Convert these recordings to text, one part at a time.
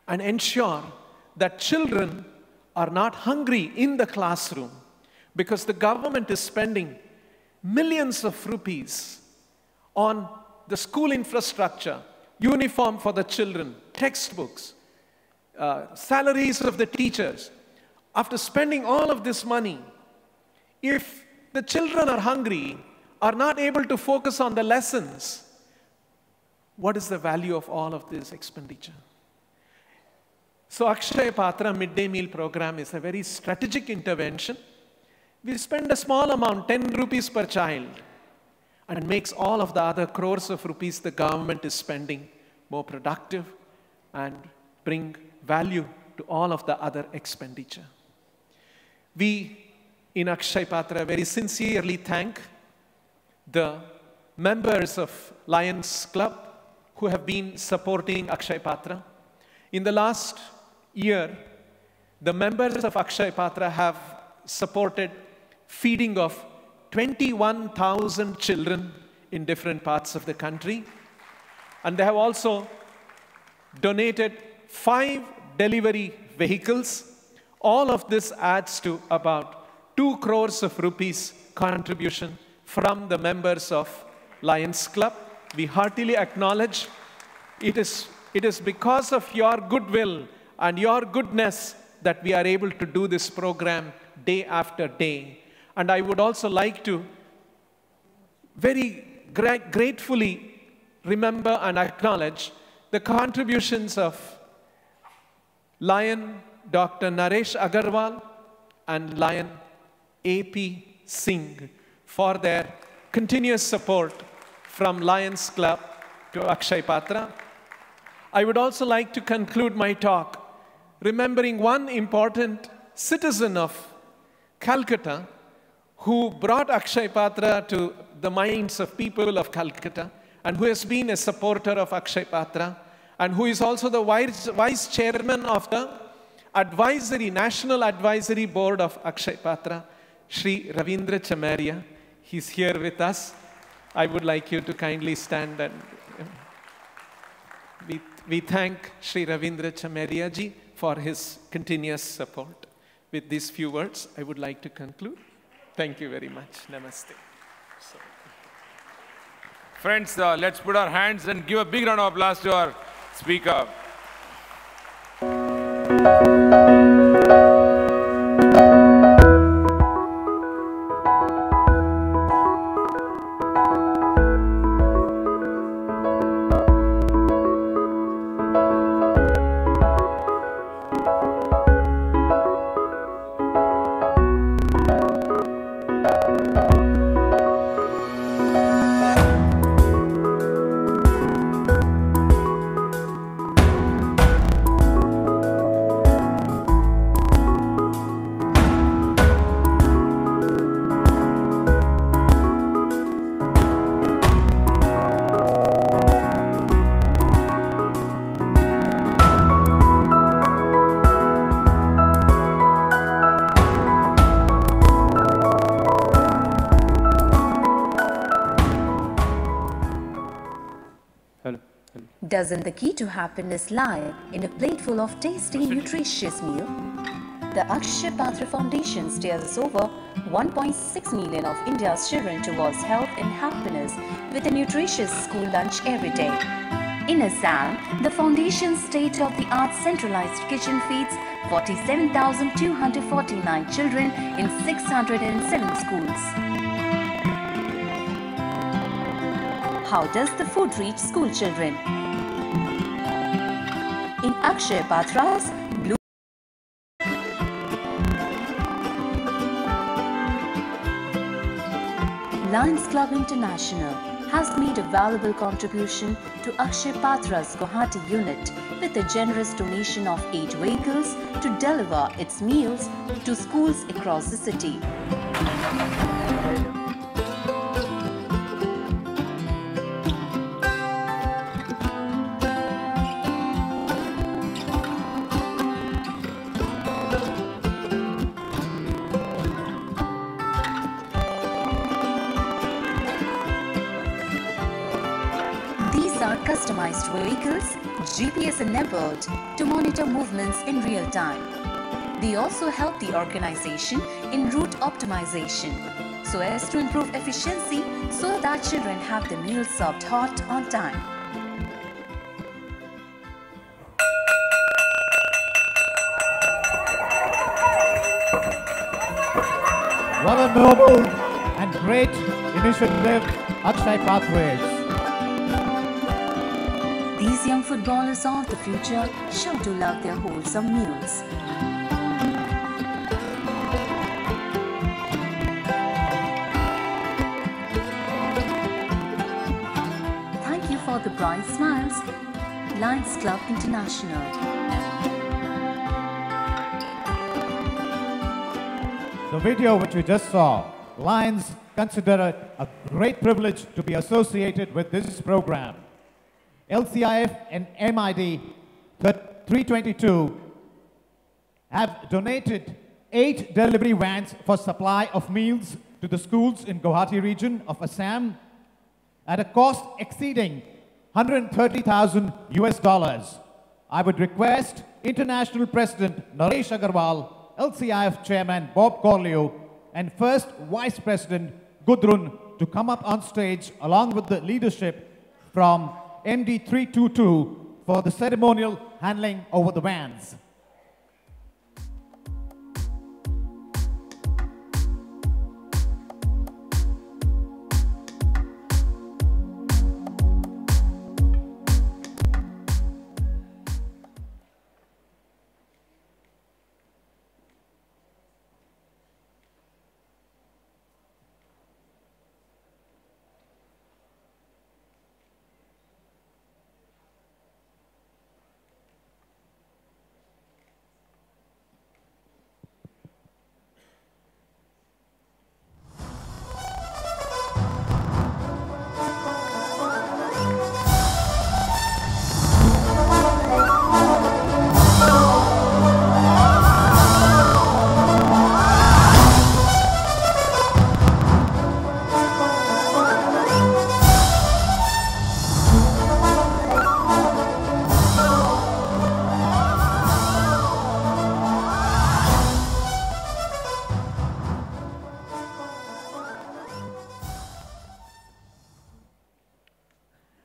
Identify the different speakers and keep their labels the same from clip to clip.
Speaker 1: and ensure that children are not hungry in the classroom, because the government is spending millions of rupees on the school infrastructure, uniform for the children, textbooks, salaries of the teachers. After spending all of this money, if the children are hungry, are not able to focus on the lessons, what is the value of all of this expenditure? So Akshaya Patra midday meal program is a very strategic intervention. We spend a small amount, 10 rupees per child, and it makes all of the other crores of rupees the government is spending more productive and bring value to all of the other expenditure. We in Akshaya Patra very sincerely thank the members of Lions Club who have been supporting Akshaya Patra. In the last year, the members of Akshaya Patra have supported feeding of 21,000 children in different parts of the country. And they have also donated 5 delivery vehicles. All of this adds to about 2 crores of rupees contribution from the members of Lions Club. We heartily acknowledge it is because of your goodwill and your goodness that we are able to do this program day after day. And I would also like to very gratefully remember and acknowledge the contributions of Lion Dr. Naresh Agarwal and Lion A.P. Singh for their continuous support from Lions Club to Akshaya Patra. I would also like to conclude my talk remembering one important citizen of Kolkata who brought Akshaya Patra to the minds of people of Kolkata and who has been a supporter of Akshaya Patra and who is also the vice chairman of the National Advisory Board of Akshaya Patra, Shri Ravindra Chamaria. He's here with us. I would like you to kindly stand and we thank Shri Ravindra Chamaria ji for his continuous support. With these few words, I would like to conclude. Thank you very much. Namaste.
Speaker 2: Friends, let's put our hands and give a big round of applause to our speaker.
Speaker 3: Doesn't the key to happiness lie in a plate full of tasty, nutritious meal? The Akshaya Patra Foundation steers over 1.6 million of India's children towards health and happiness with a nutritious school lunch every day. In Isaame, the foundation's state-of-the-art centralized kitchen feeds 47,249 children in 607 schools. How does the food reach school children? In Akshaya Patra's Blue Lions Club International has made a valuable contribution to Akshaya Patra's Guwahati unit with a generous donation of 8 vehicles to deliver its meals to schools across the city. Customized vehicles GPS enabled to monitor movements in real time. They also help the organization in route optimization so as to improve efficiency so that children have the meals served hot on time.
Speaker 4: What a noble and great initiative, Akshay Pathways.
Speaker 3: These young footballers of the future sure to love their wholesome meals. Thank you for the bright smiles, Lions Club International.
Speaker 4: The video which we just saw, Lions consider it a great privilege to be associated with this program. LCIF and MID 322 have donated 8 delivery vans for supply of meals to the schools in Guwahati region of Assam at a cost exceeding $130,000. I would request International President Naresh Agarwal, LCIF Chairman Bob Corlew, and First Vice President Gudrun to come up on stage along with the leadership from MD 322 for the ceremonial handling over the vans.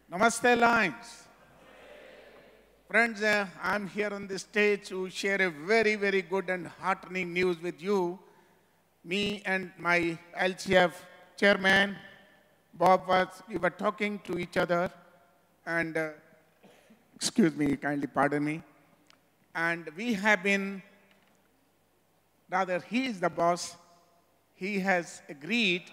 Speaker 5: Namaste, Lions. Friends, I'm here on the stage to share a very, very good and heartening news with you. Me and my LCF chairman, Bob, we were talking to each other, and excuse me, kindly pardon me. And we have been, rather he is the boss, he has agreed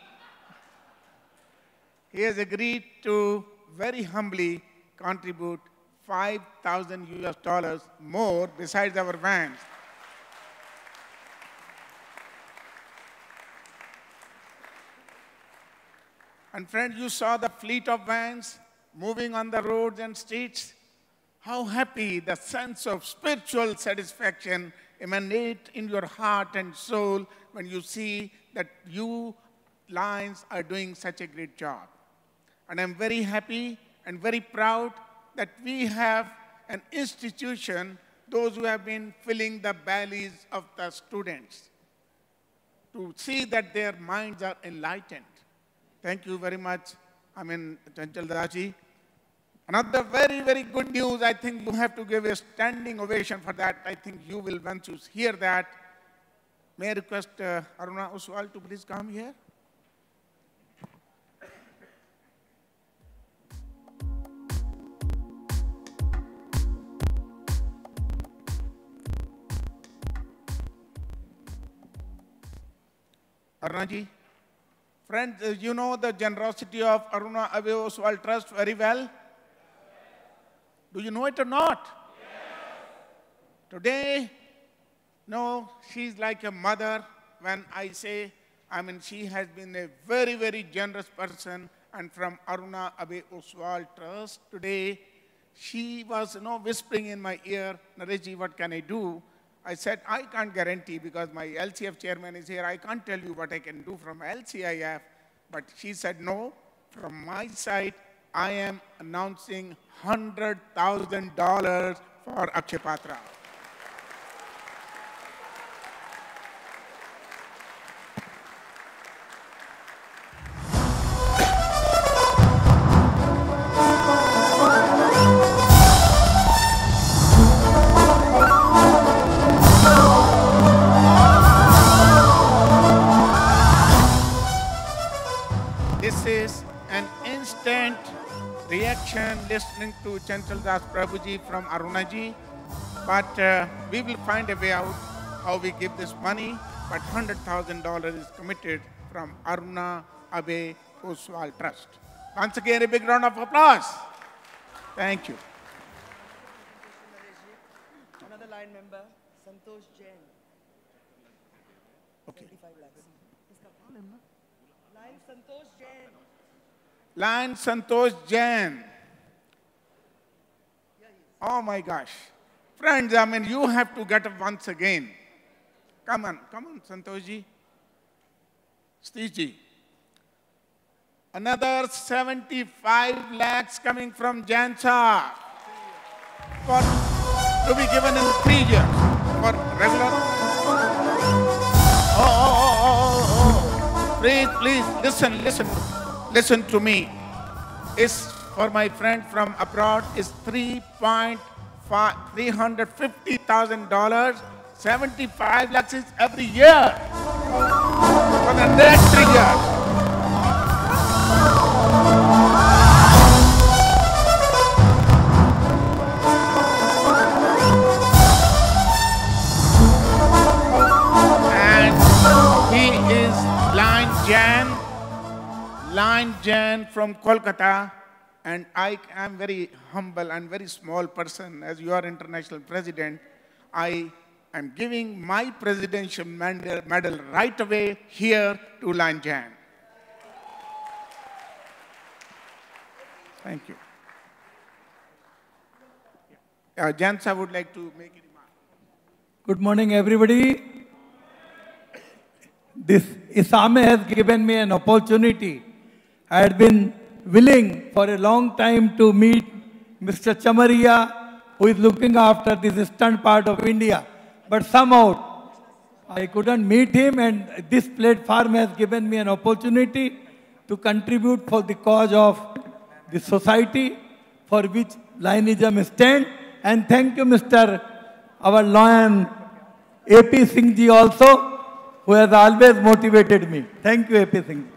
Speaker 5: to very humbly contribute $5,000 more besides our vans. And friends, you saw the fleet of vans moving on the roads and streets. How happy the sense of spiritual satisfaction emanate in your heart and soul when you see that you Lions are doing such a great job. And I'm very happy and very proud that we have an institution, those who have been filling the bellies of the students, to see that their minds are enlightened. Thank you very much, Chanchal Dadaji. Another very, very good news, I think you have to give a standing ovation for that. I think you will want to hear that. May I request Aruna Oswal to please come here? Arunaji, friends, you know the generosity of Aruna Abe Oswal Trust very well. Do you know it or not? Yes. Today, no, she's like a mother when I say, she has been a very, very generous person. And from Aruna Abe Oswal Trust today, she was whispering in my ear, Nareshji, what can I do? I said, I can't guarantee because my LCF chairman is here. I can't tell you what I can do from LCIF. But she said, no, from my side, I am announcing $100,000 for Akshay Patra. This is an instant reaction listening to Chanchal Das Prabhuji from Arunaji. But we will find a way out how we give this money. But $100,000 is committed from Aruna Abe Oswal Trust. Once again, a big round of applause. Thank you.
Speaker 6: Another line member, Santosh Jain.
Speaker 5: Okay.
Speaker 6: 25 lakhs. Line Santosh Jain.
Speaker 5: Line Santosh Jain. Oh my gosh. Friends, I mean, you have to get up once again. Come on, Santosh ji. Satish ji. Another 75 lakhs coming from Jain Sir. To be given in 3 years for regular. Please, listen to me. It's for my friend from abroad is $350,000. 75 lakhs is every year for the next 3 years. And he is Line Jan from Kolkata, and I am very humble and very small person. As you are international president, I am giving my presidential medal right away here to Line Jan. Thank you. Jan sir would like to make a remark.
Speaker 7: Good morning, everybody. This Isaame has given me an opportunity. I had been willing for a long time to meet Mr. Chamaria, who is looking after this eastern part of India. But somehow I couldn't meet him, and this platform has given me an opportunity to contribute for the cause of the society for which Lionism stands. And thank you, Mr. our lion, A.P. Singh ji also, who has always motivated me. Thank you, A.P. Singh.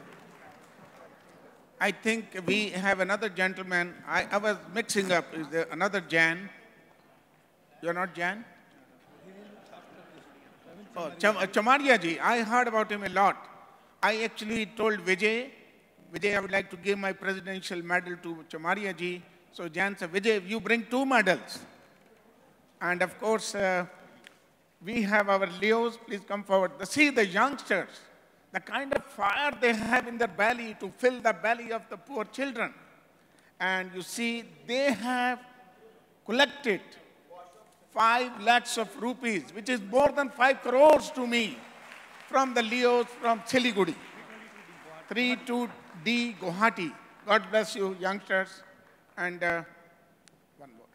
Speaker 5: I think we have another gentleman. I was mixing up. Is there another Jan? You're not Jan? Oh, Chamaria ji. I heard about him a lot. I actually told Vijay, I would like to give my presidential medal to Chamaria ji. So Jan said, Vijay, you bring 2 medals. And of course, we have our Leos. Please come forward. See the youngsters, the kind of fire they have in their belly to fill the belly of the poor children. And you see, they have collected 5 lakhs of rupees, which is more than 5 crores to me, from the Leos from Siliguri. 32D Guwahati. God bless you, youngsters. And one more.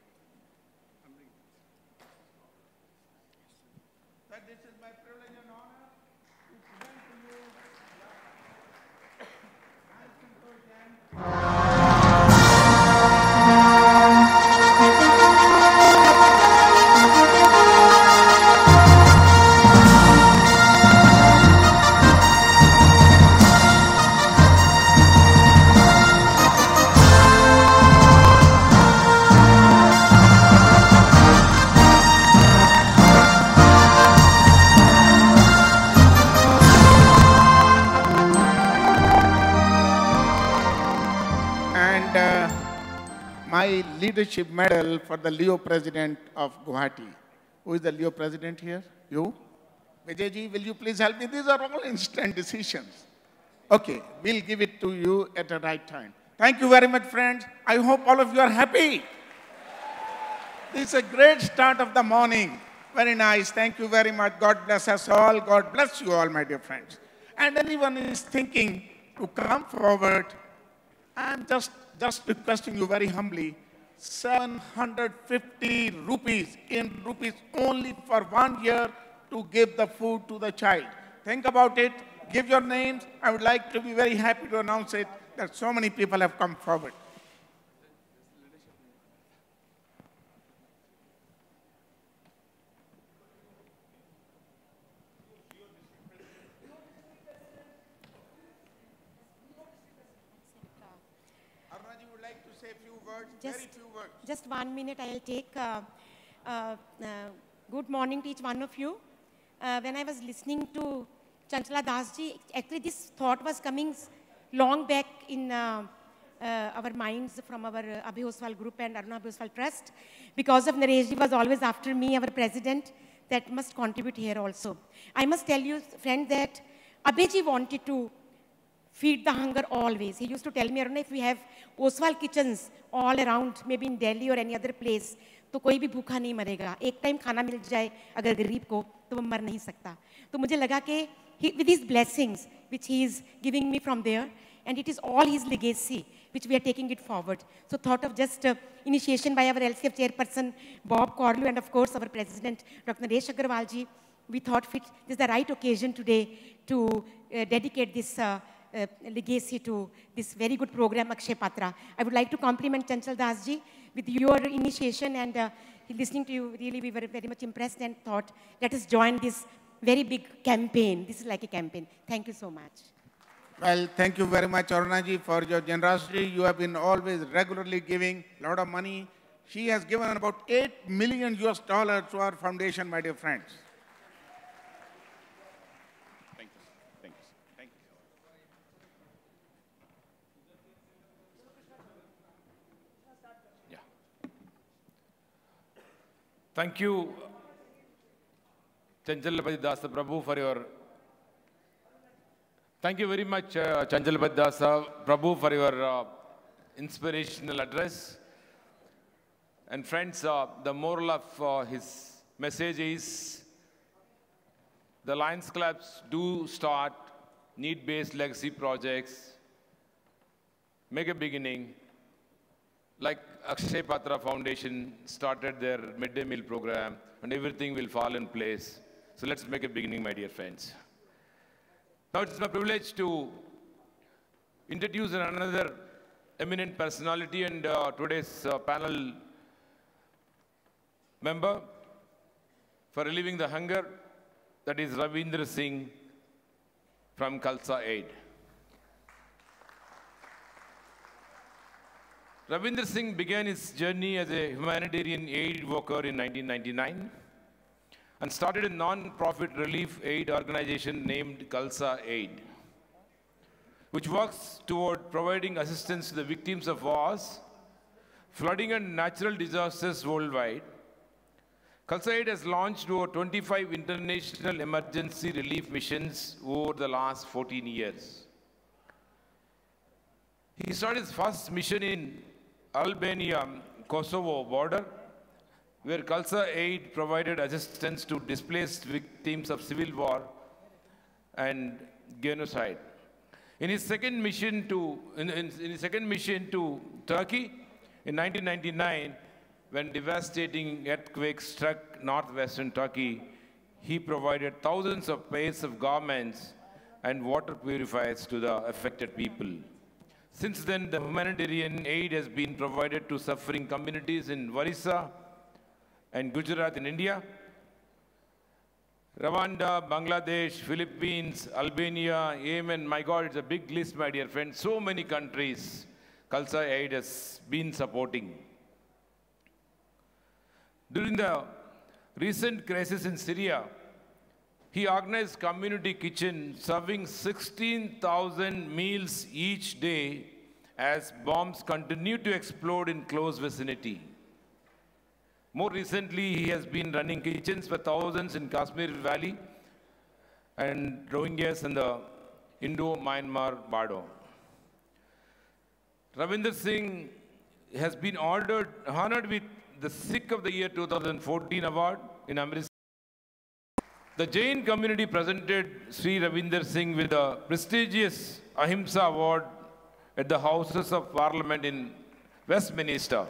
Speaker 5: That this is my privilege and honor to present to you my leadership medal for the Leo president of Guwahati. Who is the Leo president here? You? Vijay ji, will you please help me? These are all instant decisions. Okay, we'll give it to you at the right time. Thank you very much, friends. I hope all of you are happy. This is a great start of the morning. Very nice. Thank you very much. God bless us all. God bless you all, my dear friends. And anyone is thinking to come forward, I'm just just requesting you very humbly, 750 rupees in rupees only for 1 year to give the food to the child. Think about it. Give your names. I would like to be very happy to announce it that so many people have come forward. Arunaji would like to say a few words, very few words.
Speaker 8: Just 1 minute I'll take. Good morning to each one of you. When I was listening to Chanchala Dasji, actually this thought was coming long back in our minds from our Abhi Oswal group and Aruna Abhi Oswal Trust. Because of Nareshji was always after me, our president, that must contribute here also. I must tell you, friend, that Abhiji wanted to feed the hunger always. He used to tell me, Aruna, if we have Oswal kitchens all around, maybe in Delhi or any other place, तो कोई भी भूखा नहीं मरेगा. एक time खाना मिल जाए अगर गरीब को तो वो मर नहीं सकता. तो मुझे लगा कि with these blessings which he is giving me from there, and it is all his legacy which we are taking it forward. So thought of just initiation by our LCF chairperson Bob Corlew and of course our president Dr. Naresh Agarwal ji, we thought fit this is the right occasion today to dedicate this legacy to this very good program Akshay Patra. I would like to compliment Chanchal Das ji with your initiation, and listening to you, really we were very much impressed and thought, let us join this very big campaign. This is like a campaign. Thank you so much.
Speaker 5: Well, thank you very much, Arunaji, for your generosity. You have been always regularly giving a lot of money. She has given about $8 million US to our foundation, my dear friends. Thank you. Thank you. Thank you.
Speaker 2: Yeah. Thank you, Chanchalapati Dasa Prabhu, for your. Thank you very much, Chanchalapati Dasa Prabhu, for your inspirational address. And friends, the moral of his message is the Lions Clubs do start need-based legacy projects, make a beginning, like Akshay Patra Foundation started their midday meal program, and everything will fall in place. So let's make a beginning, my dear friends. Now it's my privilege to introduce another eminent personality and today's panel member for relieving the hunger, that is Ravindra Singh from Khalsa Aid. Ravindra Singh began his journey as a humanitarian aid worker in 1999 and started a non-profit relief aid organization named Khalsa Aid, which works toward providing assistance to the victims of wars, flooding and natural disasters worldwide. Khalsa Aid has launched over 25 international emergency relief missions over the last 14 years. He started his first mission in Albania-Kosovo border, where Khalsa Aid provided assistance to displaced victims of civil war and genocide. In his second mission to Turkey in 1999, when devastating earthquakes struck northwestern Turkey, he provided thousands of pairs of garments and water purifiers to the affected people. Since then, the humanitarian aid has been provided to suffering communities in Orissa and Gujarat in India, Rwanda, Bangladesh, Philippines, Albania, Yemen. My God, it's a big list, my dear friends. So many countries Khalsa Aid has been supporting. During the recent crisis in Syria, he organized community kitchen serving 16,000 meals each day as bombs continue to explode in close vicinity. More recently, he has been running kitchens for thousands in Kashmir Valley and Rohingyas in the Indo-Myanmar border. Ravindra Singh has been honored with the Sikh of the Year 2014 award in Amritsar. The Jain community presented Sri Ravindra Singh with the prestigious Ahimsa Award at the Houses of Parliament in Westminster.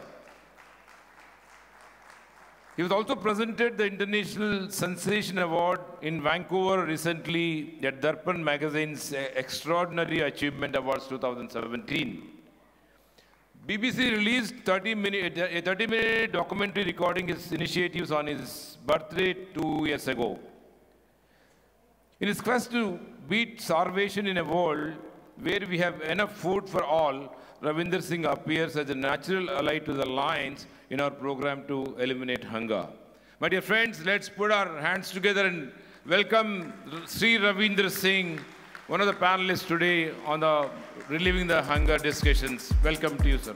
Speaker 2: He was also presented the International Sensation Award in Vancouver recently at Darpan Magazine's Extraordinary Achievement Awards 2017. BBC released a 30-minute documentary recording his initiatives on his birthday 2 years ago. In his quest to beat starvation in a world where we have enough food for all, Ravinder Singh appears as a natural ally to the Lions in our program to eliminate hunger. My dear friends, let's put our hands together and welcome Sri Ravinder Singh, one of the panelists today on the Relieving the Hunger discussions. Welcome to you, sir.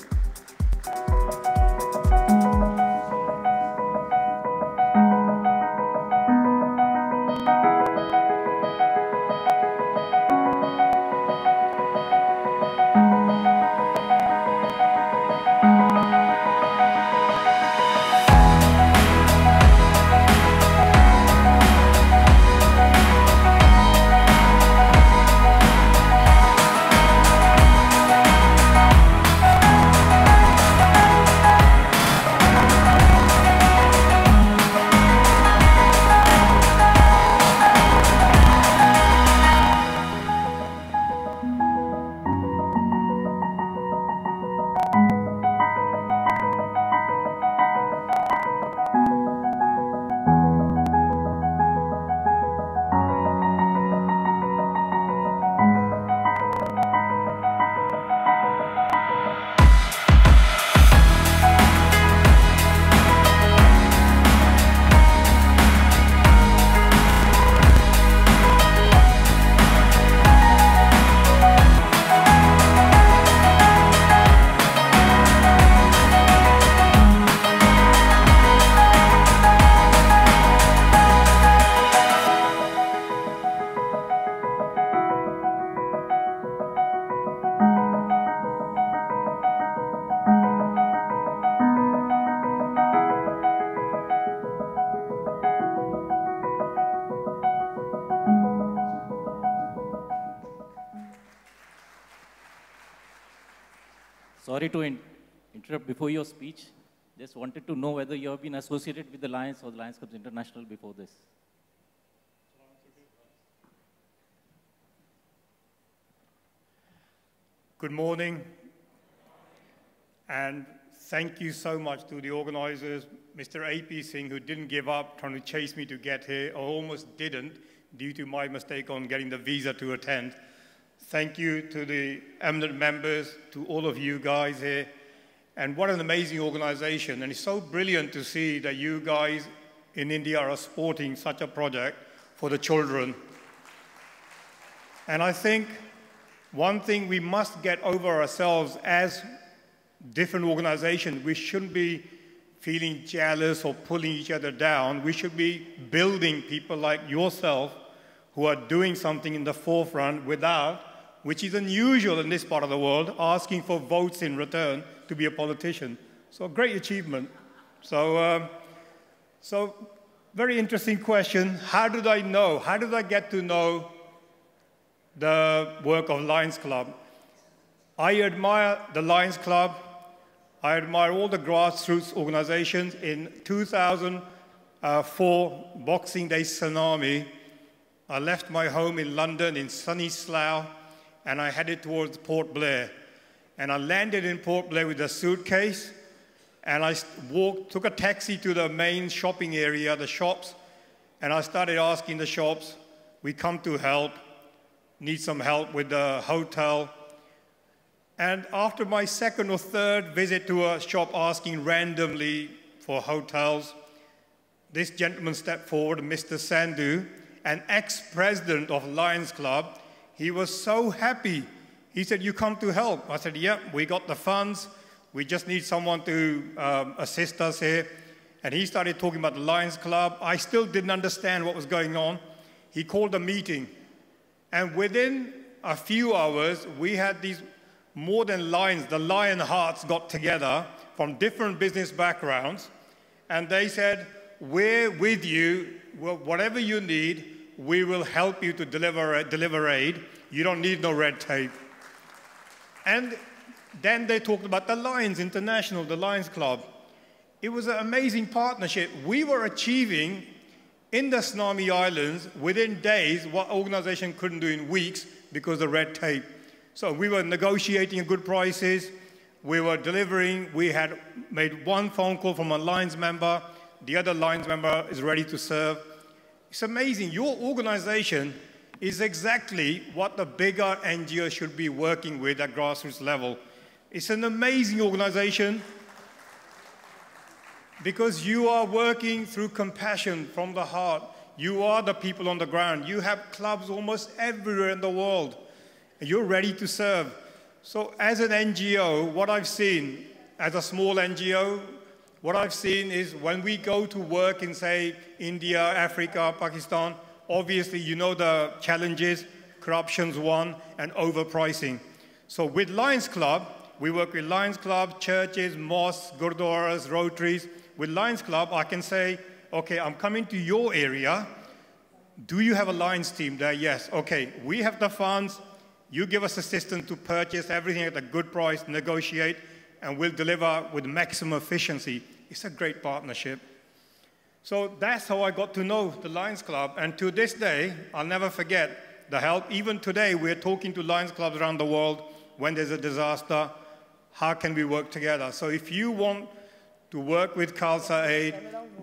Speaker 9: Sorry to interrupt before your speech. Just wanted to know whether you have been associated with the Lions or the Lions Clubs International before this.
Speaker 10: Good morning, and thank you so much to the organizers, Mr. A.P. Singh, who didn't give up trying to chase me to get here, or almost didn't, due to my mistake on getting the visa to attend. Thank you to the eminent members, to all of you guys here, and what an amazing organization. And it's so brilliant to see that you guys in India are supporting such a project for the children. And I think one thing we must get over ourselves as different organizations, we shouldn't be feeling jealous or pulling each other down. We should be building people like yourself who are doing something in the forefront without, which is unusual in this part of the world, asking for votes in return to be a politician. So a great achievement. So very interesting question. How did I know? How did I get to know the work of Lions Club? I admire the Lions Club. I admire all the grassroots organizations. In 2004, Boxing Day tsunami, I left my home in London in sunny Slough, and I headed towards Port Blair. And I landed in Port Blair with a suitcase, and I took a taxi to the main shopping area, the shops, and I started asking the shops, we come to help, need some help with the hotel. And after my second or third visit to a shop asking randomly for hotels, this gentleman stepped forward, Mr. Sandhu, an ex-president of Lions Club. He was so happy. He said, you come to help. I said, yep, we got the funds. We just need someone to assist us here. And he started talking about the Lions Club. I still didn't understand what was going on. He called a meeting. And within a few hours, we had these more than lions, the lion hearts got together from different business backgrounds. And they said, we're with you. Whatever you need, we will help you to deliver aid. You don't need no red tape. And then they talked about the Lions International, the Lions Club. It was an amazing partnership. We were achieving in the Tsunami Islands within days what organization couldn't do in weeks because of red tape. So we were negotiating good prices. We were delivering. We had made one phone call from a Lions member. The other Lions member is ready to serve. It's amazing. Your organization is exactly what the bigger NGO should be working with at grassroots level. It's an amazing organization because you are working through compassion from the heart. You are the people on the ground. You have clubs almost everywhere in the world. And you're ready to serve. So as an NGO, what I've seen, as a small NGO, what I've seen is when we go to work in, say, India, Africa, Pakistan, obviously you know the challenges, corruption's one, and overpricing. So with Lions Club, we work with Lions Club, churches, mosques, gurdwaras, rotaries. With Lions Club, I can say, okay, I'm coming to your area. Do you have a Lions team there? Yes. Okay, we have the funds. You give us assistance to purchase everything at a good price, negotiate, and we'll deliver with maximum efficiency. It's a great partnership. So that's how I got to know the Lions Club. And to this day, I'll never forget the help. Even today, we're talking to Lions Clubs around the world when there's a disaster. How can we work together? So if you want to work with Khalsa Aid,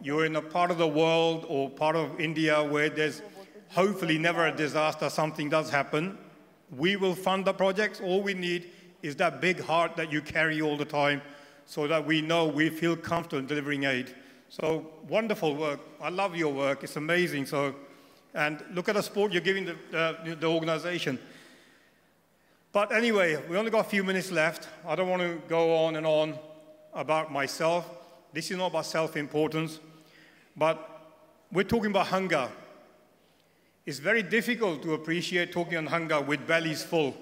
Speaker 10: you're in a part of the world or part of India where there's hopefully never a disaster, something does happen, we will fund the projects. All we need is that big heart that you carry all the time so that we know we feel comfortable in delivering aid. So wonderful work. I love your work. It's amazing. So, and look at the support you're giving the organization. But anyway, we only got a few minutes left. I don't want to go on and on about myself. This is not about self-importance, but we're talking about hunger. It's very difficult to appreciate talking on hunger with bellies full.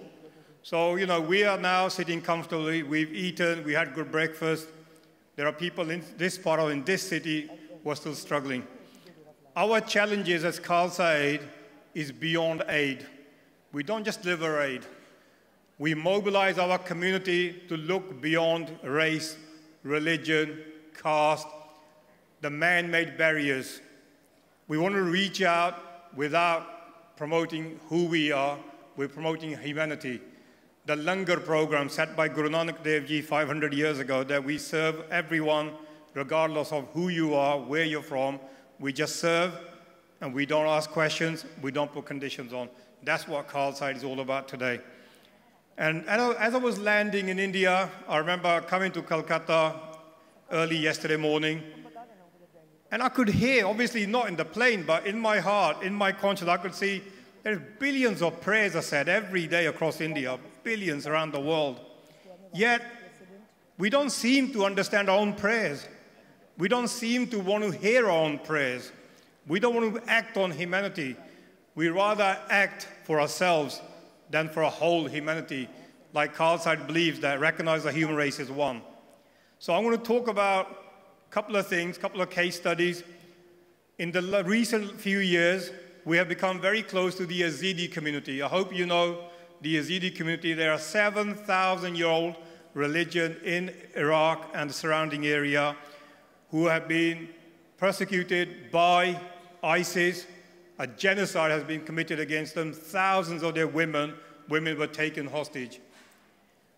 Speaker 10: So, you know, we are now sitting comfortably. We've eaten. We had good breakfast. There are people in this part of in this city who are still struggling. Our challenges as Khalsa Aid is beyond aid. We don't just deliver aid. We mobilize our community to look beyond race, religion, caste, the man-made barriers. We want to reach out without promoting who we are. We're promoting humanity. The Langar program set by Guru Nanak Dev Ji 500 years ago, that we serve everyone regardless of who you are, where you're from. We just serve and we don't ask questions, we don't put conditions on. That's what Khalsa Aid is all about today. And as I was landing in India, I remember coming to Kolkata early yesterday morning, and I could hear, obviously not in the plane, but in my heart, in my conscience, I could see there's billions of prayers are said every day across India, billions around the world. Yet, we don't seem to understand our own prayers. We don't seem to want to hear our own prayers. We don't want to act on humanity. We rather act for ourselves than for a whole humanity, like Khalsa Aid believes that recognize the human race is one. So I'm going to talk about a couple of things, a couple of case studies. In the recent few years, we have become very close to the Yazidi community. I hope you know the Yazidi community. They are a 7,000-year-old religion in Iraq and the surrounding area who have been persecuted by ISIS. A genocide has been committed against them. Thousands of their women were taken hostage.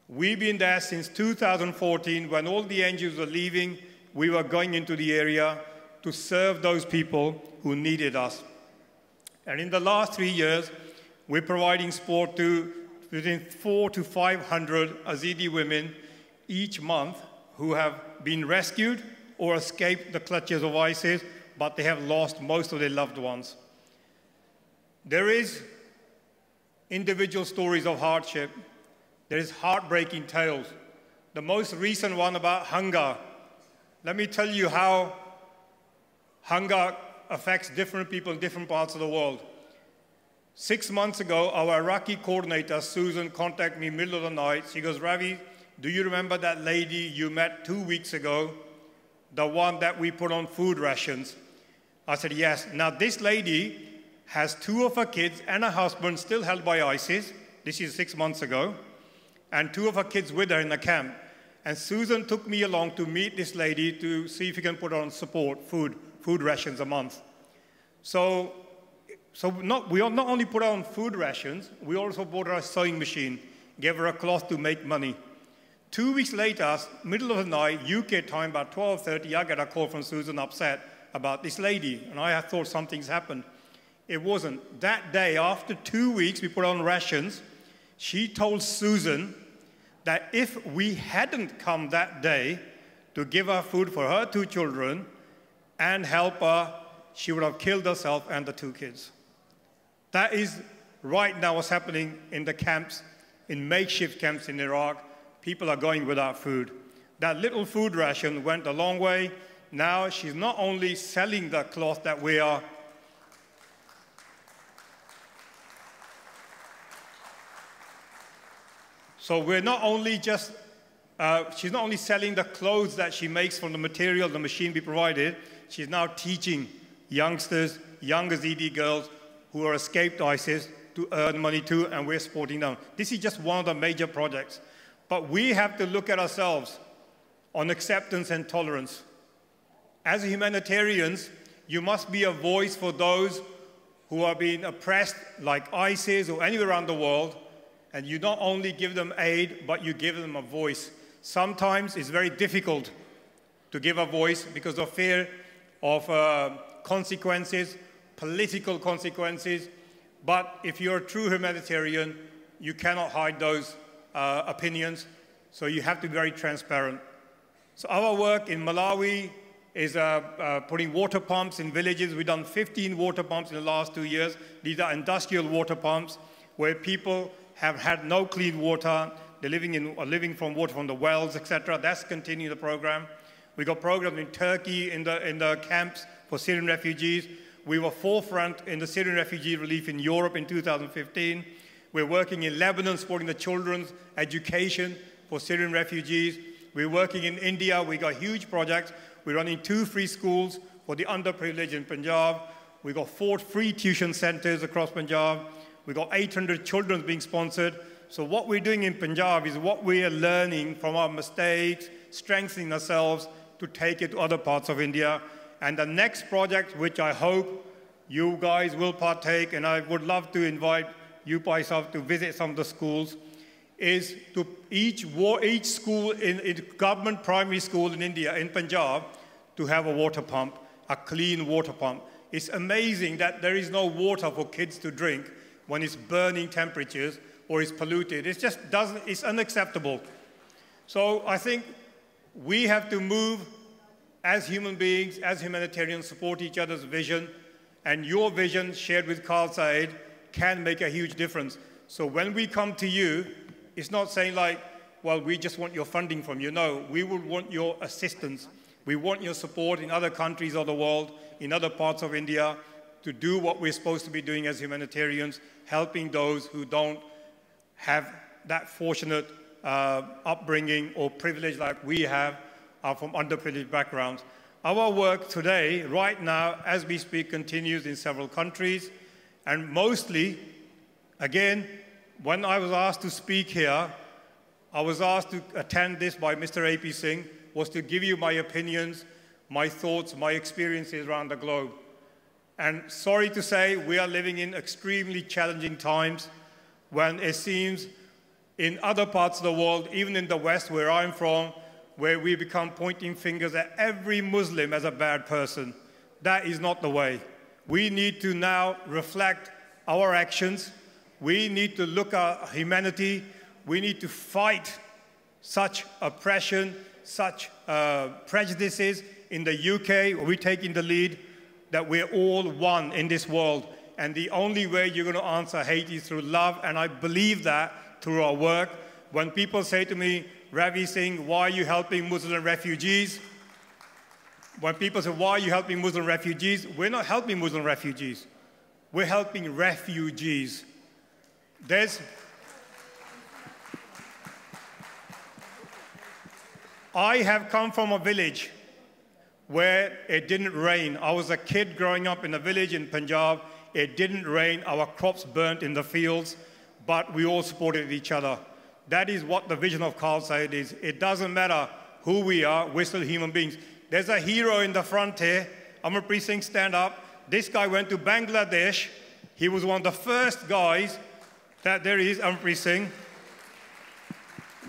Speaker 10: We've been there since 2014. When all the NGOs were leaving, we were going into the area to serve those people who needed us. And in the last 3 years, we're providing support to between 400 to 500 Yazidi women each month who have been rescued or escaped the clutches of ISIS, but they have lost most of their loved ones. There is individual stories of hardship. There is heartbreaking tales. The most recent one about hunger. Let me tell you how hunger affects different people in different parts of the world. 6 months ago, our Iraqi coordinator, Susan, contacted me in the middle of the night. She goes, Ravi, do you remember that lady you met 2 weeks ago? The one that we put on food rations? I said, yes. Now, this lady has 2 of her kids and her husband still held by ISIS. This is 6 months ago. and 2 of her kids with her in the camp. And Susan took me along to meet this lady to see if we can put her on support, food rations a month. So we not only put her on food rations, we also bought her a sewing machine, gave her a cloth to make money. 2 weeks later, middle of the night, UK time, about 12:30, I get a call from Susan upset about this lady, and I thought something's happened. It wasn't. That day, after 2 weeks, we put on rations. She told Susan that if we hadn't come that day to give her food for her 2 children and help her, she would have killed herself and the 2 kids. That is right now what's happening in the camps, in makeshift camps in Iraq. People are going without food. That little food ration went a long way. Now she's not only selling the cloth that we are So we're not only just, she's not only selling the clothes that she makes from the material, the machine we provided, she's now teaching youngsters, young Yazidi girls who are escaped ISIS to earn money too, and we're supporting them. This is just one of the major projects. But we have to look at ourselves on acceptance and tolerance. As humanitarians, you must be a voice for those who are being oppressed like ISIS or anywhere around the world. And you not only give them aid, but you give them a voice. Sometimes it's very difficult to give a voice because of fear of consequences, political consequences. But if you're a true humanitarian, you cannot hide those opinions. So you have to be very transparent. So our work in Malawi is putting water pumps in villages. We've done 15 water pumps in the last 2 years. These are industrial water pumps where people have had no clean water. They're living from water from the wells, etc. That's continuing the program. We got programs in Turkey in the camps for Syrian refugees. We were forefront in the Syrian refugee relief in Europe in 2015. We're working in Lebanon, supporting the children's education for Syrian refugees. We're working in India. We got huge projects. We're running 2 free schools for the underprivileged in Punjab. We got 4 free tuition centers across Punjab. We've got 800 children being sponsored. So what we're doing in Punjab is what we are learning from our mistakes, strengthening ourselves to take it to other parts of India. And the next project, which I hope you guys will partake, and I would love to invite you myself to visit some of the schools, is to each school, in government primary school in India, in Punjab, to have a water pump, a clean water pump. It's amazing that there is no water for kids to drink when it's burning temperatures or it's polluted. It just doesn't, it's unacceptable. So I think we have to move as human beings, as humanitarians, support each other's vision, and your vision shared with Khalsa Aid can make a huge difference. So when we come to you, it's not saying like, well, we just want your funding from you. No, we would want your assistance. We want your support in other countries of the world, in other parts of India, to do what we're supposed to be doing as humanitarians, helping those who don't have that fortunate upbringing or privilege like we have, are from underprivileged backgrounds. Our work today, right now, as we speak, continues in several countries, and mostly, again, when I was asked to speak here, I was asked to attend this by Mr. A.P. Singh, was to give you my opinions, my thoughts, my experiences around the globe. And sorry to say, we are living in extremely challenging times when it seems in other parts of the world, even in the West where I'm from, where we become pointing fingers at every Muslim as a bad person. That is not the way. We need to now reflect our actions. We need to look at humanity. We need to fight such oppression, such prejudices. In the UK, we're taking the lead that we're all one in this world. And the only way you're going to answer hate is through love, and I believe that through our work. When people say to me, Ravi Singh, why are you helping Muslim refugees? When people say, why are you helping Muslim refugees? We're not helping Muslim refugees. We're helping refugees. I have come from a village where it didn't rain. I was a kid growing up in a village in Punjab. It didn't rain. Our crops burnt in the fields, but we all supported each other. That is what the vision of Khalsa Aid is. It doesn't matter who we are, we're still human beings. There's a hero in the front here. Amarpreet Singh, stand up. This guy went to Bangladesh. He was one of the first guys that there is, Amarpreet Singh.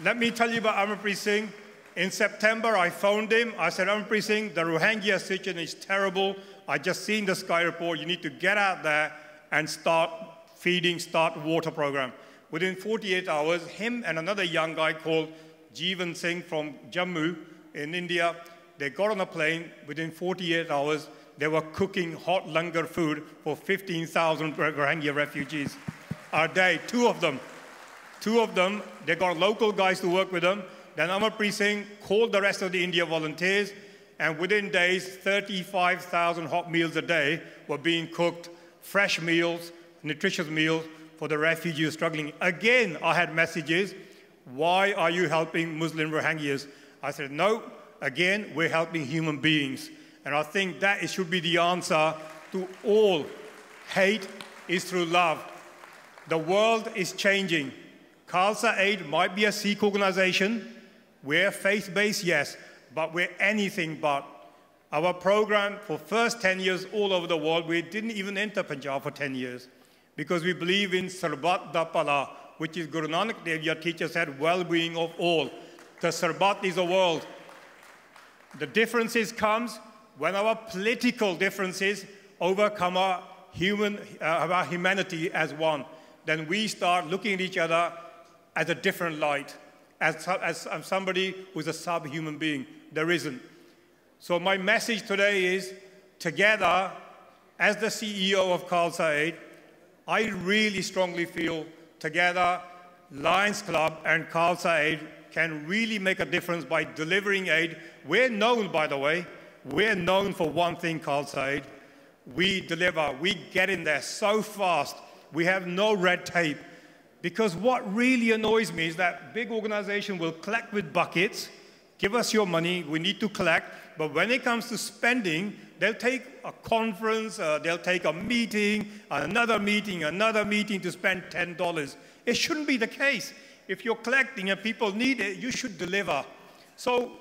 Speaker 10: Let me tell you about Amarpreet Singh. In September, I phoned him. I said, Amarpreet Singh, the Rohingya situation is terrible. I just seen the Sky report. You need to get out there and start feeding, start water program. Within 48 hours, him and another young guy called Jeevan Singh from Jammu in India, they got on a plane. Within 48 hours, they were cooking hot langar food for 15,000 Rohingya refugees a day, two of them. Two of them, they got local guys to work with them. Then Amarpreet Singh called the rest of the India volunteers, and within days, 35,000 hot meals a day were being cooked, fresh meals, nutritious meals for the refugees struggling. Again, I had messages, why are you helping Muslim Rohingyas? I said, no, again, we're helping human beings. And I think that it should be the answer to all. Hate is through love. The world is changing. Khalsa Aid might be a Sikh organization. We're faith-based, yes, but we're anything but. Our program for first 10 years all over the world, we didn't even enter Punjab for 10 years because we believe in Sarbat da Pala, which is Guru Nanak Dev, your teacher said, well-being of all. The Sarbat is a world. The differences comes when our political differences overcome our humanity as one. Then we start looking at each other as a different light, as somebody who's a subhuman being. There isn't. So my message today is, together, as the CEO of Khalsa Aid, I really strongly feel together, Lions Club and Khalsa Aid can really make a difference by delivering aid. We're known, by the way, we're known for one thing, Khalsa Aid. We deliver, we get in there so fast. We have no red tape. Because what really annoys me is that big organization will collect with buckets, give us your money, we need to collect, but when it comes to spending, they'll take a conference, they'll take a meeting, another meeting to spend $10. It shouldn't be the case. If you're collecting and people need it, you should deliver. So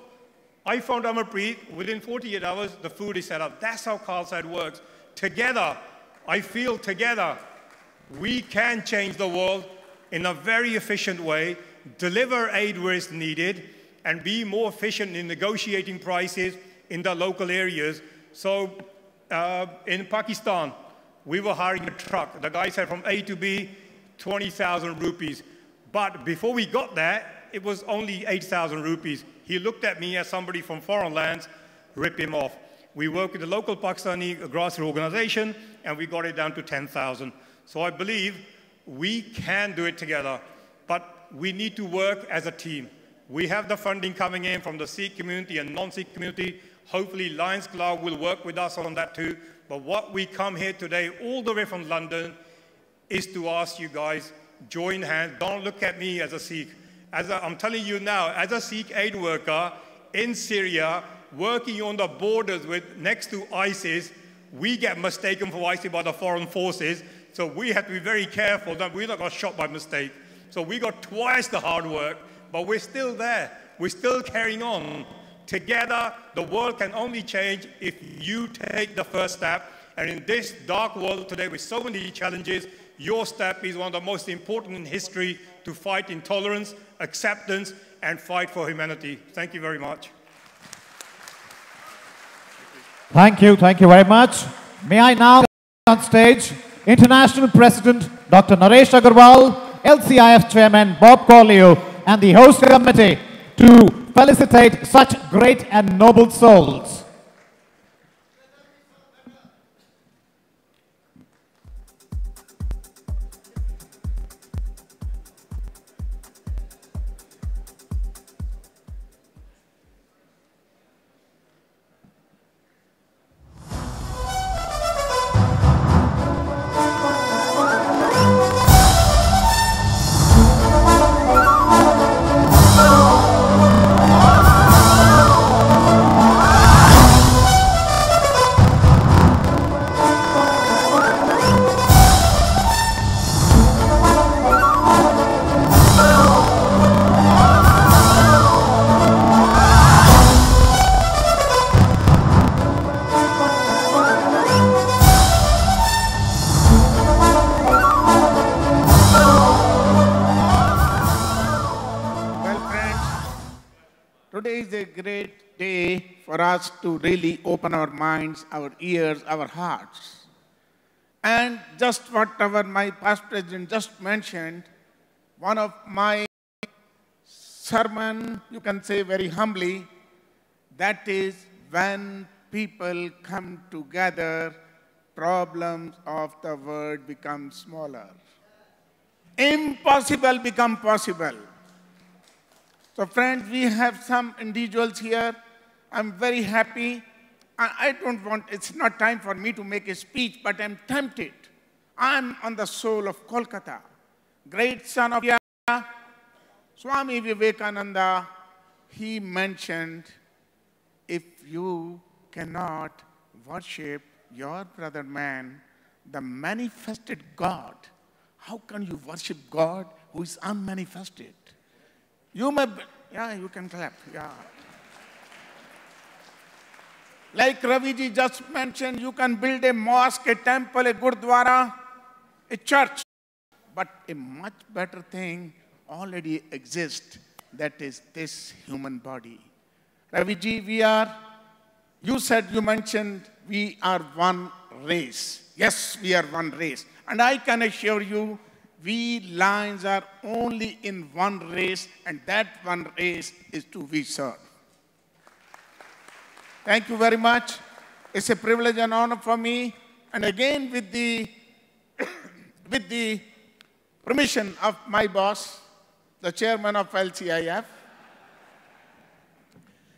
Speaker 10: I found Amarpreet, within 48 hours, the food is set up. That's how Khalsa Aid works. Together, I feel together, we can change the world in a very efficient way, deliver aid where it's needed, and be more efficient in negotiating prices in the local areas. So in Pakistan, we were hiring a truck. The guy said from A to B, 20,000 rupees. But before we got there, it was only 8,000 rupees. He looked at me as somebody from foreign lands, rip him off. We worked with the local Pakistani grassroots organization, and we got it down to 10,000. So I believe we can do it together, but we need to work as a team. We have the funding coming in from the Sikh community and non-Sikh community. Hopefully Lions Club will work with us on that too. But what we come here today, all the way from London, is to ask you guys, join hands. Don't look at me as a Sikh. I'm telling you now, as a Sikh aid worker in Syria, working on the borders next to ISIS, we get mistaken for ISIS by the foreign forces. So we have to be very careful that we don't get shot by mistake. So we got twice the hard work, but we're still there. We're still carrying on. Together, the world can only change if you take the first step. And in this dark world today with so many challenges, your step is one of the most important in history to fight intolerance, acceptance, and fight for humanity. Thank you very much.
Speaker 4: Thank you very much. May I now on stage International President Dr. Naresh Agarwal, LCIF Chairman Bob Corleo, and the host committee to felicitate such great and noble souls.
Speaker 5: for us to really open our minds, our ears, our hearts. And just whatever my past president just mentioned, one of my sermon, you can say very humbly, that is when people come together, problems of the world become smaller. Impossible become possible. So friends, we have some individuals here. I'm very happy. I don't want, it's not time for me to make a speech, but I'm tempted. I'm on the soul of Kolkata. Great son of India, Swami Vivekananda, he mentioned, if you cannot worship your brother man, the manifested God, how can you worship God who is unmanifested? You may, yeah, you can clap, yeah. Like Raviji just mentioned, you can build a mosque, a temple, a gurdwara, a church. But a much better thing already exists, that is this human body. Raviji, you mentioned we are one race. Yes, we are one race. And I can assure you, we lions are only in one race, and that one race is to we serve. Thank you very much. It's a privilege and honor for me. And again, with the permission of my boss, the chairman of LCIF,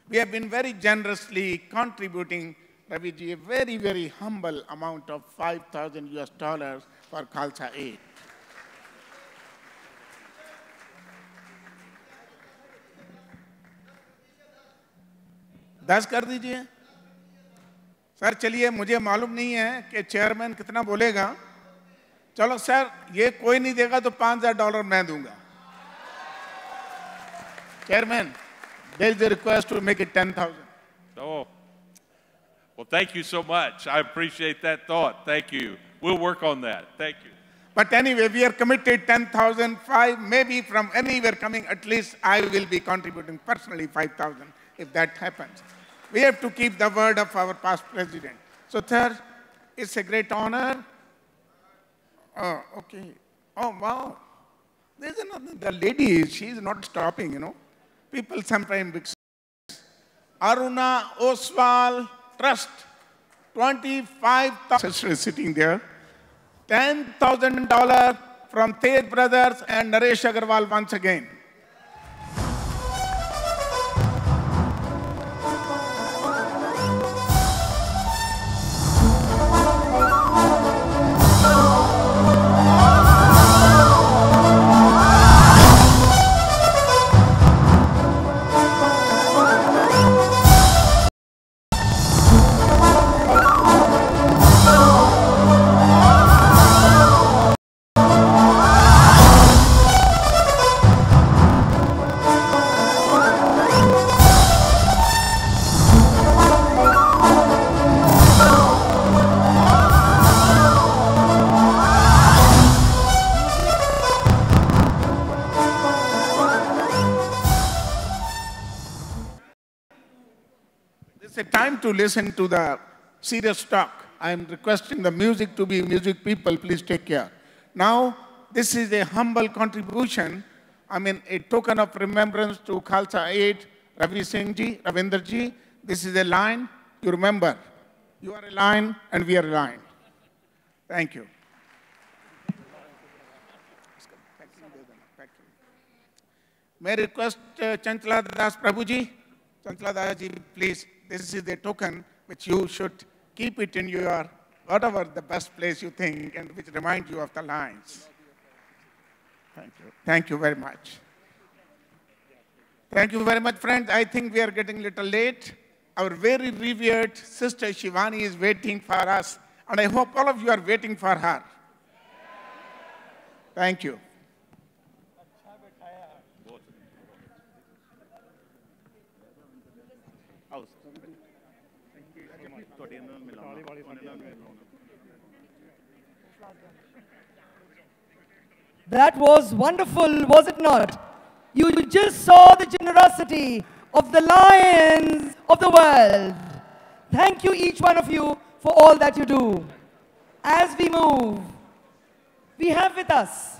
Speaker 5: we have been very generously contributing, Raviji, a very, very humble amount of $5,000 for Khalsa Aid. $10 कर दीजिए sir. चलिए, मुझे मालूम नहीं है कि chairman कितना बोलेगा। चलो सर, ये कोई नहीं देगा तो $5,000 मैं दूंगा। Chairman, there is a request to make it 10,000.
Speaker 11: Oh, well, thank you so much. I appreciate that thought. Thank you. We'll work on that. Thank you.
Speaker 5: But anyway, we are committed 10,000, maybe from anywhere coming, at least I will be contributing personally 5,000 if that happens. We have to keep the word of our past president. So, sir, it's a great honor. Oh, okay. Oh, wow. There's another, the lady, she's not stopping, you know. People sometimes, Aruna Oswal Trust, 25,000 sisters sitting there. $10,000 from Tej Brothers and Naresh Agarwal once again. It's a time to listen to the serious talk. I am requesting the music to be music people, please take care. Now, this is a humble contribution, a token of remembrance to Khalsa Aid, Ravi Singh ji, Ravinder ji. This is a line, you remember. You are a lion and we are a lion. Thank you. May I request Chanchala Das Prabhu ji? Chanchala Das ji, please. This is the token which you should keep it in your, whatever the best place you think, and which reminds you of the lines. Thank you. Thank you very much. Thank you very much, friends. I think we are getting a little late. Our very revered sister Shivani is waiting for us, and I hope all of you are waiting for her. Thank you.
Speaker 6: That was wonderful, was it not? You just saw the generosity of the lions of the world. Thank you, each one of you, for all that you do. As we move, we have with us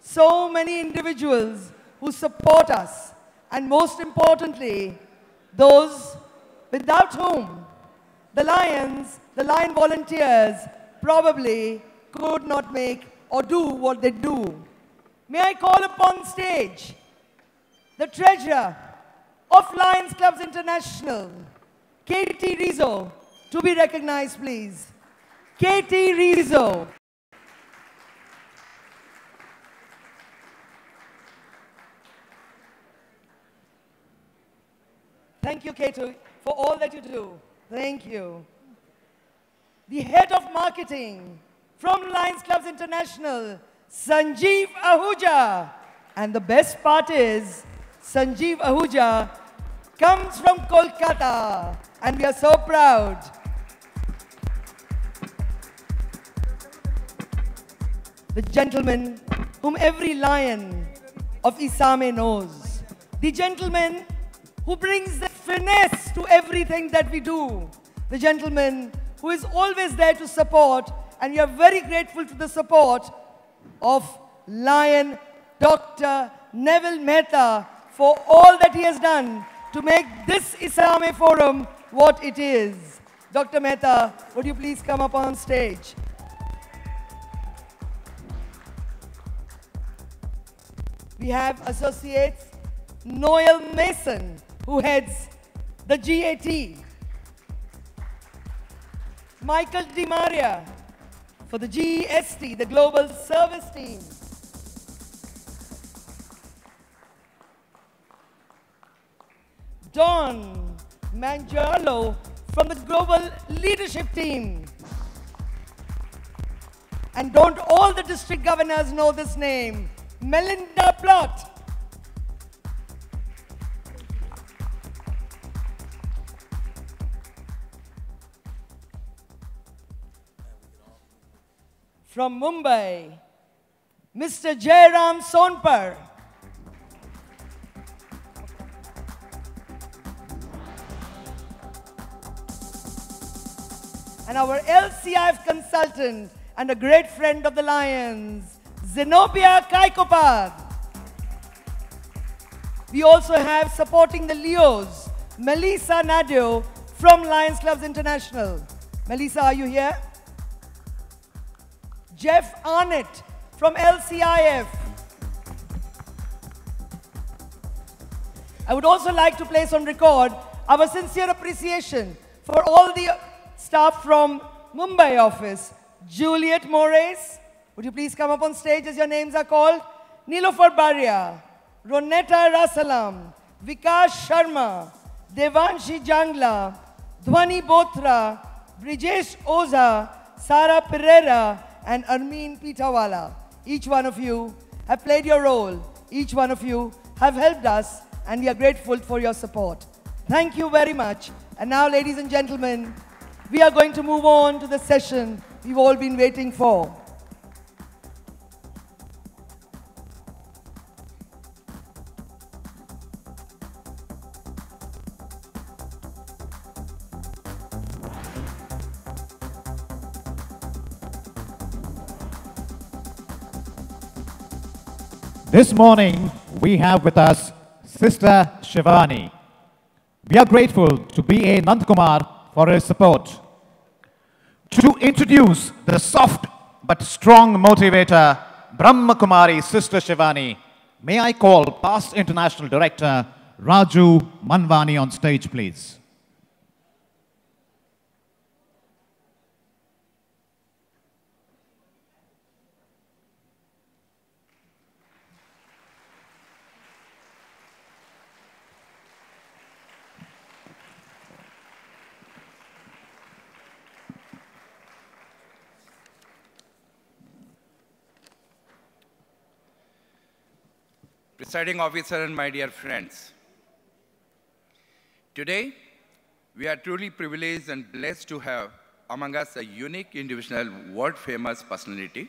Speaker 6: so many individuals who support us, and most importantly, those without whom the lion volunteers probably could not make or do what they do. May I call upon stage the treasurer of Lions Clubs International, Katie Rizzo, to be recognized, please. Katie Rizzo. Thank you, Katie, for all that you do. Thank you. The head of marketing from Lions Clubs International, Sanjeev Ahuja. And the best part is, Sanjeev Ahuja comes from Kolkata, and we are so proud. The gentleman whom every lion of Isaame knows. The gentleman who brings the finesse to everything that we do. The gentleman who is always there to support, and we are very grateful to the support of Lion Dr. Neville Mehta for all that he has done to make this Isaame Forum what it is. Dr. Mehta, would you please come up on stage? We have associates Noel Mason, who heads the GAT. Michael DiMaria for the GEST, the Global Service Team. Don Mangiolo from the Global Leadership Team. And don't all the district governors know this name? Melinda Plott. From Mumbai, Mr. Jairam Sonpar. And our LCIF consultant and a great friend of the Lions, Zenobia Kaikopad. We also have supporting the Leos, Melissa Nadio from Lions Clubs International. Melissa, are you here? Jeff Arnett from LCIF. I would also like to place on record our sincere appreciation for all the staff from Mumbai office. Juliet Moraes, would you please come up on stage as your names are called? Nilofer Baria, Ronetta Rasalam, Vikas Sharma, Devanshi Jangla, Dhwani Bothra, Brijesh Oza, Sara Pereira, and Armin Pitawala. Each one of you have played your role. Each one of you have helped us, and we are grateful for your support. Thank you very much. And now, ladies and gentlemen, we are going to move on to the session we've all been waiting for.
Speaker 4: This morning, we have with us Sister Shivani. We are grateful to B.A. Nandkumar for his support. To introduce the soft but strong motivator, Brahma Kumari Sister Shivani, may I call past International Director Raju Manvani on stage, please.
Speaker 12: Presiding officer and my dear friends, today we are truly privileged and blessed to have among us a unique individual, world-famous personality,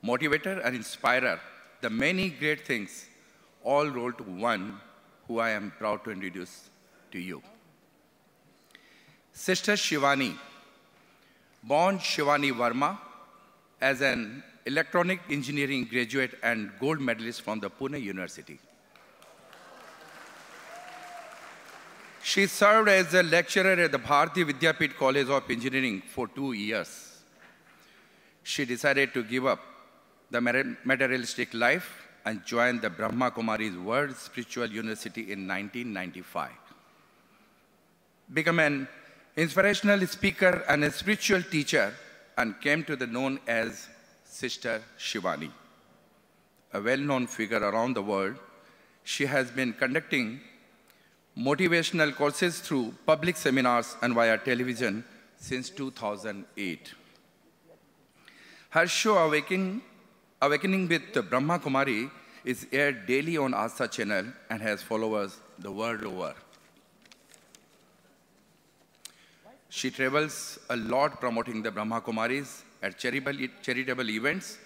Speaker 12: motivator and inspirer, the many great things all rolled to one who I am proud to introduce to you. Sister Shivani, born Shivani Verma as an electronic engineering graduate and gold medalist from the Pune University. She served as a lecturer at the Bharati Vidyapit College of Engineering for 2 years. She decided to give up the materialistic life and joined the Brahma Kumari's World Spiritual University in 1995. Became an inspirational speaker and a spiritual teacher and came to be known as Sister Shivani. A well-known figure around the world, she has been conducting motivational courses through public seminars and via television since 2008. Her show Awakening with Brahma Kumari is aired daily on Asa channel and has followers the world over. She travels a lot promoting the Brahma Kumaris at charitable events,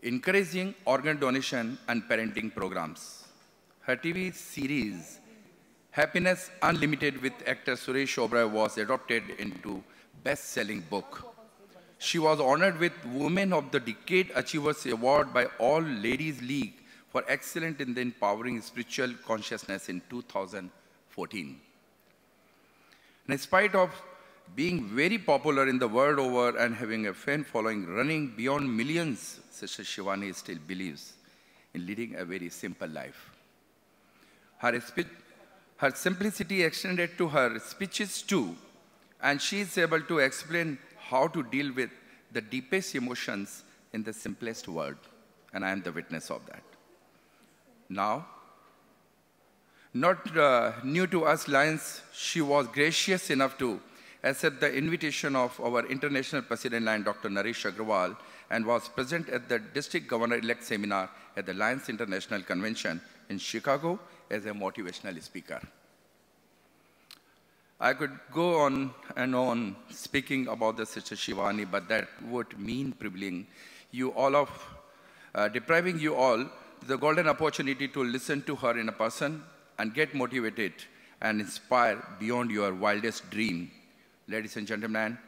Speaker 12: encouraging organ donation and parenting programs. Her TV series, Happiness Unlimited with actor Suresh Oberoi, was adopted into best-selling book. She was honored with Women of the Decade Achievers Award by All Ladies League for excellence in the empowering spiritual consciousness in 2014. In spite of being very popular in the world over and having a fan following running beyond millions, Sister Shivani still believes in leading a very simple life. Her simplicity extended to her speeches too, and she is able to explain how to deal with the deepest emotions in the simplest word, and I am the witness of that. Now, not new to us Lions, she was gracious enough to accept the invitation of our International President Lion, Dr. Naresh Agrawal, and was present at the District Governor-elect seminar at the Lions International Convention in Chicago as a motivational speaker. I could go on and on speaking about the Sister Shivani, but that would mean depriving you all the golden opportunity to listen to her in a person and get motivated and inspired beyond your wildest dream. Ladies and gentlemen,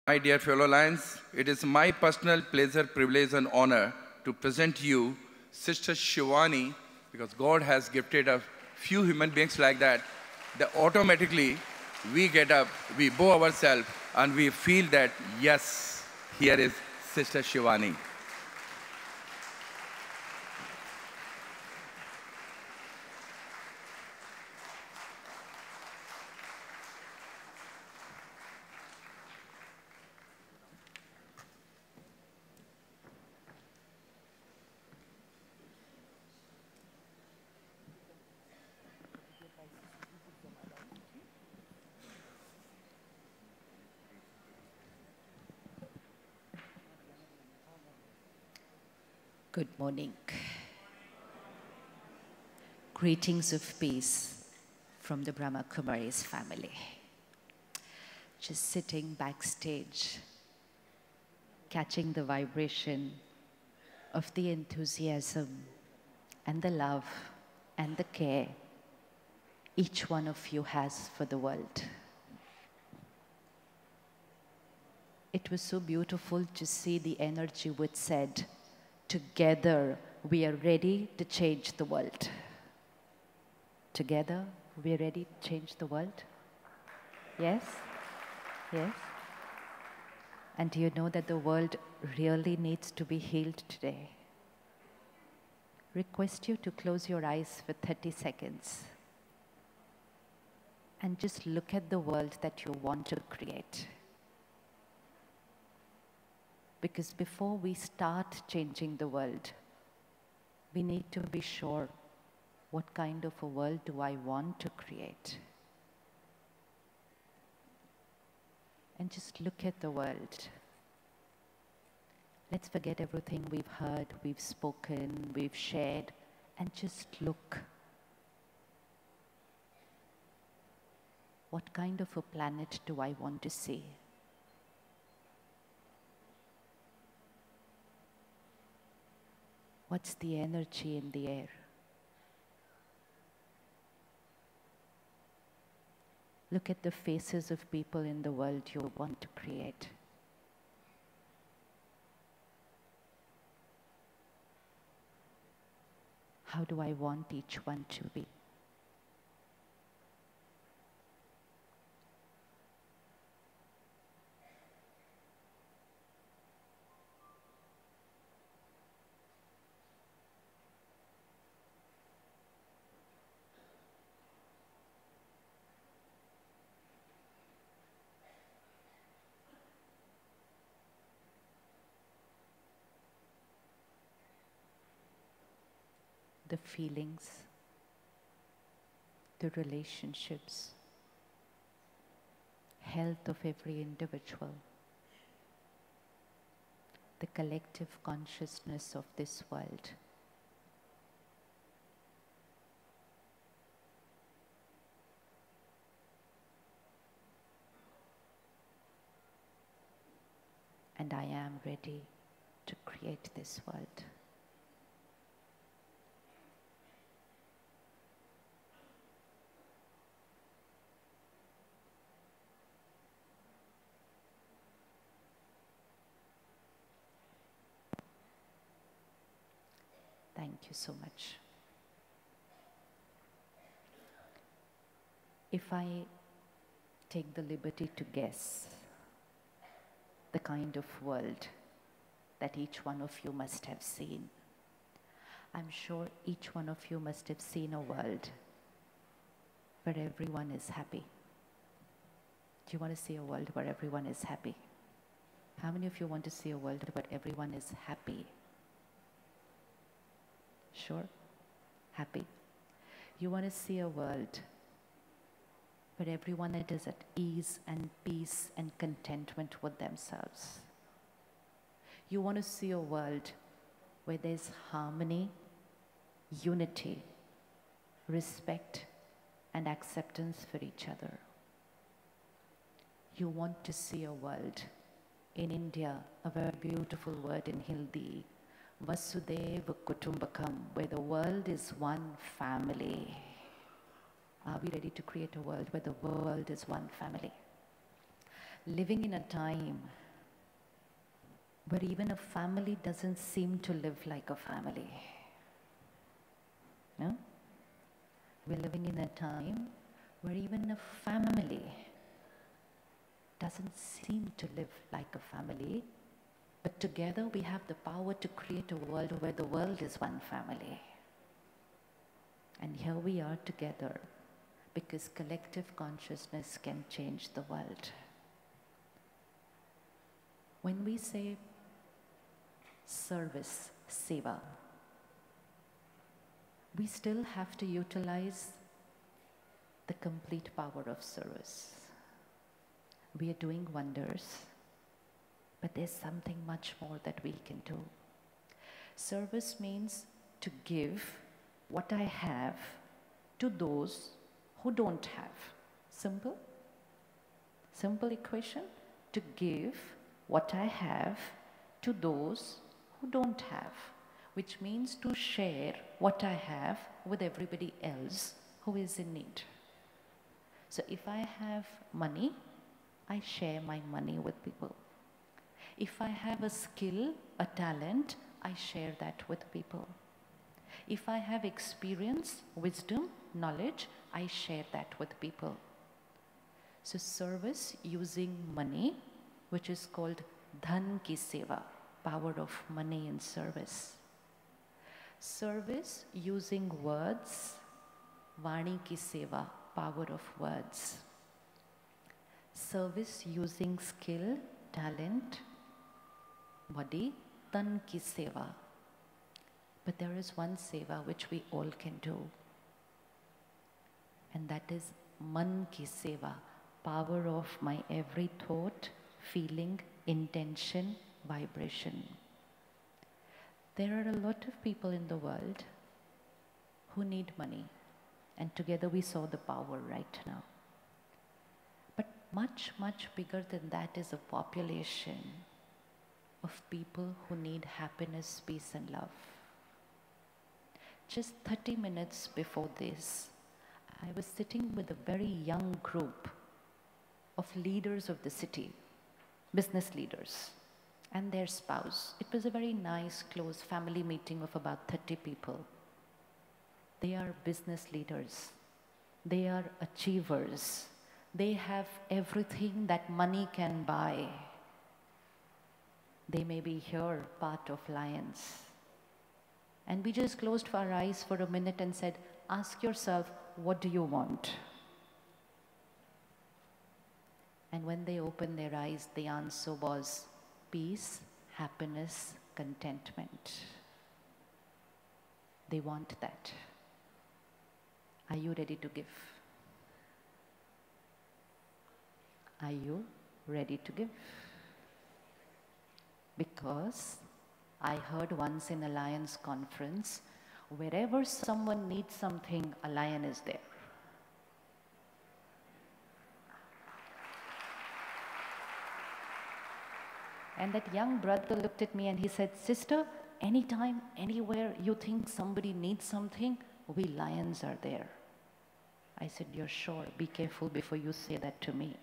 Speaker 12: my dear fellow Lions, it is my personal pleasure, privilege, and honor to present you Sister Shivani, because God has gifted a few human beings like that automatically we get up, we bow ourselves, and we feel that, yes, here is Sister Shivani.
Speaker 13: Good morning. Greetings of peace from the Brahma Kumaris family. Just sitting backstage, catching the vibration of the enthusiasm and the love and the care each one of you has for the world. It was so beautiful to see the energy which said, together, we are ready to change the world. Together, we are ready to change the world? Yes? Yes? And do you know that the world really needs to be healed today? Request you to close your eyes for 30 seconds and just look at the world that you want to create. Because before we start changing the world, we need to be sure, what kind of a world do I want to create? And just look at the world. Let's forget everything we've heard, we've spoken, we've shared, and just look. What kind of a planet do I want to see? What's the energy in the air? Look at the faces of people in the world you want to create. How do I want each one to be? The feelings, the relationships, health of every individual, the collective consciousness of this world. And I am ready to create this world. Thank you so much. If I take the liberty to guess the kind of world that each one of you must have seen, I'm sure each one of you must have seen a world where everyone is happy. Do you want to see a world where everyone is happy? How many of you want to see a world where everyone is happy? Sure? Happy? You want to see a world where everyone is at ease and peace and contentment with themselves. You want to see a world where there's harmony, unity, respect, and acceptance for each other. You want to see a world, in India, a very beautiful word in Hindi, Vasudeva Kutumbakam, where the world is one family. Are we ready to create a world where the world is one family? Living in a time where even a family doesn't seem to live like a family. No? We're living in a time where even a family doesn't seem to live like a family, but together we have the power to create a world where the world is one family. And here we are together because collective consciousness can change the world. When we say service, seva, we still have to utilize the complete power of service. We are doing wonders, but there's something much more that we can do. Service means to give what I have to those who don't have. Simple? Simple equation. To give what I have to those who don't have, which means to share what I have with everybody else who is in need. So if I have money, I share my money with people. If I have a skill, a talent, I share that with people. If I have experience, wisdom, knowledge, I share that with people. So service using money, which is called dhan ki seva, power of money in service. Service using words, vani ki seva, power of words. Service using skill, talent, body, tan ki seva. But there is one seva which we all can do, and that is man ki seva, power of my every thought, feeling, intention, vibration. There are a lot of people in the world who need money, and together we saw the power right now. But much, much bigger than that is a population of people who need happiness, peace, and love. Just 30 minutes before this, I was sitting with a very young group of leaders of the city, business leaders, and their spouse. It was a very nice, close family meeting of about 30 people. They are business leaders. They are achievers. They have everything that money can buy. They may be here, part of Lions. And we just closed our eyes for a minute and said, ask yourself, what do you want? And when they opened their eyes, the answer was peace, happiness, contentment. They want that. Are you ready to give? Are you ready to give? Because I heard once in a Lions conference, wherever someone needs something, a lion is there. And that young brother looked at me and he said, sister, anytime, anywhere you think somebody needs something, we Lions are there. I said, you're sure? Be careful before you say that to me.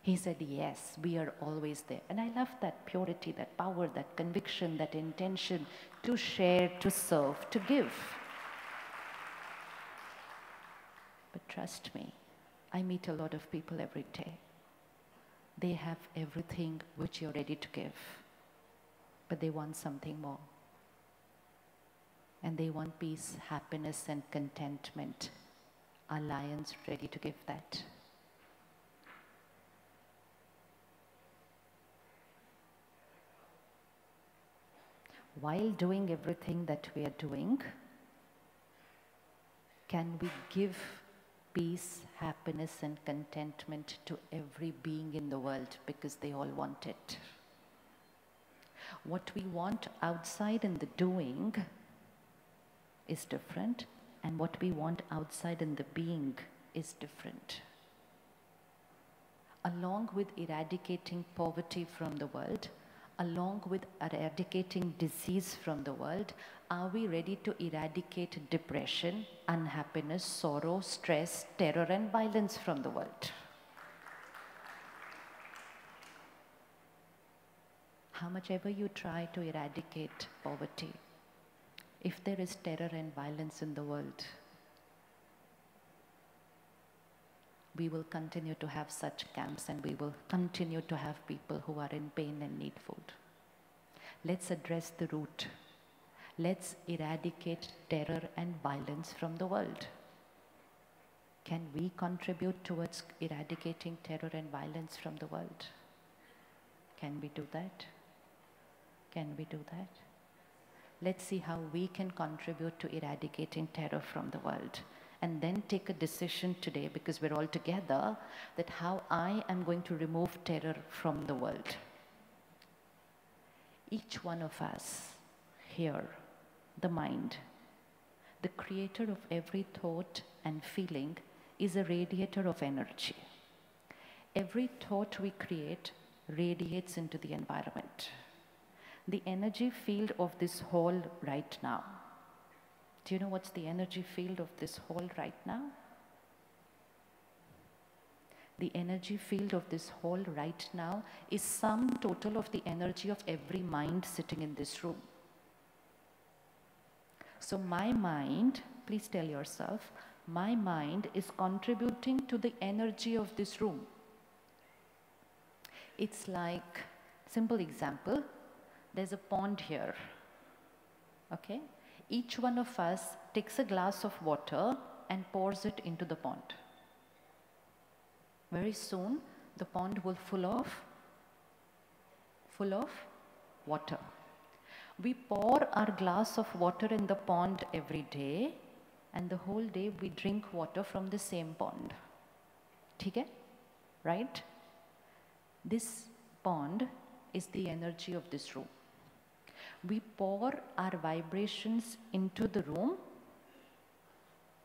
Speaker 13: He said, yes, we are always there. And I love that purity, that power, that conviction, that intention to share, to serve, to give. But trust me, I meet a lot of people every day. They have everything which you're ready to give, but they want something more. And they want peace, happiness, and contentment. Are Lions ready to give that? While doing everything that we are doing, can we give peace, happiness, and contentment to every being in the world because they all want it? What we want outside in the doing is different, and what we want outside in the being is different. Along with eradicating poverty from the world, along with eradicating disease from the world, are we ready to eradicate depression, unhappiness, sorrow, stress, terror, and violence from the world? How much ever you try to eradicate poverty, if there is terror and violence in the world, we will continue to have such camps and we will continue to have people who are in pain and need food. Let's address the root. Let's eradicate terror and violence from the world. Can we contribute towards eradicating terror and violence from the world? Can we do that? Can we do that? Let's see how we can contribute to eradicating terror from the world. And then take a decision today, because we're all together, that how I am going to remove terror from the world. Each one of us here, the mind, the creator of every thought and feeling, is a radiator of energy. Every thought we create radiates into the environment. The energy field of this hall right now. Do you know what's the energy field of this hall right now? The energy field of this hall right now is sum total of the energy of every mind sitting in this room. So my mind, please tell yourself, my mind is contributing to the energy of this room. It's like, simple example, there's a pond here, okay? Each one of us takes a glass of water and pours it into the pond. Very soon, the pond will full of water. We pour our glass of water in the pond every day, and the whole day we drink water from the same pond. ठीक है? Right? This pond is the energy of this room. We pour our vibrations into the room,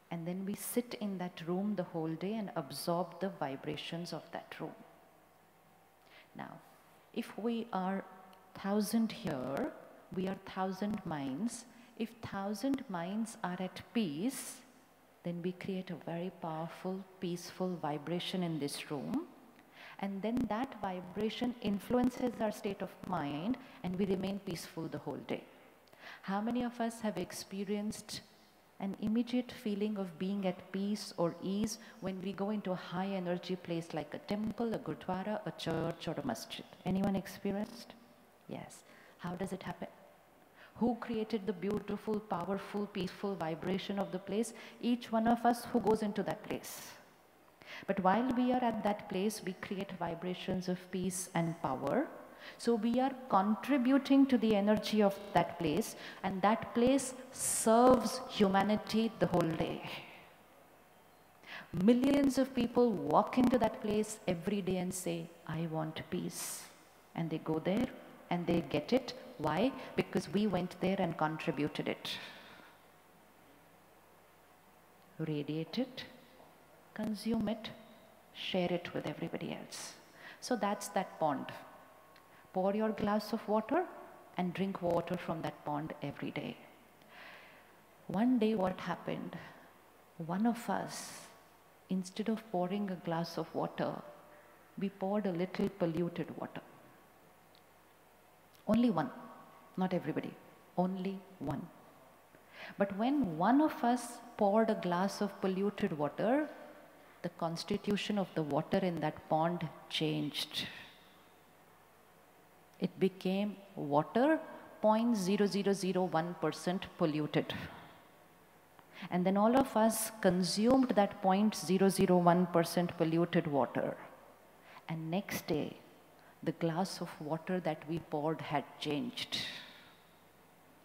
Speaker 13: and then we sit in that room the whole day and absorb the vibrations of that room. Now, if we are 1,000 here, we are 1,000 minds. If 1,000 minds are at peace, then we create a very powerful, peaceful vibration in this room. And then that vibration influences our state of mind and we remain peaceful the whole day. How many of us have experienced an immediate feeling of being at peace or ease when we go into a high energy place like a temple, a gurdwara, a church or a masjid? Anyone experienced? Yes. How does it happen? Who created the beautiful, powerful, peaceful vibration of the place? Each one of us who goes into that place. But while we are at that place, we create vibrations of peace and power. So we are contributing to the energy of that place, and that place serves humanity the whole day. Millions of people walk into that place every day and say, I want peace. And they go there and they get it. Why? Because we went there and contributed it. Radiate it, consume it, share it with everybody else. So that's that pond. Pour your glass of water and drink water from that pond every day. One day what happened? One of us, instead of pouring a glass of water, we poured a little polluted water. Only one, not everybody, only one. But when one of us poured a glass of polluted water, the constitution of the water in that pond changed. It became water 0.0001% polluted. And then all of us consumed that 0.001% polluted water. And next day, the glass of water that we poured had changed.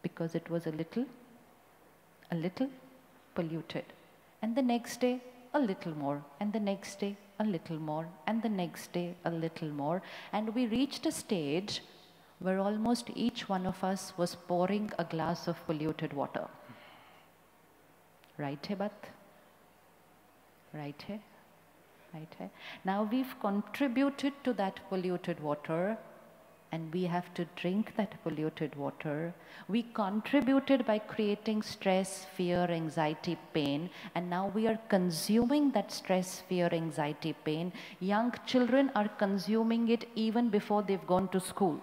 Speaker 13: Because it was a little polluted. And the next day, a little more. And the next day, a little more. And the next day, a little more. And we reached a stage where almost each one of us was pouring a glass of polluted water. Right, Hebat? Right, hey? Right, hey? Now we've contributed to that polluted water, and we have to drink that polluted water. We contributed by creating stress, fear, anxiety, pain, and now we are consuming that stress, fear, anxiety, pain. Young children are consuming it even before they've gone to school.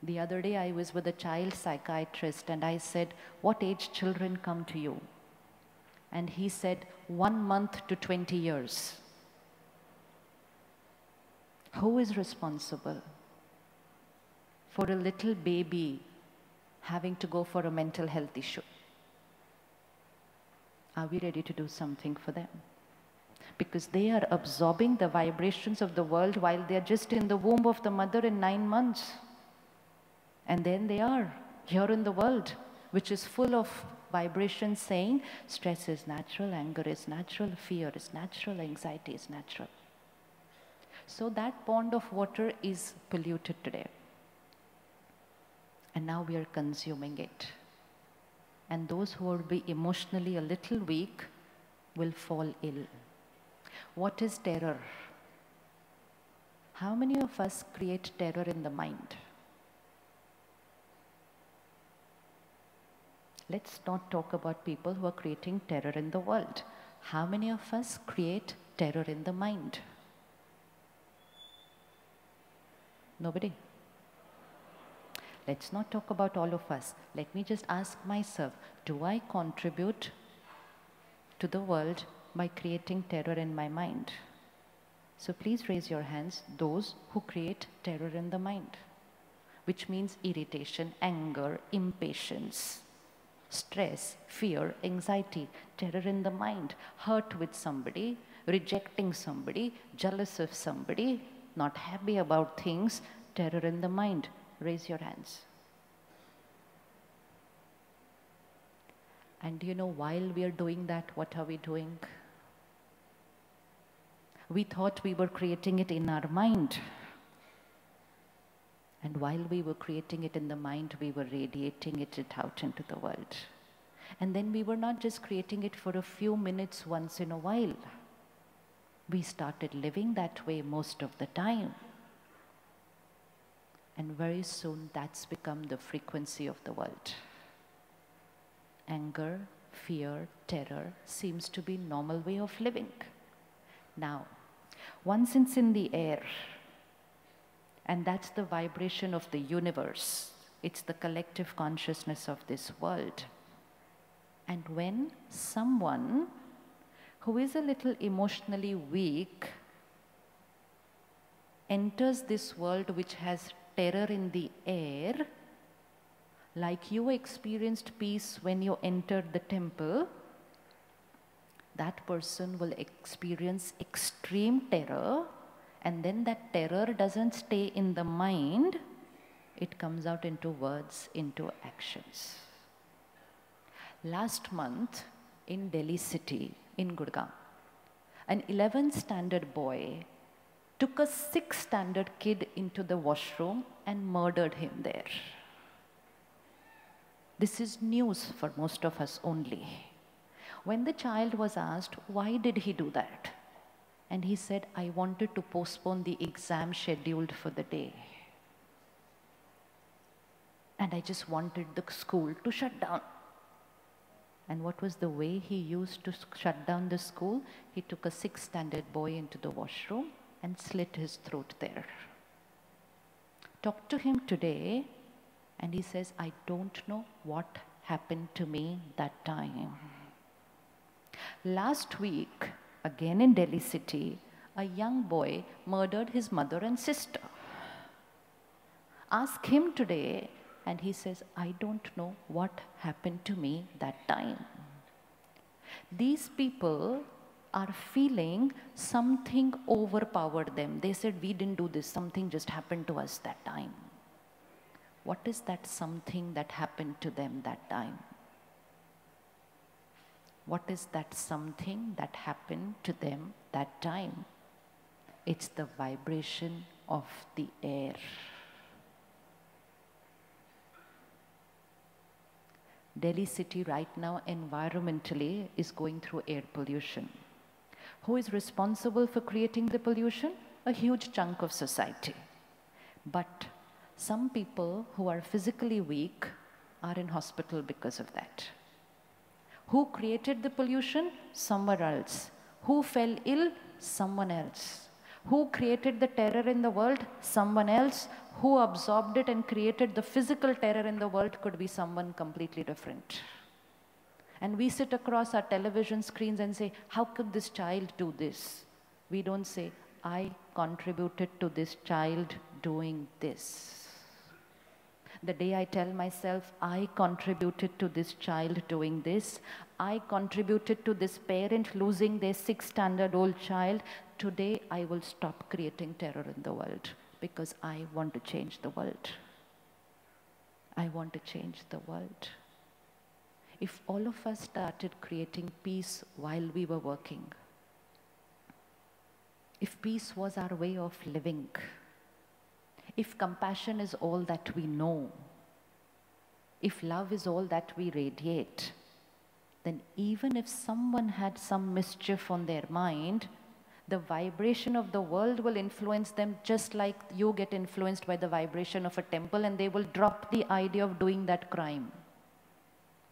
Speaker 13: The other day I was with a child psychiatrist and I said, what age children come to you? And he said, 1 month to 20 years. Who is responsible for a little baby having to go for a mental health issue? Are we ready to do something for them? Because they are absorbing the vibrations of the world while they are just in the womb of the mother in 9 months. And then they are here in the world, which is full of vibrations saying stress is natural, anger is natural, fear is natural, anxiety is natural. So that pond of water is polluted today. And now we are consuming it. And those who will be emotionally a little weak will fall ill. What is terror? How many of us create terror in the mind? Let's not talk about people who are creating terror in the world. How many of us create terror in the mind? Nobody. Let's not talk about all of us. Let me just ask myself, do I contribute to the world by creating terror in my mind? So please raise your hands, those who create terror in the mind, which means irritation, anger, impatience, stress, fear, anxiety, terror in the mind, hurt with somebody, rejecting somebody, jealous of somebody, not happy about things, terror in the mind. Raise your hands. And you know, while we are doing that, what are we doing? We thought we were creating it in our mind. And while we were creating it in the mind, we were radiating it out into the world. And then we were not just creating it for a few minutes once in a while. We started living that way most of the time. And very soon that's become the frequency of the world. anger, fear, terror seems to be normal way of living. Now, once it's in the air, and that's the vibration of the universe, it's the collective consciousness of this world. And when someone who is a little emotionally weak enters this world which has terror in the air, like you experienced peace when you entered the temple, that person will experience extreme terror, and then that terror doesn't stay in the mind, it comes out into words, into actions. Last month in Delhi city, in Gurgaon, an 11th standard boy took a 6th standard kid into the washroom and murdered him there. This is news for most of us only. When the child was asked, why did he do that? And he said, I wanted to postpone the exam scheduled for the day. And I just wanted the school to shut down. And what was the way he used to shut down the school? He took a 6th standard boy into the washroom and slit his throat there. Talk to him today, and he says, I don't know what happened to me that time. Last week, again in Delhi city, a young boy murdered his mother and sister. Ask him today, and he says, I don't know what happened to me that time. These people are feeling something overpowered them. They said, we didn't do this, something just happened to us that time. What is that something that happened to them that time? What is that something that happened to them that time? It's the vibration of the air. Delhi city right now environmentally is going through air pollution. Who is responsible for creating the pollution? A huge chunk of society. But some people who are physically weak are in hospital because of that. Who created the pollution? Somewhere else. Who fell ill? Someone else. Who created the terror in the world? Someone else. Who absorbed it and created the physical terror in the world could be someone completely different. And we sit across our television screens and say, how could this child do this? We don't say, I contributed to this child doing this. The day I tell myself, I contributed to this child doing this, I contributed to this parent losing their 6th standard-old child, today I will stop creating terror in the world because I want to change the world. I want to change the world. If all of us started creating peace while we were working, if peace was our way of living, if compassion is all that we know, if love is all that we radiate, then even if someone had some mischief on their mind, the vibration of the world will influence them just like you get influenced by the vibration of a temple, and they will drop the idea of doing that crime.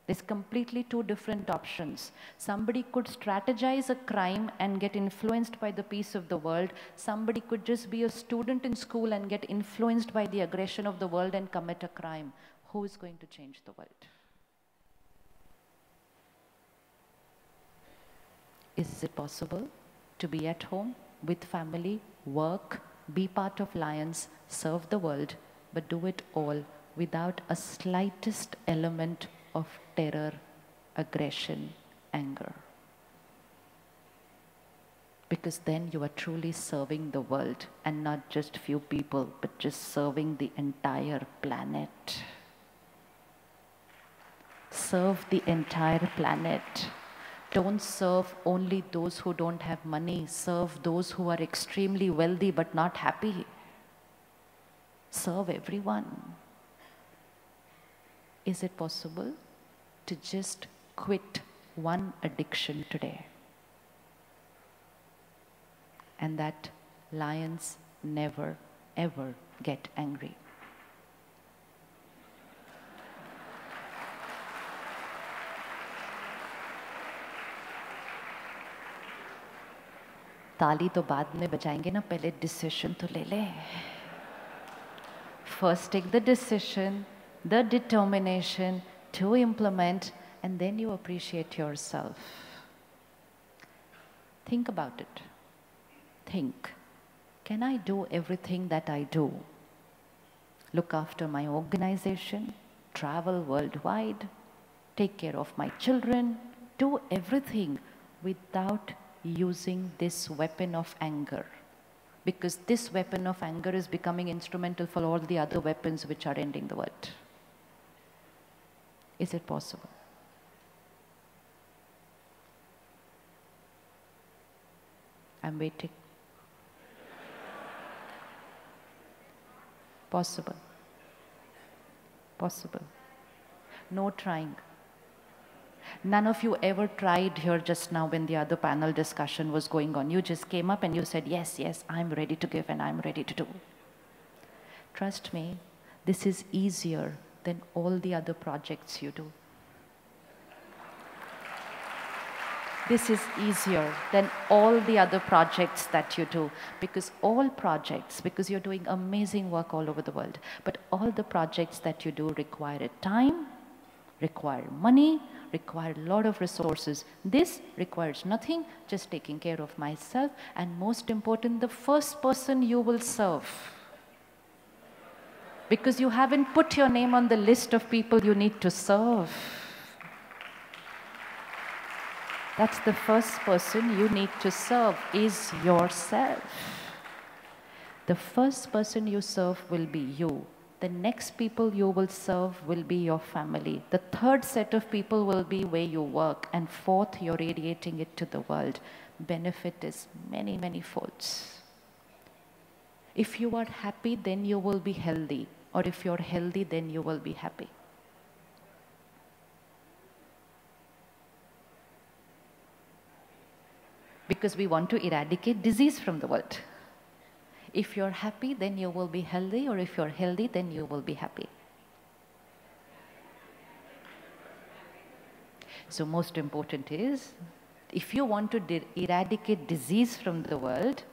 Speaker 13: There's completely two different options. Somebody could strategize a crime and get influenced by the peace of the world. Somebody could just be a student in school and get influenced by the aggression of the world and commit a crime. Who is going to change the world? Is it possible to be at home with family, work, be part of Lions, serve the world, but do it all without a slightest element of terror, aggression, anger? Because then you are truly serving the world, and not just few people, but just serving the entire planet. Serve the entire planet. Don't serve only those who don't have money. Serve those who are extremely wealthy but not happy. Serve everyone. Is it possible to just quit one addiction today? And that lions never, ever get angry. ताली तो बाद में बजाएंगे ना, पहले decision तो ले ले. First take the decision, the determination to implement, and then you appreciate yourself. Think about it. Think. Can I do everything that I do? Look after my organization, travel worldwide, take care of my children, do everything without using this weapon of anger. Because this weapon of anger is becoming instrumental for all the other weapons which are ending the world. Is it possible? I'm waiting. Possible. Possible. No trying. None of you ever tried here just now when the other panel discussion was going on. You just came up and you said, yes, yes, I'm ready to give and I'm ready to do. Trust me, this is easier than all the other projects you do. This is easier than all the other projects that you do, because all projects, because you're doing amazing work all over the world, but all the projects that you do require time, require money, require a lot of resources. This requires nothing, just taking care of myself, and most important, the first person you will serve. Because you haven't put your name on the list of people you need to serve. That's the first person you need to serve, is yourself. The first person you serve will be you. The next people you will serve will be your family. The third set of people will be where you work. And fourth, you're radiating it to the world. Benefit is many, many folds. If you are happy, then you will be healthy. Or if you're healthy, then you will be happy. Because we want to eradicate disease from the world. If you're happy, then you will be healthy, or if you're healthy, then you will be happy. So most important is, if you want to eradicate disease from the world,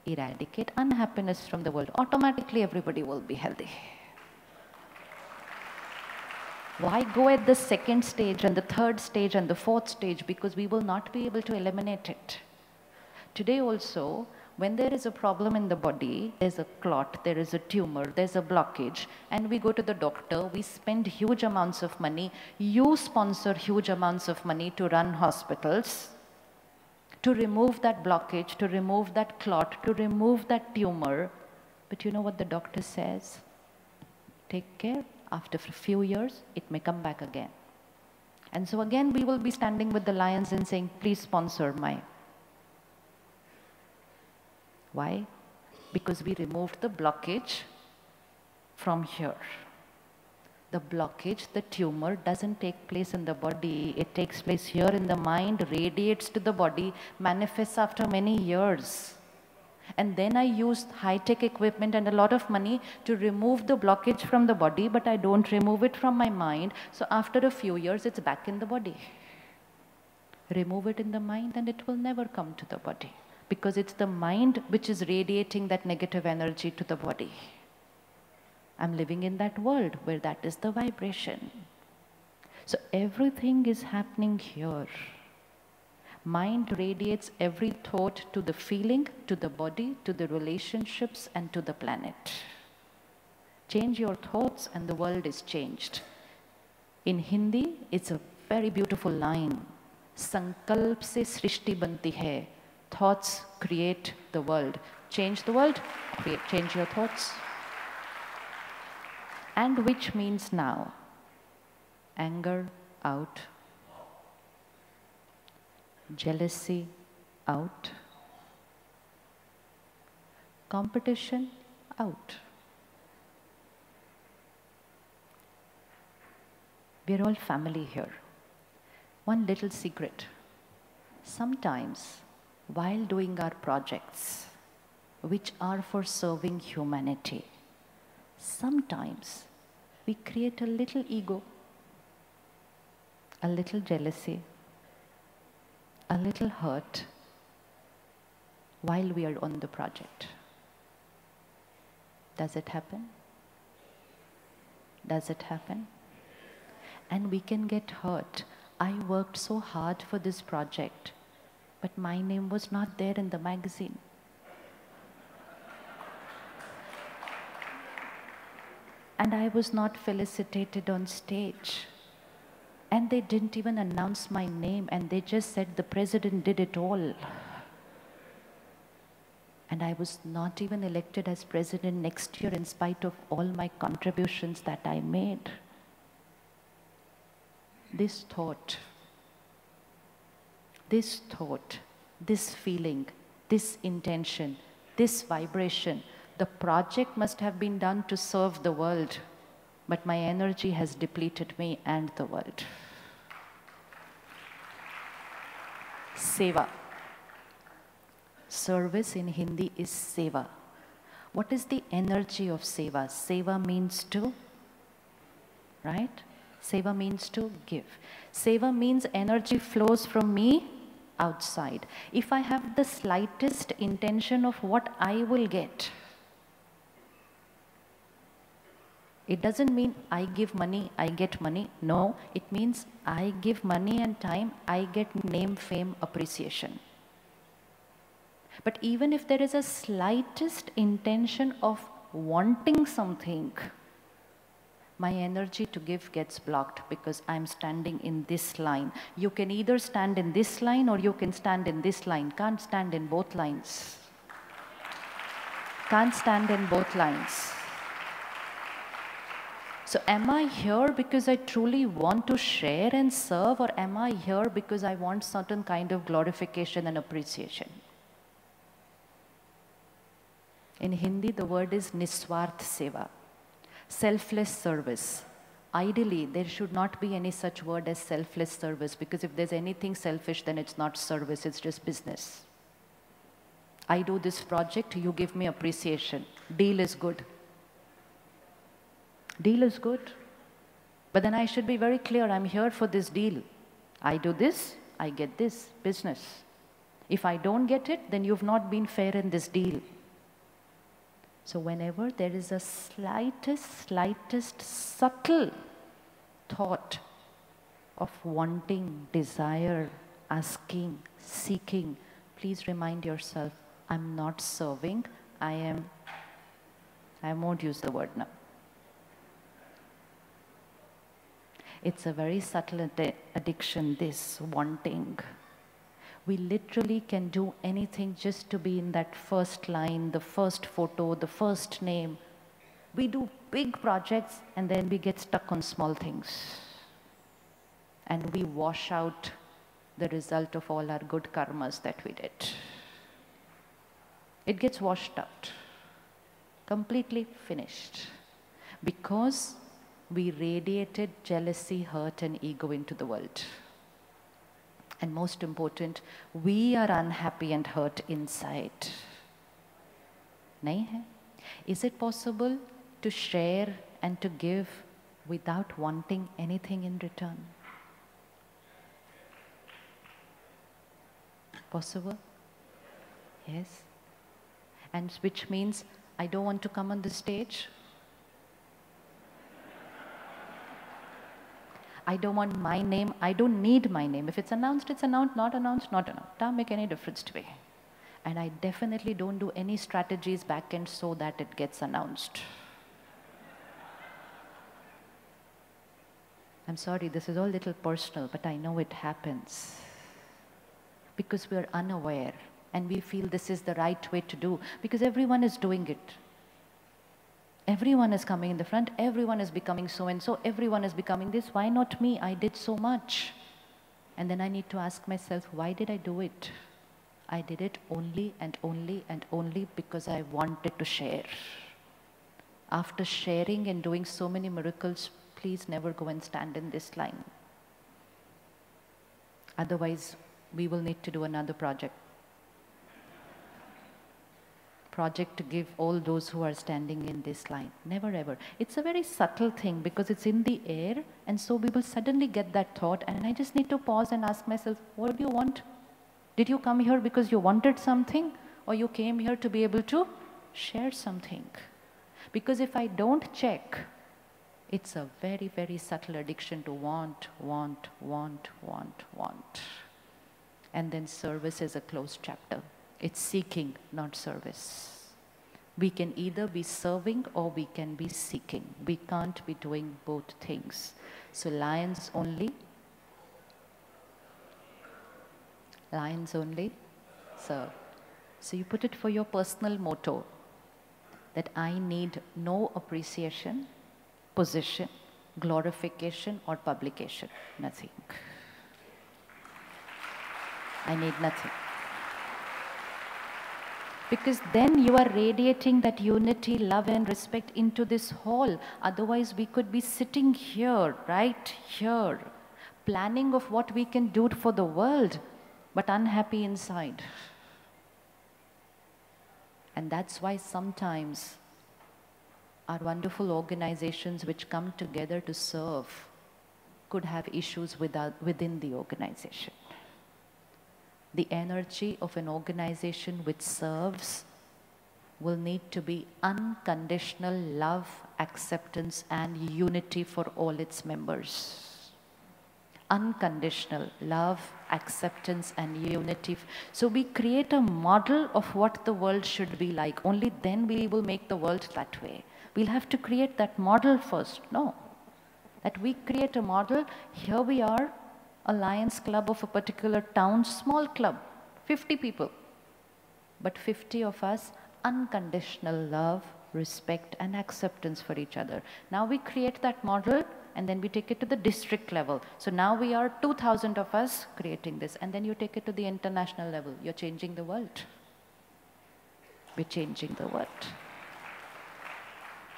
Speaker 13: eradicate unhappiness from the world. Automatically everybody will be healthy. Why go at the second stage and the third stage and the fourth stage? Because we will not be able to eliminate it. Today also, when there is a problem in the body, there's a clot, there is a tumor, there's a blockage, and we go to the doctor, we spend huge amounts of money, you sponsor huge amounts of money to run hospitals, to remove that blockage, to remove that clot, to remove that tumor. But you know what the doctor says? Take care, after a few years, it may come back again. And so again, we will be standing with the lions and saying, please sponsor my. Why? Because we removed the blockage from here. The blockage, the tumor, doesn't take place in the body. It takes place here in the mind, radiates to the body, manifests after many years. And then I used high-tech equipment and a lot of money to remove the blockage from the body, but I don't remove it from my mind. So after a few years, it's back in the body. Remove it in the mind and it will never come to the body. Because it's the mind which is radiating that negative energy to the body. I'm living in that world where that is the vibration. So everything is happening here. Mind radiates every thought to the feeling, to the body, to the relationships, and to the planet. Change your thoughts and the world is changed. In Hindi, it's a very beautiful line. Sankalp se srishti banti hai. Thoughts create the world. Change the world, change your thoughts. And which means now, anger out, jealousy out, competition out. We're all family here. One little secret. Sometimes, while doing our projects, which are for serving humanity, sometimes we create a little ego, a little jealousy, a little hurt. while we are on the project. Does it happen? Does it happen? And we can get hurt. I worked so hard for this project, but my name was not there in the magazine. And I was not felicitated on stage. And they didn't even announce my name, and they just said the president did it all. And I was not even elected as president next year in spite of all my contributions that I made. This thought, this feeling, this intention, this vibration, the project must have been done to serve the world, but my energy has depleted me and the world. Seva. Service in Hindi is seva. What is the energy of seva? Seva means to, right? Seva means to give. Seva means energy flows from me outside. If I have the slightest intention of what I will get, it doesn't mean I give money, I get money. No, it means I give money and time, I get name, fame, appreciation. But even if there is a slightest intention of wanting something, my energy to give gets blocked because I'm standing in this line. You can either stand in this line or you can stand in this line. Can't stand in both lines. Can't stand in both lines. So am I here because I truly want to share and serve, or am I here because I want certain kind of glorification and appreciation? In Hindi, the word is Niswarth Seva, selfless service. Ideally, there should not be any such word as selfless service, because if there's anything selfish, then it's not service, it's just business. I do this project, you give me appreciation. Deal is good. Deal is good. But then I should be very clear, I'm here for this deal. I do this, I get this, business. If I don't get it, then you've not been fair in this deal. So whenever there is a slightest subtle thought of wanting, desire, asking, seeking, please remind yourself, I'm not serving, I won't use the word now. It's a very subtle addiction, this wanting. We literally can do anything just to be in that first line, the first photo, the first name. We do big projects and then we get stuck on small things. And we wash out the result of all our good karmas that we did. It gets washed out, completely finished, because we radiated jealousy, hurt, and ego into the world. And most important, we are unhappy and hurt inside. Nahi hai? Is it possible to share and to give without wanting anything in return? Possible? Yes. And which means I don't want to come on the stage. I don't want my name, I don't need my name. If it's announced, it's announced, not announced, not announced. Doesn't make any difference to me. And I definitely don't do any strategies back end so that it gets announced. I'm sorry, this is all a little personal, but I know it happens. Because we're unaware and we feel this is the right way to do, because everyone is doing it. Everyone is coming in the front, everyone is becoming so-and-so, everyone is becoming this. Why not me? I did so much. And then I need to ask myself, why did I do it? I did it only and only and only because I wanted to share. After sharing and doing so many miracles, please never go and stand in this line. Otherwise, we will need to do another project. Project to give all those who are standing in this line. Never ever. It's a very subtle thing because it's in the air, and so we will suddenly get that thought, and I just need to pause and ask myself, what do you want? Did you come here because you wanted something, or you came here to be able to share something. Because if I don't check, it's a very, very subtle addiction to want, want, want, want, want. And then service is a closed chapter. It's seeking, not service. We can either be serving or we can be seeking. We can't be doing both things. So lions only. Lions only serve. So you put it for your personal motto that I need no appreciation, position, glorification or publication. Nothing. I need nothing. Because then you are radiating that unity, love and respect into this hall. Otherwise we could be sitting here, right here, planning of what we can do for the world, but unhappy inside. And that's why sometimes our wonderful organizations which come together to serve could have issues within the organization. The energy of an organization which serves will need to be unconditional love, acceptance and unity for all its members. Unconditional love, acceptance and unity. So we create a model of what the world should be like. Only then we will make the world that way. We'll have to create that model first. No. That we create a model. Here we are, a Lions Club of a particular town, small club, 50 people. But 50 of us, unconditional love, respect and acceptance for each other. Now we create that model and then we take it to the district level. So now we are 2,000 of us creating this, and then you take it to the international level. You're changing the world. We're changing the world.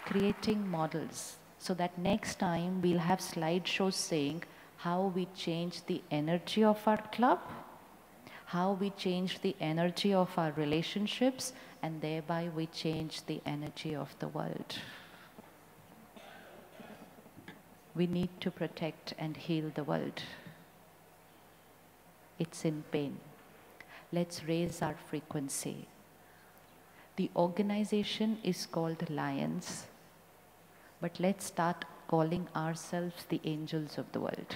Speaker 13: Creating models so that next time we'll have slideshows saying how we change the energy of our club, how we change the energy of our relationships, and thereby we change the energy of the world. We need to protect and heal the world. It's in pain. Let's raise our frequency. The organization is called Lions, but let's start calling ourselves the angels of the world.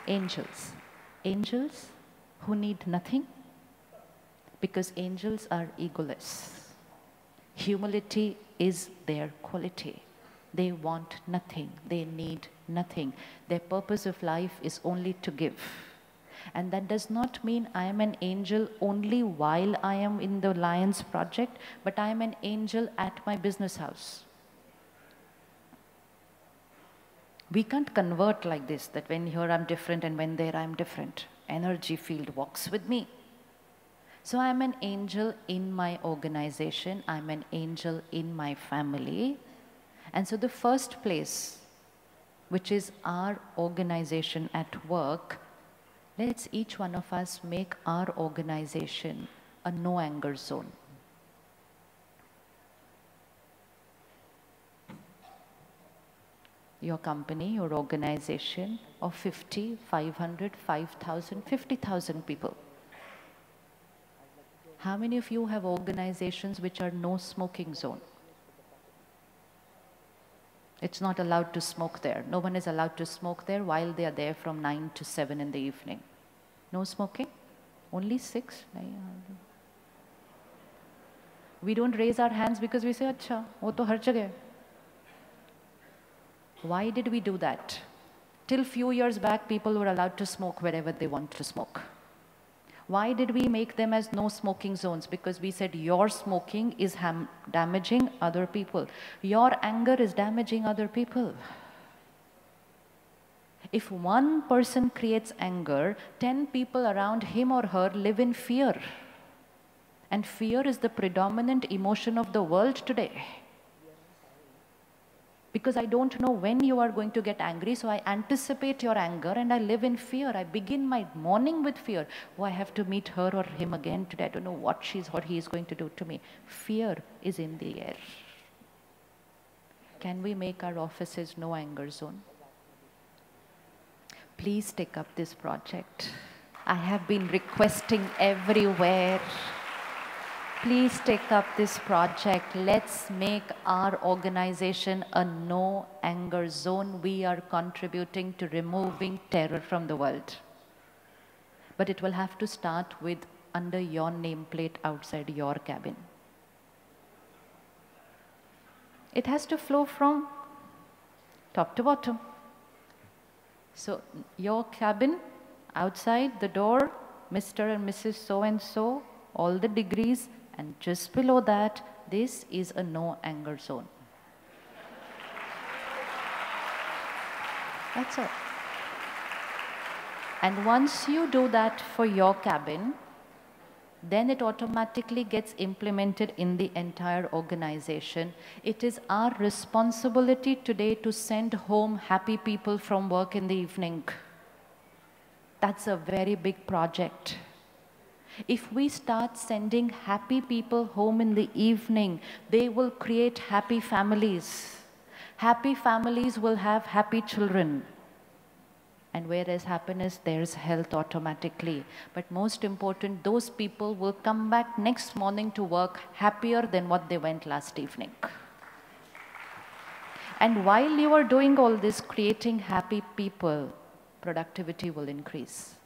Speaker 13: Angels. Angels who need nothing, because angels are egoless. Humility is their quality. They want nothing. They need nothing. Their purpose of life is only to give. And that does not mean I am an angel only while I am in the Lions project, but I am an angel at my business house. We can't convert like this, that when here I'm different and when there I'm different. Energy field walks with me. So I'm an angel in my organization. I'm an angel in my family. And so the first place, which is our organization at work, let's each one of us make our organization a no anger zone. Your company, your organization of 50, 500, 5,000, 50,000 people. How many of you have organizations which are no smoking zone? It's not allowed to smoke there. No one is allowed to smoke there while they are there from 9 to 7 in the evening. No smoking? Only 6? We don't raise our hands because we say, "Acha, wo to har jagah." Why did we do that? Till few years back, people were allowed to smoke wherever they want to smoke. Why did we make them as no smoking zones? Because we said your smoking is damaging other people. Your anger is damaging other people. If one person creates anger, 10 people around him or her live in fear. And fear is the predominant emotion of the world today. Because I don't know when you are going to get angry, so I anticipate your anger and I live in fear. I begin my morning with fear. Oh, I have to meet her or him again today. I don't know what he is going to do to me. Fear is in the air. Can we make our offices no anger zone? Please take up this project. I have been requesting everywhere. Please take up this project. Let's make our organization a no anger zone. We are contributing to removing terror from the world. But it will have to start with under your nameplate outside your cabin. It has to flow from top to bottom. So your cabin, outside the door, Mr. and Mrs. So-and-so, all the degrees, and just below that, this is a no anger zone. That's it. And once you do that for your cabin, then it automatically gets implemented in the entire organization. It is our responsibility today to send home happy people from work in the evening. That's a very big project. If we start sending happy people home in the evening, they will create happy families. Happy families will have happy children. And where there's happiness, there's health automatically. But most important, those people will come back next morning to work happier than what they went last evening. And while you are doing all this, creating happy people, productivity will increase.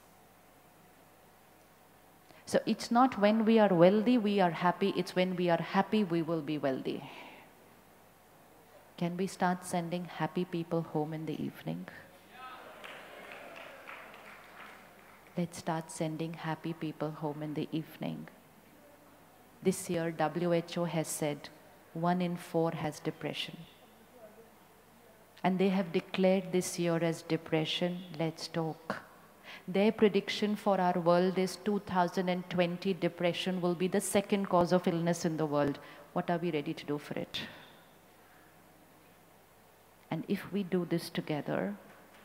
Speaker 13: So it's not when we are wealthy, we are happy. It's when we are happy, we will be wealthy. Can we start sending happy people home in the evening? Let's start sending happy people home in the evening. This year, WHO has said 1 in 4 has depression. And they have declared this year as depression. Let's talk. Their prediction for our world is 2020 depression will be the second cause of illness in the world. What are we ready to do for it? And if we do this together,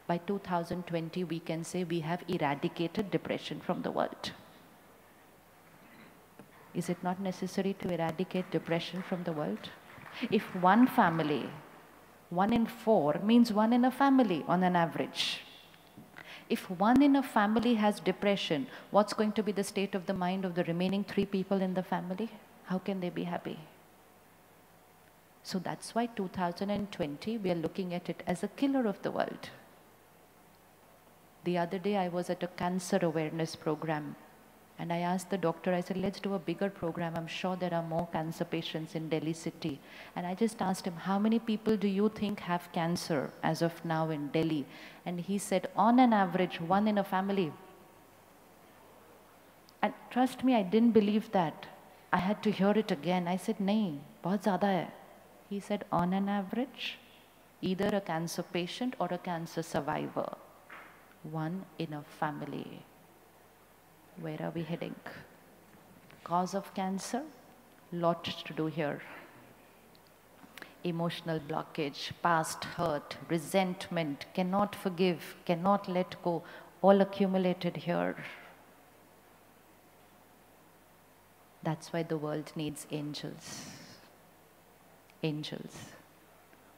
Speaker 13: by 2020, we can say we have eradicated depression from the world. Is it not necessary to eradicate depression from the world? If one family, 1 in 4 means 1 in a family on an average. If 1 in a family has depression, what's going to be the state of the mind of the remaining 3 people in the family? How can they be happy? So that's why 2020, we are looking at it as a killer of the world. The other day, I was at a cancer awareness program, and I asked the doctor, I said, let's do a bigger program. I'm sure there are more cancer patients in Delhi city. And I just asked him, how many people do you think have cancer as of now in Delhi? And he said, on an average, 1 in a family. And trust me, I didn't believe that. I had to hear it again. I said, nahin, bahut zyada hai. He said, on an average, either a cancer patient or a cancer survivor. 1 in a family. Where are we heading? Cause of cancer? Lot to do here. Emotional blockage, past hurt, resentment, cannot forgive, cannot let go, all accumulated here. That's why the world needs angels. Angels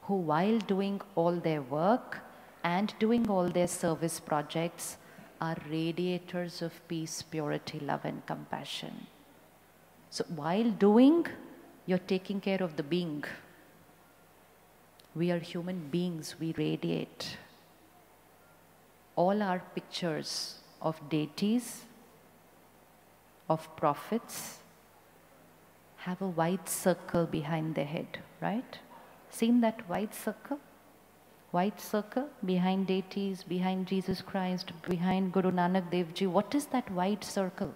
Speaker 13: who, while doing all their work and doing all their service projects, are radiators of peace, purity, love, and compassion. So while doing, you're taking care of the being. We are human beings, we radiate. All our pictures of deities, of prophets, have a white circle behind their head, right? Seen that white circle? White circle behind deities, behind Jesus Christ, behind Guru Nanak Dev Ji. What is that white circle?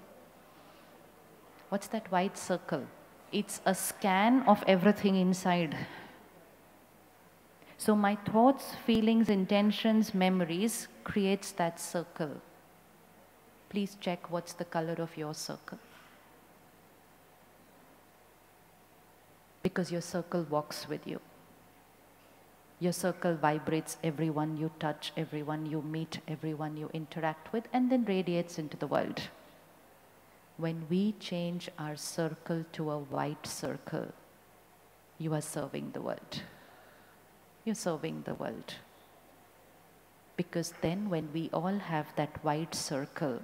Speaker 13: What's that white circle? It's a scan of everything inside. So my thoughts, feelings, intentions, memories creates that circle. Please check what's the color of your circle. Because your circle walks with you. Your circle vibrates everyone you touch, everyone you meet, everyone you interact with, and then radiates into the world. When we change our circle to a white circle, you are serving the world. You're serving the world. Because then when we all have that white circle,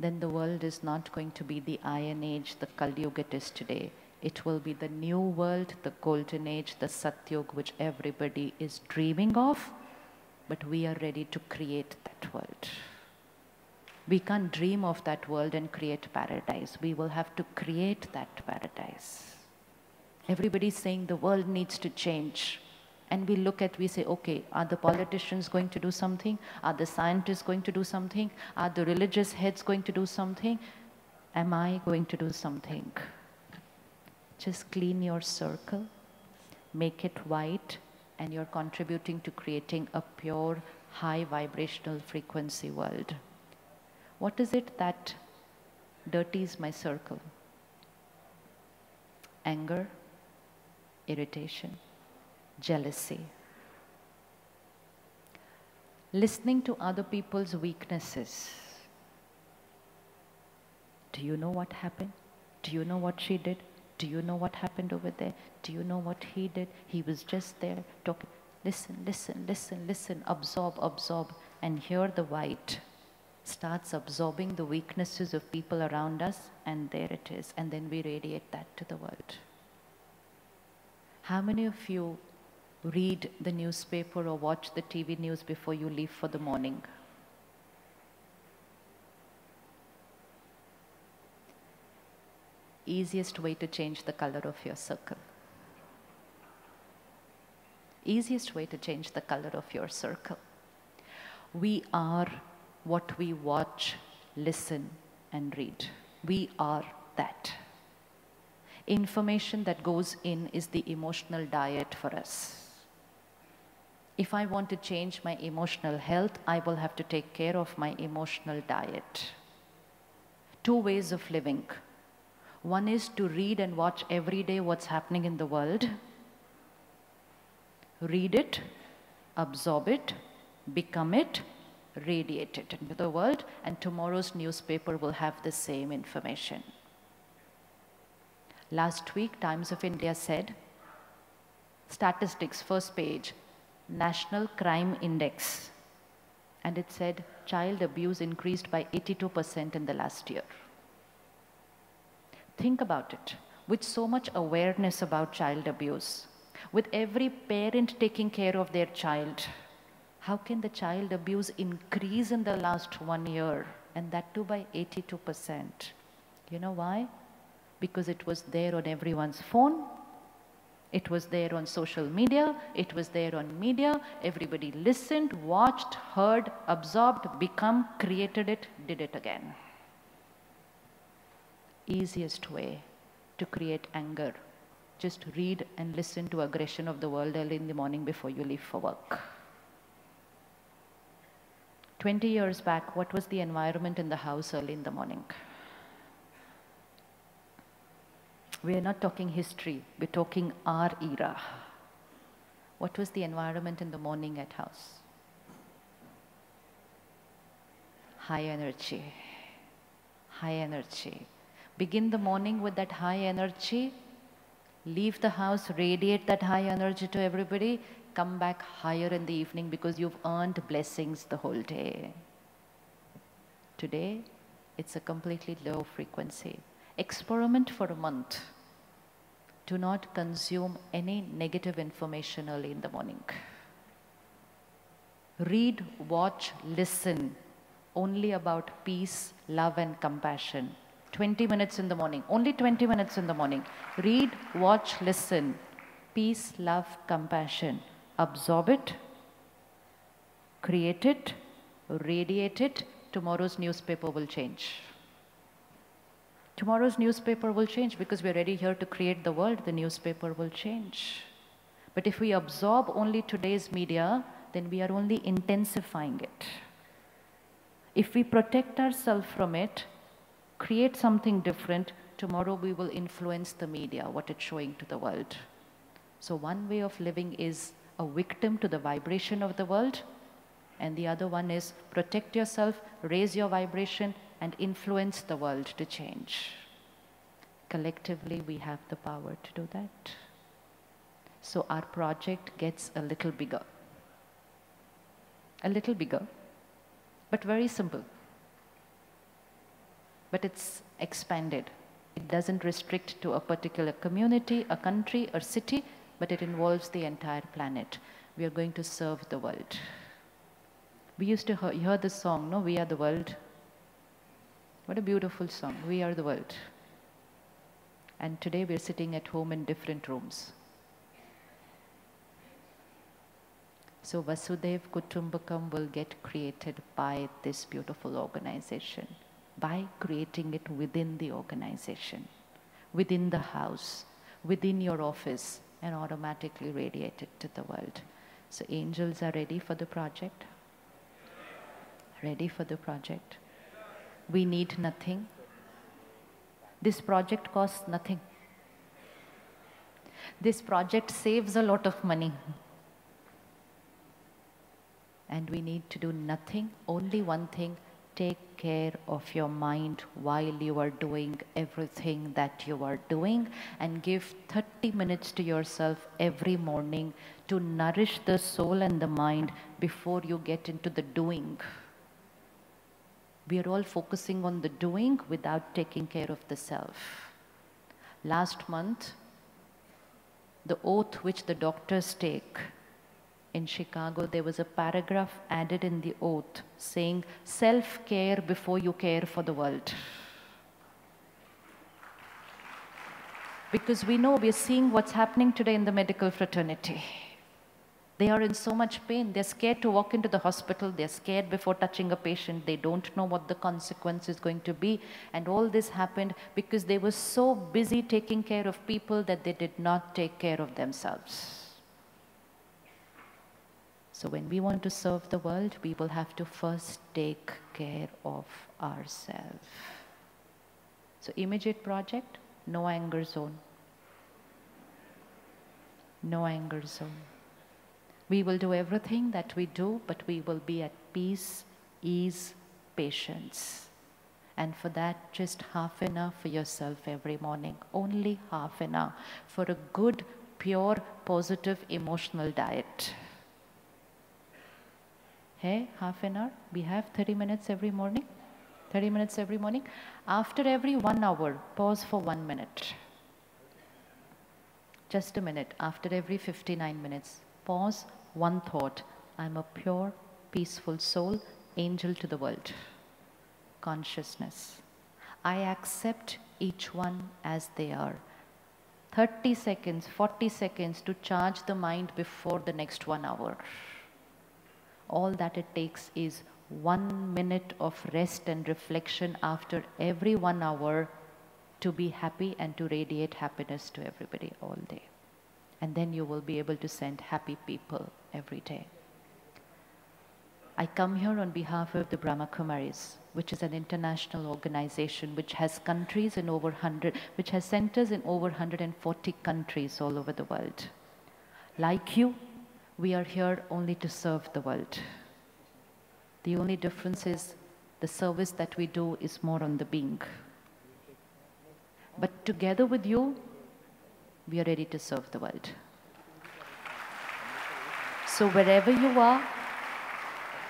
Speaker 13: then the world is not going to be the Iron Age, the Kali Yuga it is today. It will be the new world, the Golden Age, the Satyug, which everybody is dreaming of, but we are ready to create that world. We can't dream of that world and create paradise. We will have to create that paradise. Everybody's saying the world needs to change. And we say, okay, are the politicians going to do something? Are the scientists going to do something? Are the religious heads going to do something? Am I going to do something? Just clean your circle, make it white, and you're contributing to creating a pure, high vibrational frequency world. What is it that dirties my circle? Anger, irritation, jealousy. Listening to other people's weaknesses. Do you know what happened? Do you know what she did? Do you know what happened over there? Do you know what he did? He was just there talking. Listen, listen, listen, listen, absorb, absorb. And here the white starts absorbing the weaknesses of people around us, and there it is. And then we radiate that to the world. How many of you read the newspaper or watch the TV news before you leave for the morning? Easiest way to change the color of your circle. Easiest way to change the color of your circle. We are what we watch, listen, and read. We are that. Information that goes in is the emotional diet for us. If I want to change my emotional health, I will have to take care of my emotional diet. Two ways of living. One is to read and watch every day what's happening in the world. Read it, absorb it, become it, radiate it into the world, and tomorrow's newspaper will have the same information. Last week, Times of India said, statistics, first page, National Crime Index. And it said child abuse increased by 82% in the last year. Think about it. With so much awareness about child abuse, with every parent taking care of their child, how can the child abuse increase in the last 1 year? And that too by 82%. You know why? Because it was there on everyone's phone. It was there on social media. It was there on media. Everybody listened, watched, heard, absorbed, become, created it, did it again. Easiest way to create anger. Just read and listen to aggression of the world early in the morning before you leave for work. 20 years back, what was the environment in the house early in the morning? We are not talking history, we're talking our era. What was the environment in the morning at house? High energy, high energy. Begin the morning with that high energy, leave the house, radiate that high energy to everybody, come back higher in the evening because you've earned blessings the whole day. Today, it's a completely low frequency. Experiment for a month. Do not consume any negative information early in the morning. Read, watch, listen only about peace, love, and compassion. 20 minutes in the morning, only 20 minutes in the morning. Read, watch, listen. Peace, love, compassion. Absorb it, create it, radiate it. Tomorrow's newspaper will change. Tomorrow's newspaper will change because we're ready here to create the world. The newspaper will change. But if we absorb only today's media, then we are only intensifying it. If we protect ourselves from it, create something different, tomorrow we will influence the media, what it's showing to the world. So one way of living is a victim to the vibration of the world, and the other one is protect yourself, raise your vibration, and influence the world to change. Collectively, we have the power to do that. So our project gets a little bigger, but very simple. but it's expanded. It doesn't restrict to a particular community, a country, or city, but it involves the entire planet. We are going to serve the world. We used to hear this song, no? We are the world. What a beautiful song. We are the world. And today we're sitting at home in different rooms. So Vasudev Kutumbakam will get created by this beautiful organization, by creating it within the organization, within the house, within your office, and automatically radiate it to the world. So angels are ready for the project? Ready for the project? We need nothing. This project costs nothing. This project saves a lot of money. And we need to do nothing, only one thing: take care of your mind while you are doing everything that you are doing, and give 30 minutes to yourself every morning to nourish the soul and the mind before you get into the doing. We are all focusing on the doing without taking care of the self. Last month, the oath which the doctors take in Chicago, there was a paragraph added in the oath saying, self-care before you care for the world. Because we know, we're seeing what's happening today in the medical fraternity. They are in so much pain. They're scared to walk into the hospital. They're scared before touching a patient. They don't know what the consequence is going to be. And all this happened because they were so busy taking care of people that they did not take care of themselves. So when we want to serve the world, we will have to first take care of ourselves. So immediate project, no anger zone. No anger zone. We will do everything that we do, but we will be at peace, ease, patience. And for that, just half an hour for yourself every morning. Only half an hour for a good, pure, positive, emotional diet. Hey, half an hour. We have 30 minutes every morning. 30 minutes every morning. After every 1 hour, pause for 1 minute. Just a minute. After every 59 minutes, pause, one thought. I'm a pure, peaceful soul, angel to the world. Consciousness. I accept each one as they are. 30 seconds, 40 seconds to charge the mind before the next 1 hour. All that it takes is 1 minute of rest and reflection after every 1 hour to be happy and to radiate happiness to everybody all day. And then you will be able to send happy people every day. I come here on behalf of the Brahma Kumaris, which is an international organization which has countries in over 100, which has centers in over 140 countries all over the world. Like you, we are here only to serve the world. The only difference is the service that we do is more on the being. But together with you, we are ready to serve the world. So wherever you are,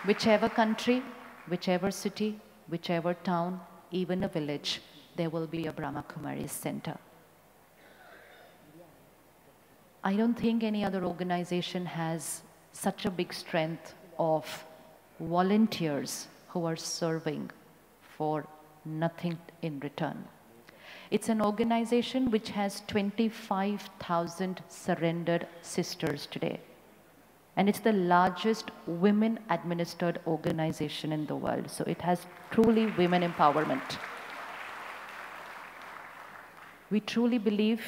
Speaker 13: whichever country, whichever city, whichever town, even a village, there will be a Brahma Kumaris center. I don't think any other organization has such a big strength of volunteers who are serving for nothing in return. It's an organization which has 25,000 surrendered sisters today. And it's the largest women-administered organization in the world. So it has truly women empowerment. We truly believe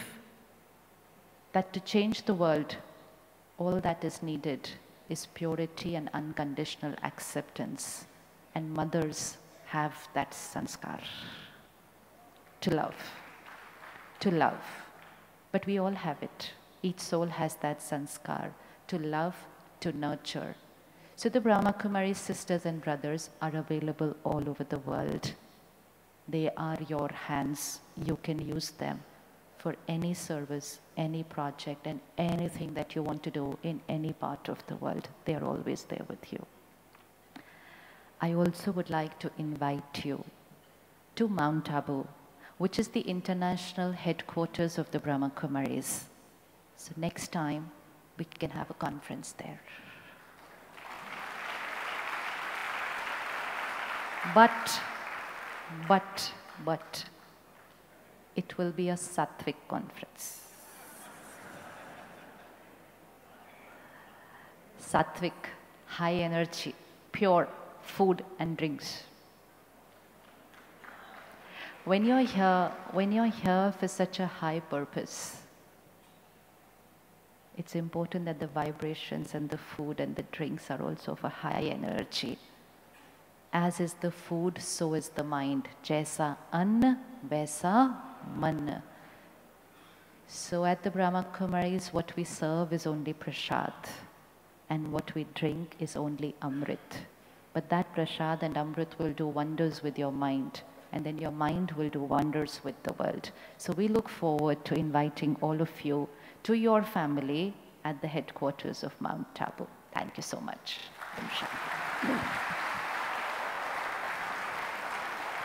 Speaker 13: that to change the world, all that is needed is purity and unconditional acceptance. And mothers have that sanskar. To love. To love. But we all have it. Each soul has that sanskar. To love, to nurture. So the Brahma Kumari sisters and brothers are available all over the world. They are your hands. You can use them for any service, any project, and anything that you want to do in any part of the world. They are always there with you. I also would like to invite you to Mount Abu, which is the international headquarters of the Brahma Kumaris. So next time, we can have a conference there. But, it will be a Sattvic conference. Sattvic, high energy, pure food and drinks. When you're here for such a high purpose, it's important that the vibrations and the food and the drinks are also for high energy. As is the food, so is the mind. Jaisa anna, vaisa man. So at the Brahma Kumaris, what we serve is only prasad, and what we drink is only amrit. But that prasad and amrit will do wonders with your mind, and then your mind will do wonders with the world. So we look forward to inviting all of you to your family at the headquarters of Mount Abu. Thank you so much.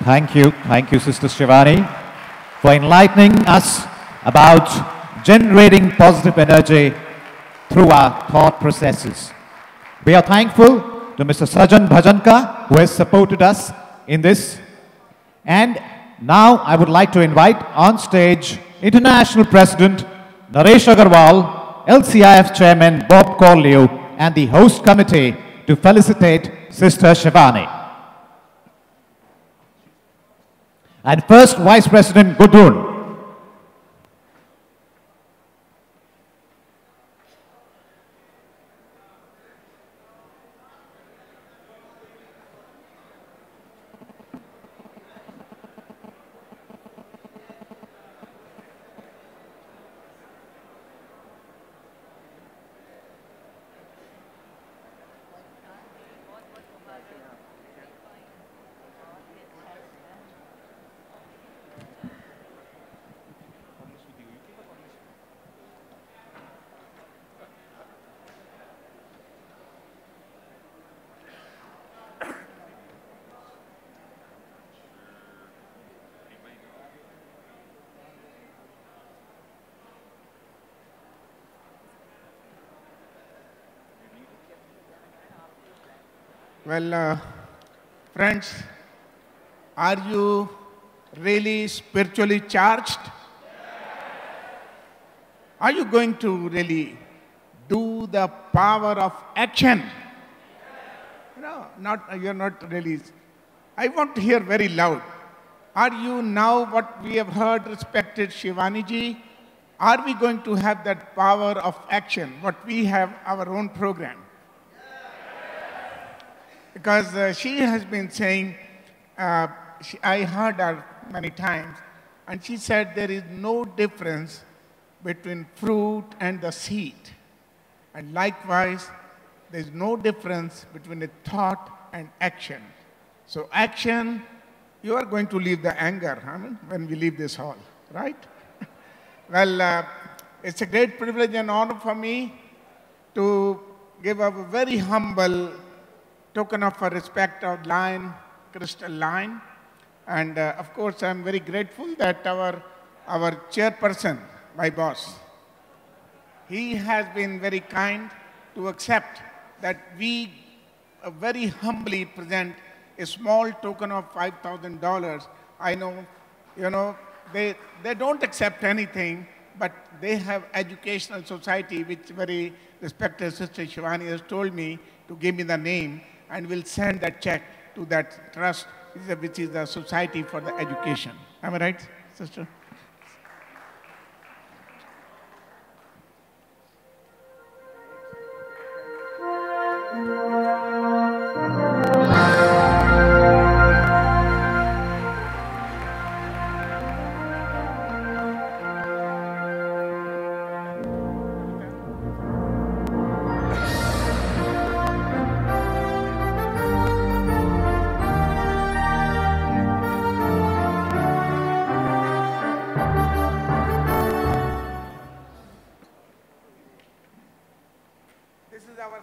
Speaker 4: Thank you, Sister Shivani, for enlightening us about generating positive energy through our thought processes. We are thankful to Mr. Sajan Bhajanka, who has supported us in this. And now I would like to invite on stage International President Naresh Agarwal, LCIF Chairman Bob Corlew, and the host committee to felicitate Sister Shivani. And first, Vice President Gudrun.
Speaker 5: Well, friends, are you really spiritually charged? Are you going to really do the power of action? No, you're not really. I want to hear very loud. Are you now, what we have heard, respected Shivani ji, are we going to have that power of action, what we have our own program? Because she has been saying, I heard her many times, and she said there is no difference between fruit and the seed. And likewise, there is no difference between a thought and action. So action, you are going to leave the anger when we leave this hall, right? Well, it's a great privilege and honor for me to give a very humble token of respect of Lion, Crystal Lion. And of course, I'm very grateful that our chairperson, my boss, he has been very kind to accept that we very humbly present a small token of $5,000. I know, they don't accept anything, but they have educational society, which very respected Sister Shivani has told me to give me the name, and we'll send that check to that trust, which is the Society for the Education. Am I right, sister?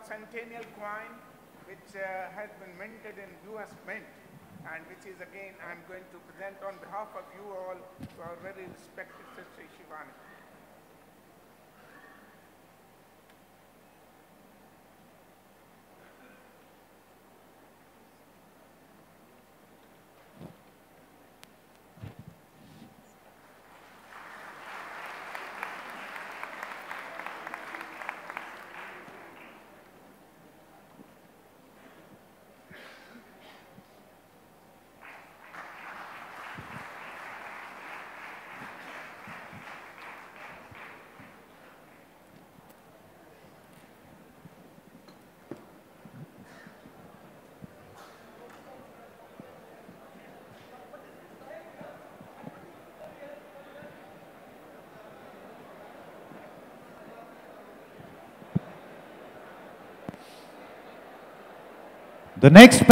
Speaker 5: Centennial coin, which has been minted in US Mint. and which is again I'm going to present on behalf of you all to our very respected Sister Shivani.
Speaker 4: The next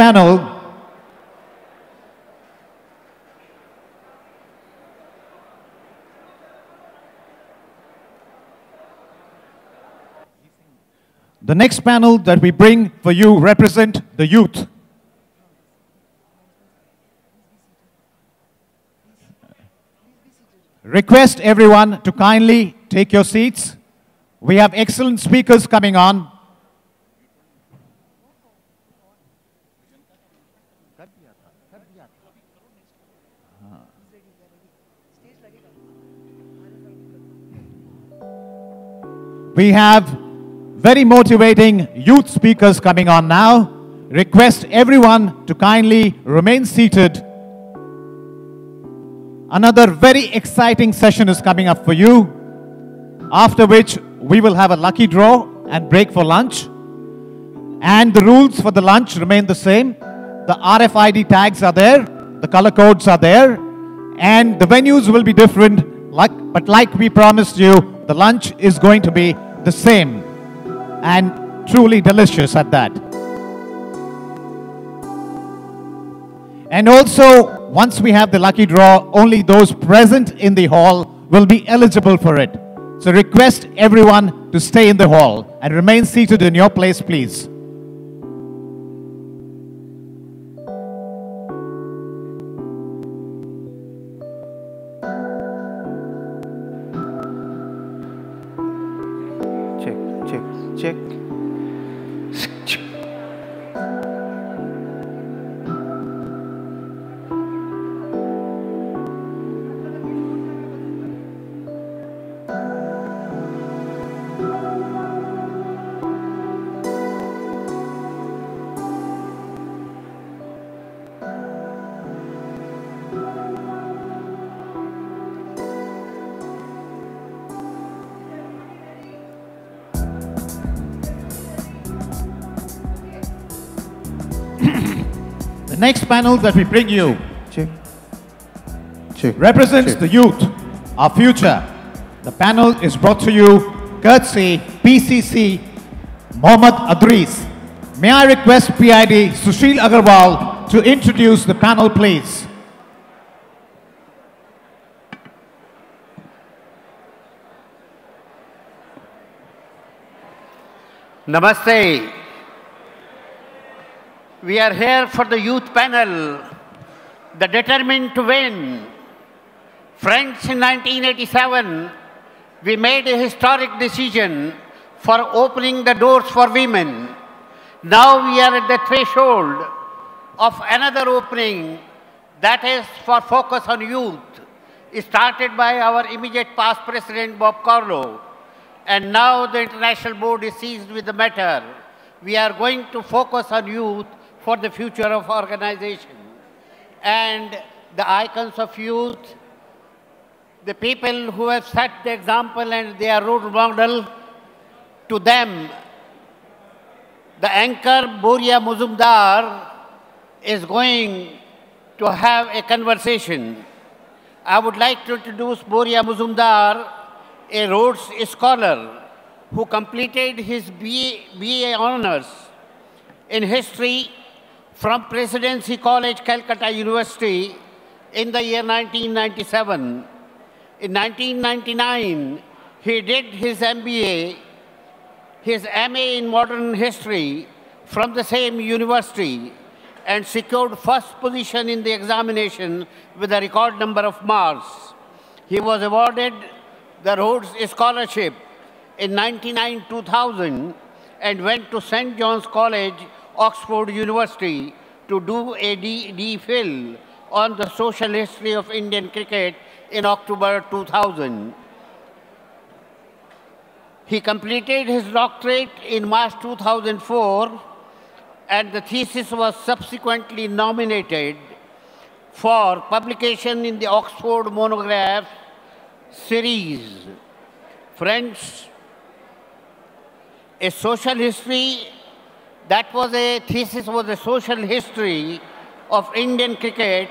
Speaker 4: panel that we bring for you represent the youth. Request everyone to kindly take your seats. We have excellent speakers coming on. We have very motivating youth speakers coming on now. Request everyone to kindly remain seated. Another very exciting session is coming up for you, after which we will have a lucky draw and break for lunch. And the rules for the lunch remain the same. The RFID tags are there, the color codes are there, and the venues will be different, but like we promised you, the lunch is going to be the same and truly delicious at that. And also, once we have the lucky draw, only those present in the hall will be eligible for it. So request everyone to stay in the hall and remain seated in your place, please.
Speaker 14: Check.
Speaker 4: The next panel that we bring you represents the youth, our future. The panel is brought to you courtesy PCC Mohammad Adris. May I request PID Sushil Agarwal to introduce the panel, please.
Speaker 14: Namaste. We are here for the youth panel, the determined to win. Friends, in 1987, we made a historic decision for opening the doors for women. Now we are at the threshold of another opening, that is for focus on youth, started by our immediate past president, Bob Carlo. And now the International Board is seized with the matter. We are going to focus on youth for the future of organization. And the icons of youth, the people who have set the example and they are role model, to them, the anchor Boria Muzumdar is going to have a conversation. I would like to introduce Boria Muzumdar, a Rhodes Scholar who completed his BA honors in history from Presidency College, Calcutta University in the year 1997. In 1999, he did his MBA, his MA in Modern History from the same university. and secured first position in the examination with a record number of marks. He was awarded the Rhodes Scholarship in 1999-2000 and went to St. John's College, Oxford University to do a D.Phil on the social history of Indian cricket in October 2000. He completed his doctorate in March 2004, and the thesis was subsequently nominated for publication in the Oxford Monograph series. Friends, a social history, that was a thesis, was a social history of Indian cricket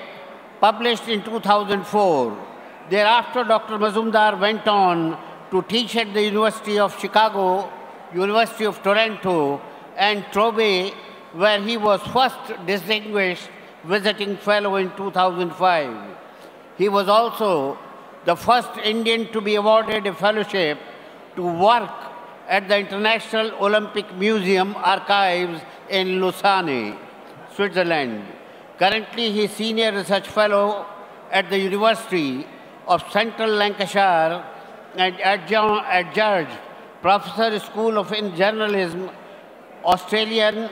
Speaker 14: published in 2004. Thereafter, Dr. Mazumdar went on to teach at the University of Chicago, University of Toronto, and Trobe, where he was first distinguished visiting fellow in 2005. He was also the first Indian to be awarded a fellowship to work at the International Olympic Museum archives in Lausanne, Switzerland. Currently, he is Senior Research Fellow at the University of Central Lancashire and Adjunct Professor, School of Journalism, Australian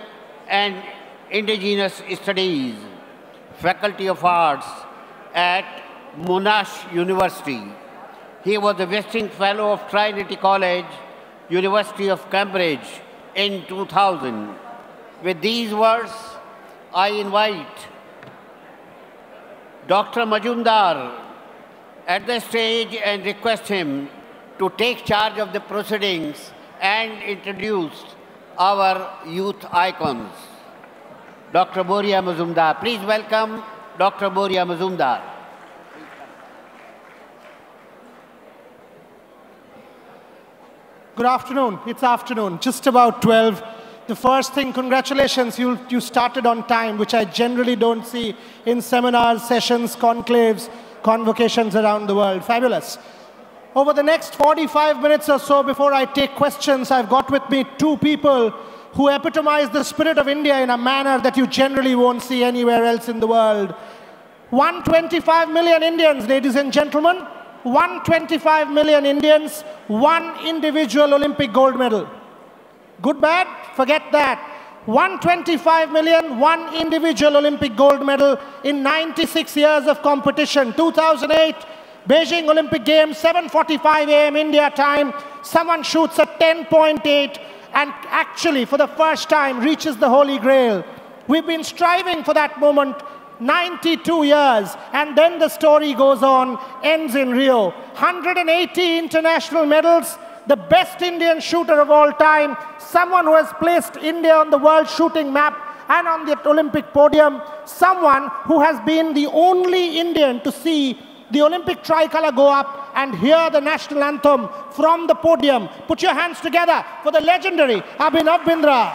Speaker 14: and Indigenous Studies, Faculty of Arts at Monash University. He was a visiting fellow of Trinity College, University of Cambridge in 2000. With these words, I invite Dr. Majumdar at the stage and request him to take charge of the proceedings and introduce our youth icons. Dr. Boria Mazumdar. Please welcome Dr. Boria Mazumdar.
Speaker 15: Good afternoon. It's afternoon, just about 12. The first thing, congratulations, you started on time, which I generally don't see in seminars, sessions, conclaves, convocations around the world. Fabulous. Over the next 45 minutes or so before I take questions, I've got with me two people who epitomize the spirit of India in a manner that you generally won't see anywhere else in the world. 125 million Indians, ladies and gentlemen. 125 million Indians, one individual Olympic gold medal. Good, bad? Forget that. 125 million, one individual Olympic gold medal in 96 years of competition. 2008, Beijing Olympic Games, 7:45 a.m. India time. Someone shoots at 10.8 and actually, for the first time, reaches the Holy Grail. We've been striving for that moment 92 years, and then the story goes on, ends in Rio. 180 international medals, the best Indian shooter of all time, someone who has placed India on the world shooting map and on the Olympic podium, someone who has been the only Indian to see the Olympic tricolour go up and hear the national anthem from the podium. Put your hands together for the legendary Abhinav Bindra.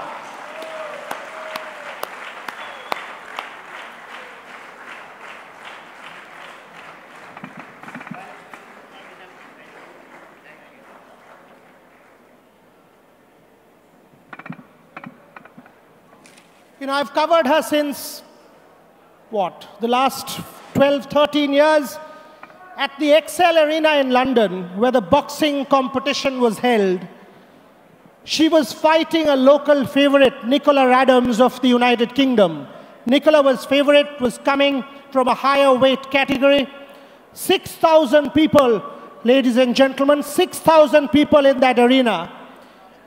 Speaker 15: You know, I've covered her since, what, the last 12, 13 years. At the Excel Arena in London, where the boxing competition was held, she was fighting a local favorite, Nicola Adams of the United Kingdom. Nicola was favorite, was coming from a higher weight category. 6,000 people, ladies and gentlemen, 6,000 people in that arena.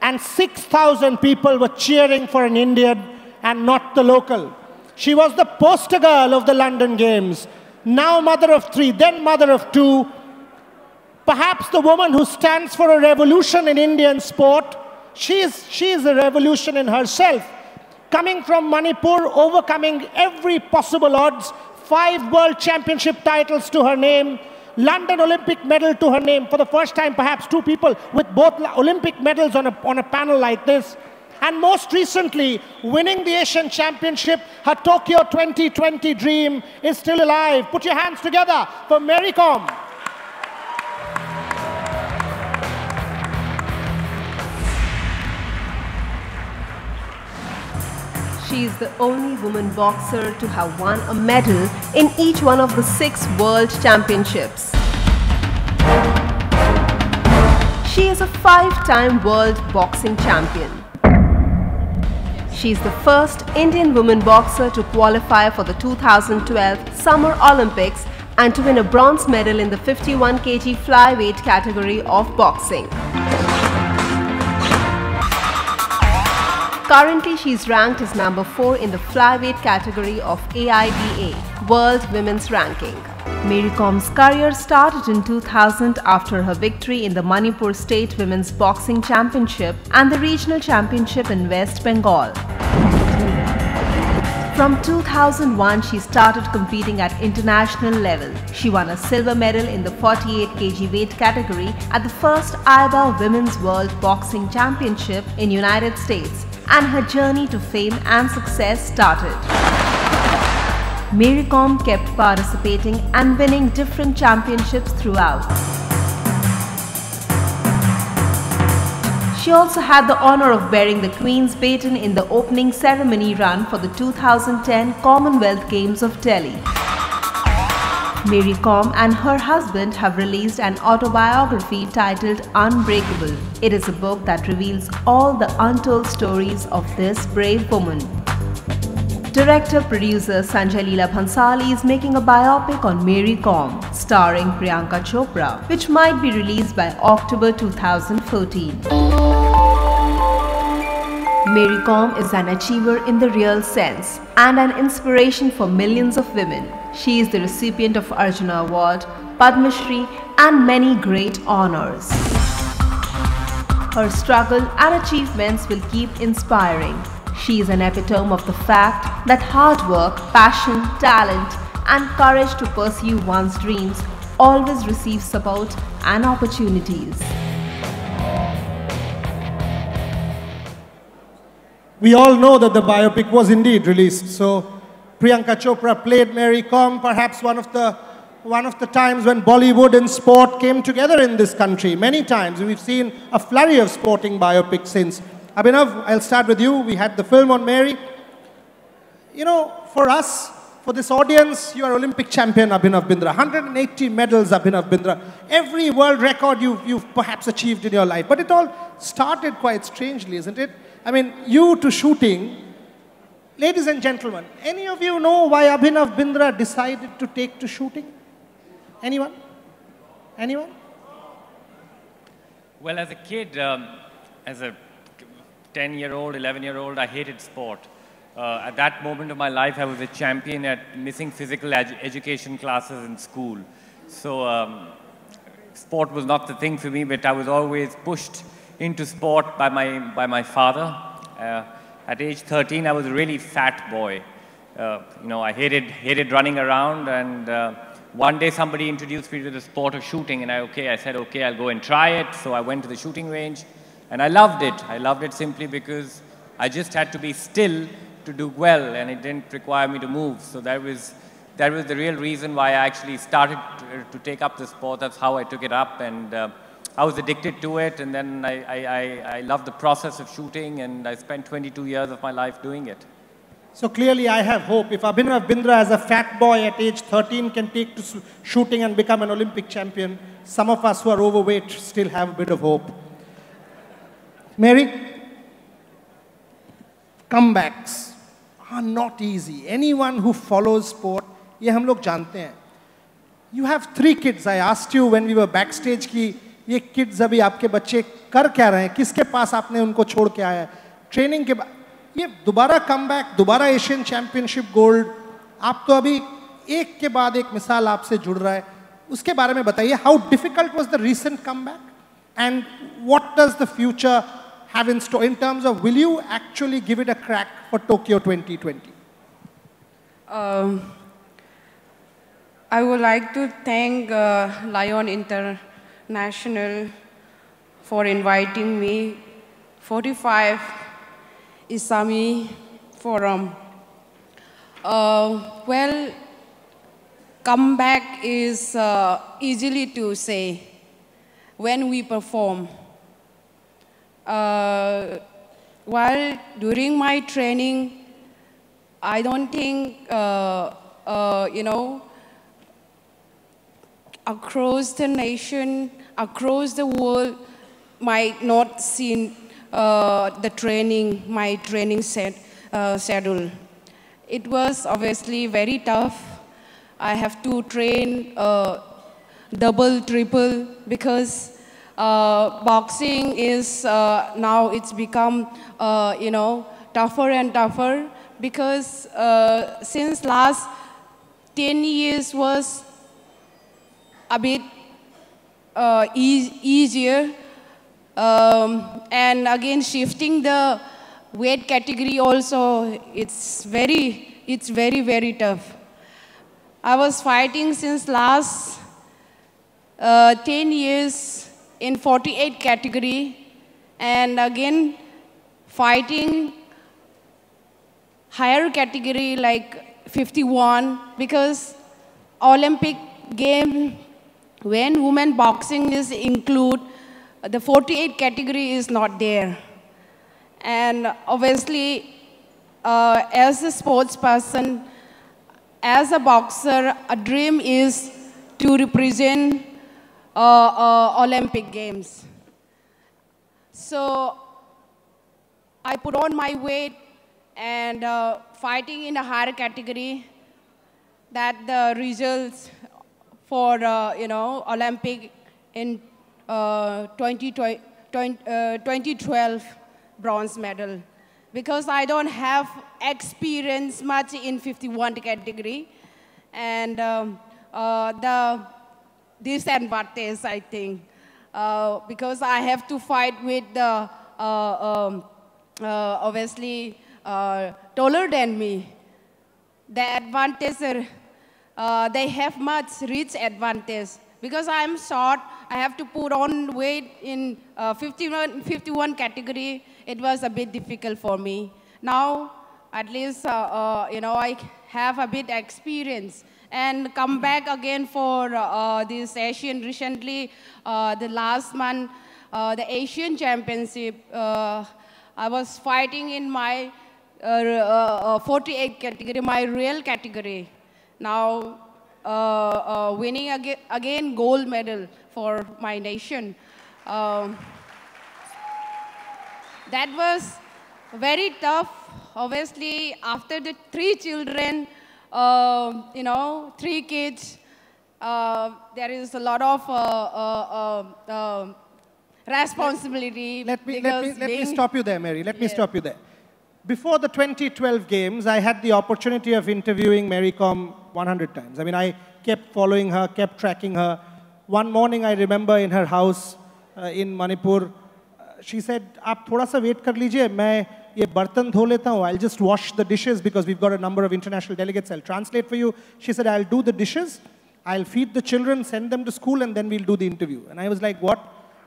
Speaker 15: And 6,000 people were cheering for an Indian and not the local. She was the poster girl of the London Games. Now mother of three, then mother of two. Perhaps the woman who stands for a revolution in Indian sport. She is a revolution in herself. Coming from Manipur, overcoming every possible odds, 5 world championship titles to her name, London Olympic medal to her name. For the first time, perhaps 2 people with both Olympic medals on a panel like this. And most recently, winning the Asian Championship, her Tokyo 2020 dream is still alive. Put your hands together for Mary Kom.
Speaker 16: She is the only woman boxer to have won a medal in each one of the 6 world championships. She is a 5-time world boxing champion. She is the first Indian woman boxer to qualify for the 2012 Summer Olympics and to win a bronze medal in the 51 kg flyweight category of boxing. Currently, she is ranked as number 4 in the flyweight category of AIBA, World Women's Ranking. Mary Com's career started in 2000 after her victory in the Manipur State Women's Boxing Championship and the Regional Championship in West Bengal. From 2001, she started competing at international level. She won a silver medal in the 48 kg weight category at the first IBA Women's World Boxing Championship in United States, and her journey to fame and success started. Mary Com kept participating and winning different championships throughout. She also had the honor of bearing the Queen's baton in the opening ceremony run for the 2010 Commonwealth Games of Delhi. Mary Com and her husband have released an autobiography titled Unbreakable. It is a book that reveals all the untold stories of this brave woman. Director-producer Sanjay Leela Bhansali is making a biopic on Mary Com, starring Priyanka Chopra, which might be released by October 2014. Mary Com is an achiever in the real sense and an inspiration for millions of women. She is the recipient of Arjuna Award, Padma Shri, and many great honors. Her struggle and achievements will keep inspiring. She is an epitome of the fact that hard work, passion, talent, and courage to pursue one's dreams always receive support and opportunities.
Speaker 15: We all know that the biopic was indeed released. So Priyanka Chopra played Mary Com, perhaps one of the times when Bollywood and sport came together in this country. Many times we've seen a flurry of sporting biopics since. Abhinav, I'll start with you. We had the film on Mary. You know, for us, for this audience, you are Olympic champion Abhinav Bindra. 180 medals, Abhinav Bindra. Every world record you've perhaps achieved in your life. But it all started quite strangely, isn't it? I mean, you to shooting. Ladies and gentlemen, any of you know why Abhinav Bindra decided to take to shooting? Anyone? Anyone?
Speaker 17: Well, as a kid, as a 10-year-old, 11-year-old, I hated sport. At that moment of my life, I was a champion at missing physical education classes in school. So sport was not the thing for me, but I was always pushed into sport by my father. At age 13, I was a really fat boy. You know, I hated running around, and one day somebody introduced me to the sport of shooting, and I said, okay, I'll go and try it. So I went to the shooting range. And I loved it. I loved it simply because I just had to be still to do well, and it didn't require me to move. So that was the real reason why I actually started to take up the sport. That's how I took it up, and I was addicted to it. And then I loved the process of shooting, and I spent 22 years of my life doing it.
Speaker 15: So clearly I have hope. If Abhinav Bindra as a fat boy at age 13 can take to shooting and become an Olympic champion, some of us who are overweight still have a bit of hope. Mary, comebacks are not easy. Anyone who follows sport, ये हम लोग जानते हैं. You have 3 kids. I asked you when we were backstage कि ये kids अभी आपके बच्चे कर क्या रहे हैं? किसके पास आपने उनको छोड़ के आया? Training के बाद ये दोबारा comeback, दोबारा Asian Championship gold. आप तो अभी एक के बाद एक मिसाल आपसे जुड़ रहा है. उसके बारे में बताइए. How difficult was the recent comeback? And what does the future have in store in terms of, will you actually give it a crack for Tokyo 2020?
Speaker 18: I would like to thank Lion International for inviting me. 45 Isaame Forum. Well, comeback is easily to say when we perform. While during my training, I don't think, you know, across the nation, across the world, might not see the training, my training schedule. It was obviously very tough. I have to train double, triple, because boxing is now it's become, you know, tougher and tougher, because since last 10 years was a bit easier, and again shifting the weight category also, it's very tough. I was fighting since last 10 years in 48 category, and again fighting higher category like 51, because Olympic game, when women boxing is include, the 48 category is not there. And obviously, as a sports person, as a boxer, a dream is to represent Olympic Games. So I put on my weight and fighting in a higher category, that the results for you know, Olympic in 2012 bronze medal. Because I don't have experience much in 51 category, and the disadvantage, I think, because I have to fight with the obviously taller than me. The advantage, they have much rich advantage. Because I'm short, I have to put on weight in 51 category. It was a bit difficult for me. Now, at least, you know, I have a bit experience. And come back again for this Asian recently, the last month, the Asian Championship. I was fighting in my 48 category, my real category. Now, winning again gold medal for my nation. That was very tough. Obviously, after the 3 children, you know, 3 kids, there is a lot of responsibility.
Speaker 15: Let me stop you there, Mary. Let me stop you there. Before the 2012 games, I had the opportunity of interviewing Mary Com 100 times. I mean, I kept following her, kept tracking her. One morning, I remember in her house in Manipur, she said, "Aap thoda sa wait kar lijiye, main ye bartan dho leta hu. I'll just wash the dishes because we've got a number of international delegates. I'll translate for you." She said, "I'll do the dishes, I'll feed the children, send them to school, and then we'll do the interview." And I was like, "What?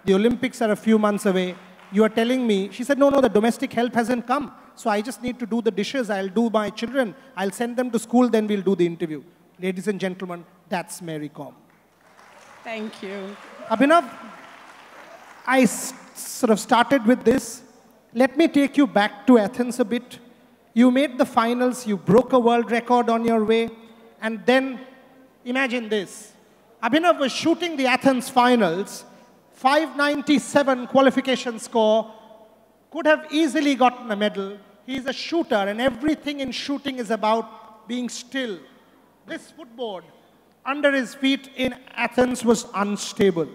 Speaker 15: The Olympics are a few months away. You are telling me?" She said, "No, the domestic help hasn't come. So I just need to do the dishes. I'll do my children. I'll send them to school, then we'll do the interview." Ladies and gentlemen, that's Mary Com.
Speaker 18: Thank you.
Speaker 15: Abhinav, I sort of started with this. Let me take you back to Athens a bit. You made the finals, you broke a world record on your way, and then imagine this. Abhinav was shooting the Athens finals, 597 qualification score, could have easily gotten a medal. He's a shooter, and everything in shooting is about being still. This footboard under his feet in Athens was unstable.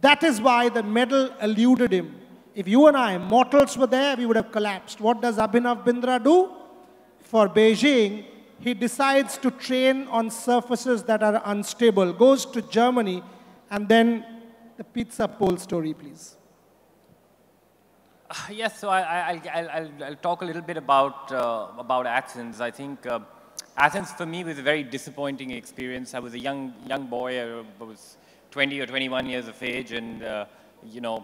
Speaker 15: That is why the medal eluded him. If you and I, mortals, were there, we would have collapsed. What does Abhinav Bindra do? For Beijing, he decides to train on surfaces that are unstable, goes to Germany, and then the pizza pole story, please.
Speaker 17: Yes, so I'll talk a little bit about Athens. I think Athens for me was a very disappointing experience. I was a young boy. I was 20 or 21 years of age, and you know,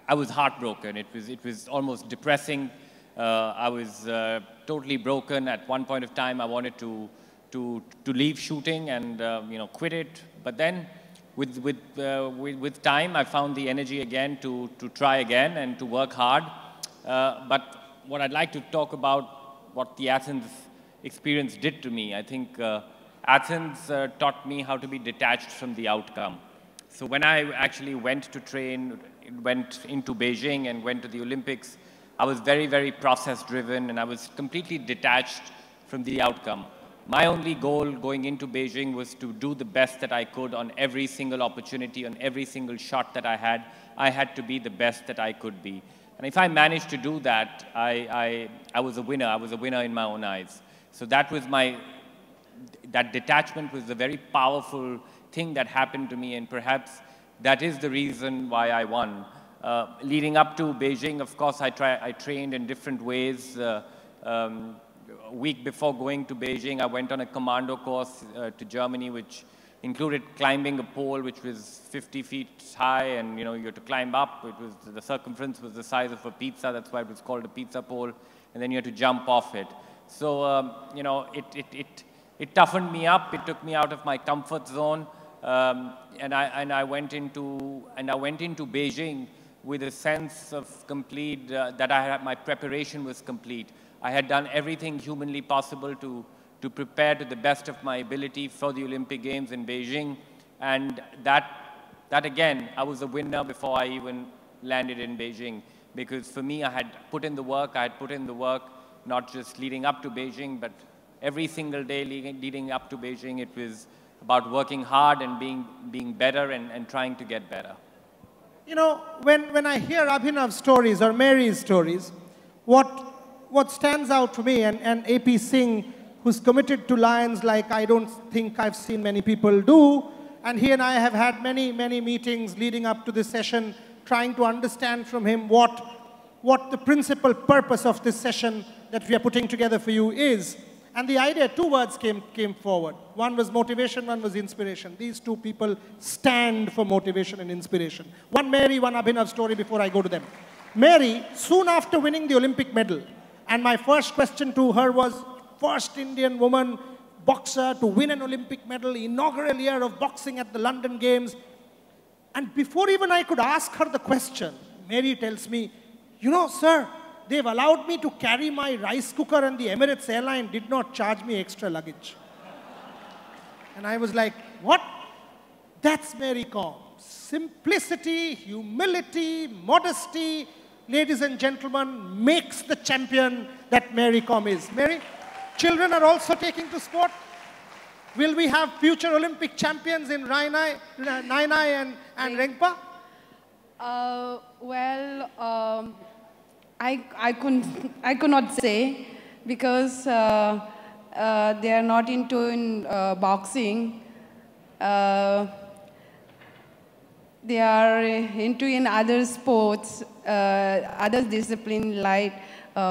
Speaker 17: I was heartbroken. It was almost depressing. I was totally broken. At one point of time, I wanted to leave shooting and you know, quit it. But then, with time, I found the energy again to try again and to work hard. But what I'd like to talk about what the Athens experience did to me. I think Athens taught me how to be detached from the outcome. So when I actually went to train, went into Beijing and went to the Olympics, I was very, very process-driven, and I was completely detached from the outcome. My only goal going into Beijing was to do the best that I could on every single opportunity, on every single shot that I had to be the best that I could be. And if I managed to do that, I was a winner. I was a winner in my own eyes. So that was that detachment was a very powerful thing that happened to me, and perhaps that is the reason why I won. Leading up to Beijing, of course, I trained in different ways. A week before going to Beijing, I went on a commando course to Germany, which included climbing a pole which was 50 feet high, and you had to climb up. The circumference was the size of a pizza. That's why it was called a pizza pole. And then you had to jump off it. So it toughened me up. It took me out of my comfort zone, and I went into Beijing with a sense of complete that my preparation was complete. I had done everything humanly possible to prepare to the best of my ability for the Olympic Games in Beijing, and that again, I was a winner before I even landed in Beijing, because for me, I had put in the work. I had put in the work, not just leading up to Beijing, but every single day leading up to Beijing. It was about working hard and being better and trying to get better.
Speaker 15: When I hear Abhinav's stories or Mary's stories, what stands out to me, and AP Singh, who's committed to Lions like I don't think I've seen many people do, and he and I have had many, many meetings leading up to this session, trying to understand from him what the principal purpose of this session that we are putting together for you is. And the idea, two words came forward. One was motivation, one was inspiration. These two people stand for motivation and inspiration. One Mary, one Abhinav story before I go to them. Mary, soon after winning the Olympic medal, and my first question to her was, first Indian woman boxer to win an Olympic medal, inaugural year of boxing at the London Games. And before even I could ask her the question, Mary tells me, sir, they've allowed me to carry my rice cooker, and the Emirates airline did not charge me extra luggage. And I was like, what? That's Mary Kom. Simplicity, humility, modesty, ladies and gentlemen, makes the champion that Mary Kom is. Mary, children are also taking to sport. Will we have future Olympic champions in Nainai and Rengpa?
Speaker 18: I could not say, because they are not into boxing. They are into other sports, other disciplines like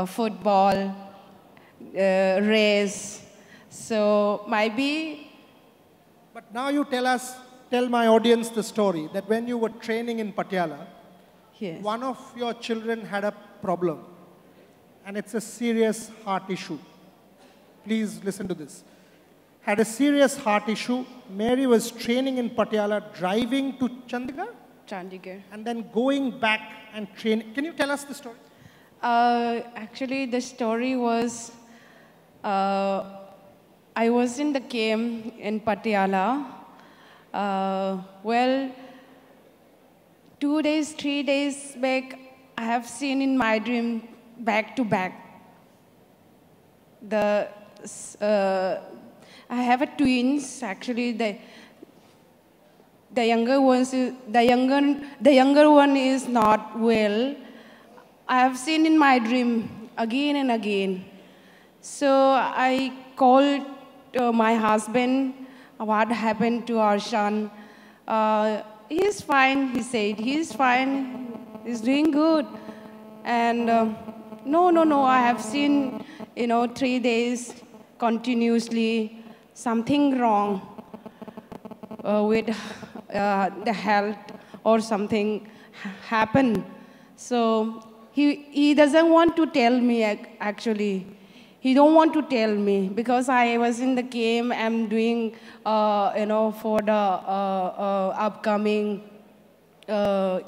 Speaker 18: football, race. So maybe.
Speaker 15: But now you tell my audience the story that when you were training in Patiala,
Speaker 18: yes,
Speaker 15: one of your children had a problem, and it's a serious heart issue. Please listen to this. Had a serious heart issue. Mary was training in Patiala, driving to Chandigarh?
Speaker 18: Chandigarh.
Speaker 15: And then going back and training. Can you tell us the story?
Speaker 18: Actually, the story was, I was in the camp in Patiala. 2 days, 3 days back, I have seen in my dream back to back. I have twins. Actually, the younger one is not well. I have seen in my dream again and again. So I called my husband. What happened to our son? He's fine, he said. He's fine. He's doing good. And no, I have seen, 3 days continuously, something wrong with the health or something happened. So he doesn't want to tell me, actually. He don't want to tell me because I was in the game. I'm doing, for the upcoming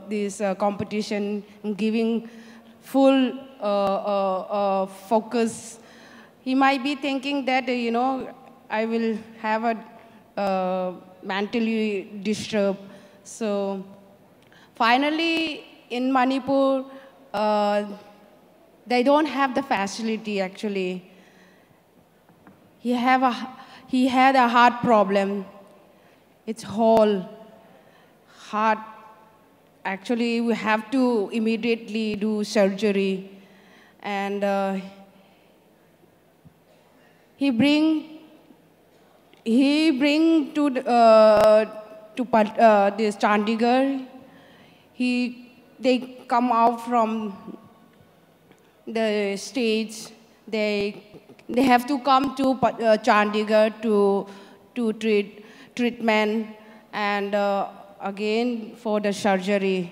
Speaker 18: this competition, giving full focus he might be thinking that, I will have a mentally disturbed. So finally, in Manipur, they don't have the facility actually. He had a heart problem. It's whole heart. Actually, we have to immediately do surgery. And he bring to this Chandigarh. They come out from the States. They have to come to Chandigarh to treatment and again for the surgery.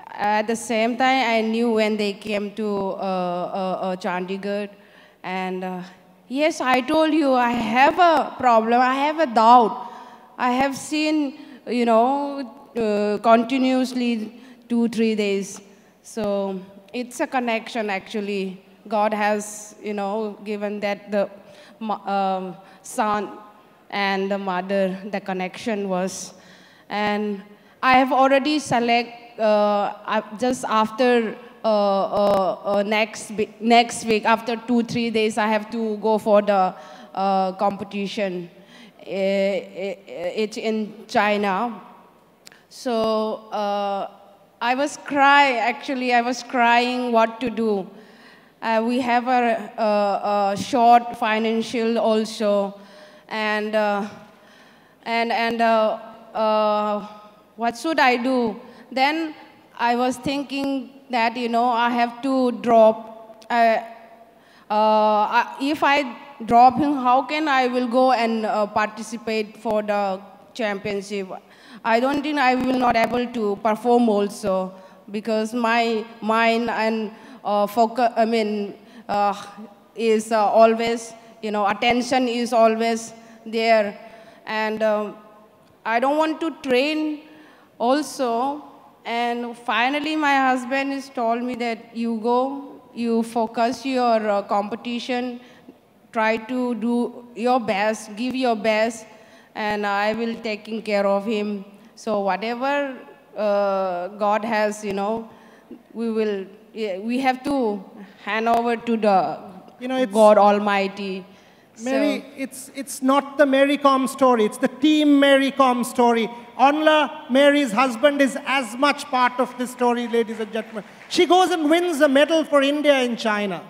Speaker 18: At the same time, I knew when they came to Chandigarh, and yes, I told you I have a problem, I have a doubt. I have seen, continuously 2-3 days. So it's a connection actually. God has, given that the son and the mother, the connection was. And I have already just after next week, after 2-3 days, I have to go for the competition. It's in China. So I was crying what to do. We have a short financial also, and what should I do? Then I was thinking that, I have to drop. If I drop him, how can I will go and participate for the championship? I don't think I will not able to perform also, because my mind and focus, is always, attention is always there. And I don't want to train also. And finally, my husband has told me that you go, you focus your competition, try to do your best, give your best, and I will taking care of him. So whatever God has, we have to hand over to the God Almighty.
Speaker 15: Mary, it's not the Mary Com story, it's the team Mary Com story. Onla, Mary's husband, is as much part of this story, ladies and gentlemen. She goes and wins a medal for India in China.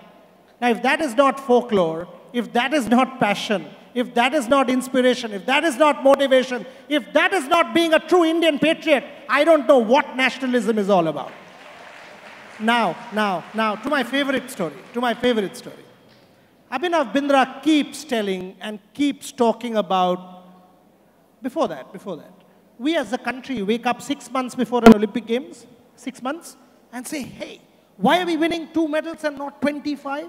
Speaker 15: Now, if that is not folklore, if that is not passion, if that is not inspiration, if that is not motivation, if that is not being a true Indian patriot, I don't know what nationalism is all about. Now, to my favorite story, Abhinav Bindra keeps telling and keeps talking about, before that, we as a country wake up 6 months before an Olympic Games, 6 months, and say, hey, why are we winning 2 medals and not 25?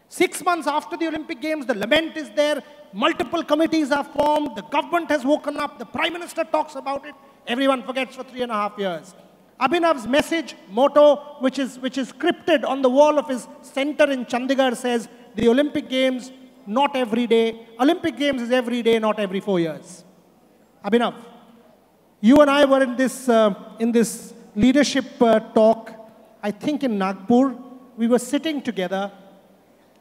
Speaker 15: 6 months after the Olympic Games, the lament is there, multiple committees are formed, the government has woken up, the Prime Minister talks about it, everyone forgets for 3.5 years. Abhinav's message, motto, which is scripted on the wall of his center in Chandigarh, says, the Olympic Games, not every day. Olympic Games is every day, not every 4 years. Abhinav, you and I were in this leadership talk, I think in Nagpur. We were sitting together.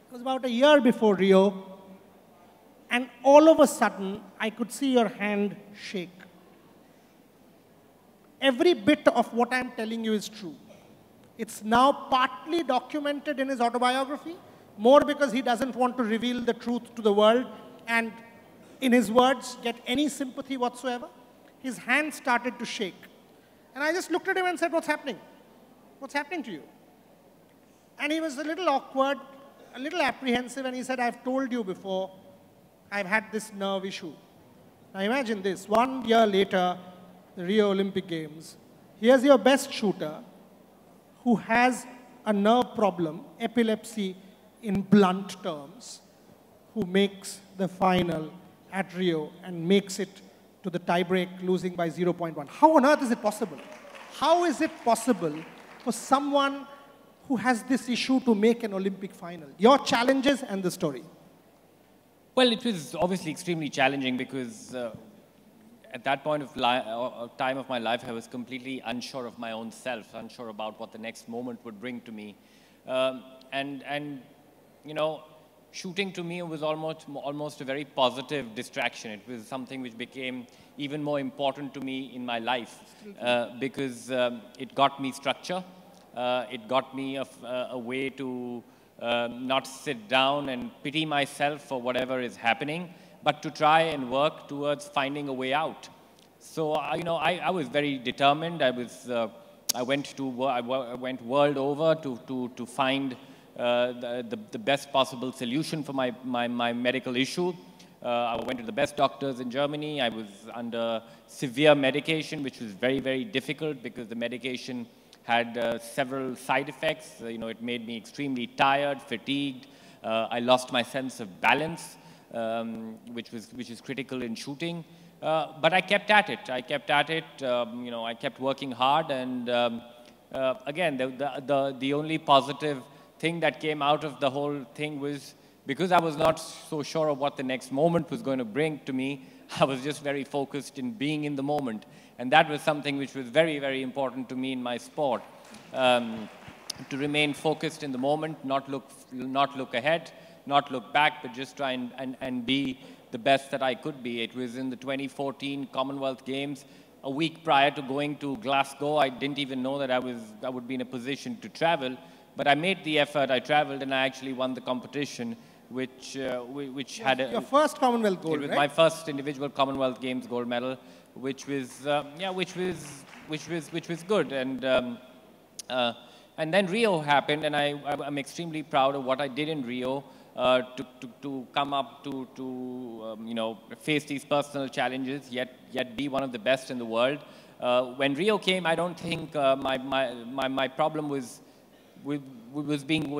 Speaker 15: It was about a year before Rio. And all of a sudden, I could see your hand shake. Every bit of what I'm telling you is true. It's now partly documented in his autobiography, more because he doesn't want to reveal the truth to the world and, in his words, get any sympathy whatsoever. His hand started to shake. And I just looked at him and said, what's happening? What's happening to you? And he was a little awkward, a little apprehensive, and he said, I've told you before, I've had this nerve issue. Now imagine this, 1 year later, the Rio Olympic Games, here's your best shooter who has a nerve problem, epilepsy in blunt terms, who makes the final at Rio and makes it to the tiebreak, losing by 0.1. How on earth is it possible? How is it possible for someone who has this issue to make an Olympic final? Your challenges and the story.
Speaker 17: Well, it was obviously extremely challenging because at that point of time of my life, I was completely unsure of my own self, unsure about what the next moment would bring to me. And you know, shooting to me was almost a very positive distraction. It was something which became even more important to me in my life because it got me structure. It got me a way to not sit down and pity myself for whatever is happening, but to try and work towards finding a way out. So, you know, I was very determined. I went world over to find the best possible solution for my medical issue. I went to the best doctors in Germany. I was under severe medication, which was very, very difficult because the medication had several side effects. You know, it made me extremely tired, fatigued. I lost my sense of balance, which is critical in shooting. But I kept at it. I kept at it. You know, I kept working hard. And again, the only positive thing that came out of the whole thing was because I was not so sure of what the next moment was going to bring to me, I was just very focused in being in the moment. And that was something which was very, very important to me in my sport. To remain focused in the moment, not look ahead, not look back, but just try and be the best that I could be. It was in the 2014 Commonwealth Games. A week prior to going to Glasgow, I didn't even know that I would be in a position to travel. But I made the effort, I traveled, and I actually won the competition, which had a...
Speaker 15: Your first Commonwealth gold,
Speaker 17: It was
Speaker 15: right?
Speaker 17: my first individual Commonwealth Games gold medal, which was good. And then Rio happened, and I'm extremely proud of what I did in Rio to come up to you know, face these personal challenges, yet be one of the best in the world. When Rio came, I don't think my problem was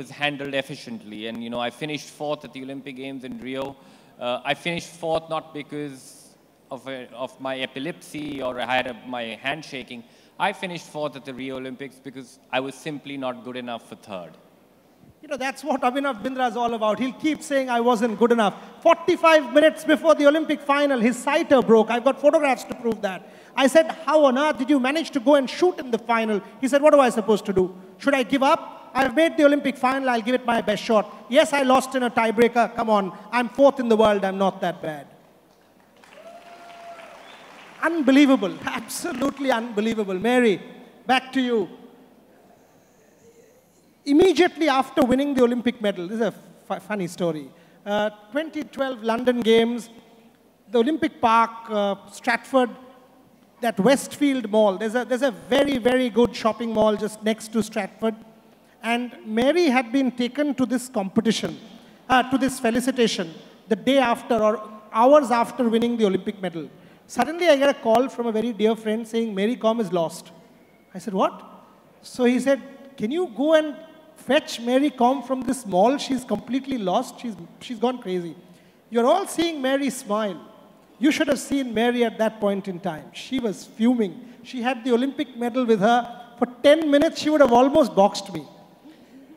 Speaker 17: handled efficiently. And, you know, I finished fourth at the Olympic Games in Rio. I finished fourth not because of my epilepsy or I had my hand shaking. I finished fourth at the Rio Olympics because I was simply not good enough for third.
Speaker 15: You know, that's what Abhinav Bindra is all about. He'll keep saying, I wasn't good enough. 45 minutes before the Olympic final, his sighter broke. I've got photographs to prove that. I said, how on earth did you manage to go and shoot in the final? He said, what am I supposed to do? Should I give up? I've made the Olympic final. I'll give it my best shot. Yes, I lost in a tiebreaker. Come on. I'm fourth in the world. I'm not that bad. Unbelievable. Absolutely unbelievable. Mary, back to you. Immediately after winning the Olympic medal, this is a funny story. 2012 London Games, the Olympic Park, Stratford, that Westfield Mall. There's a very, very good shopping mall just next to Stratford. And Mary had been taken to this competition, to this felicitation, the day after or hours after winning the Olympic medal. Suddenly I get a call from a very dear friend saying, Mary Kom is lost. I said, what? So he said, can you go and fetch Mary Kom from this mall? She's completely lost. She's gone crazy. You're all seeing Mary smile. You should have seen Mary at that point in time. She was fuming. She had the Olympic medal with her. For 10 minutes, she would have almost boxed me.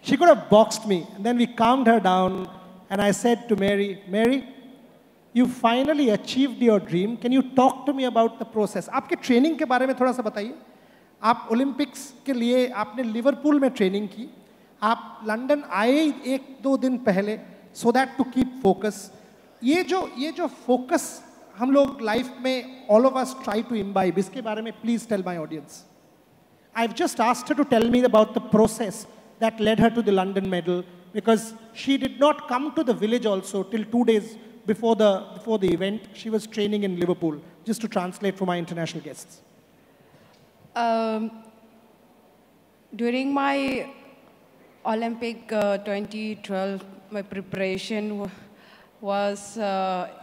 Speaker 15: She could have boxed me. And then we calmed her down. And I said to Mary, Mary, you finally achieved your dream. Can you talk to me about the process? आपके training के बारे में थोड़ा सा बताइए. आप Olympics के लिए आपने लिवरपूल में ट्रेनिंग की. आप लंदन आए 1-2 दिन पहले, so that to keep focus. ये जो focus हम लोग लाइफ में all of us try to imbibe, इसके बारे में please tell my audience. I've just asked her to tell me about the process that led her to the London medal, because she did not come to the village also till 2 days before the event. She was training in Liverpool, just to translate for my international guests.
Speaker 18: During my Olympic 2012, my preparation was,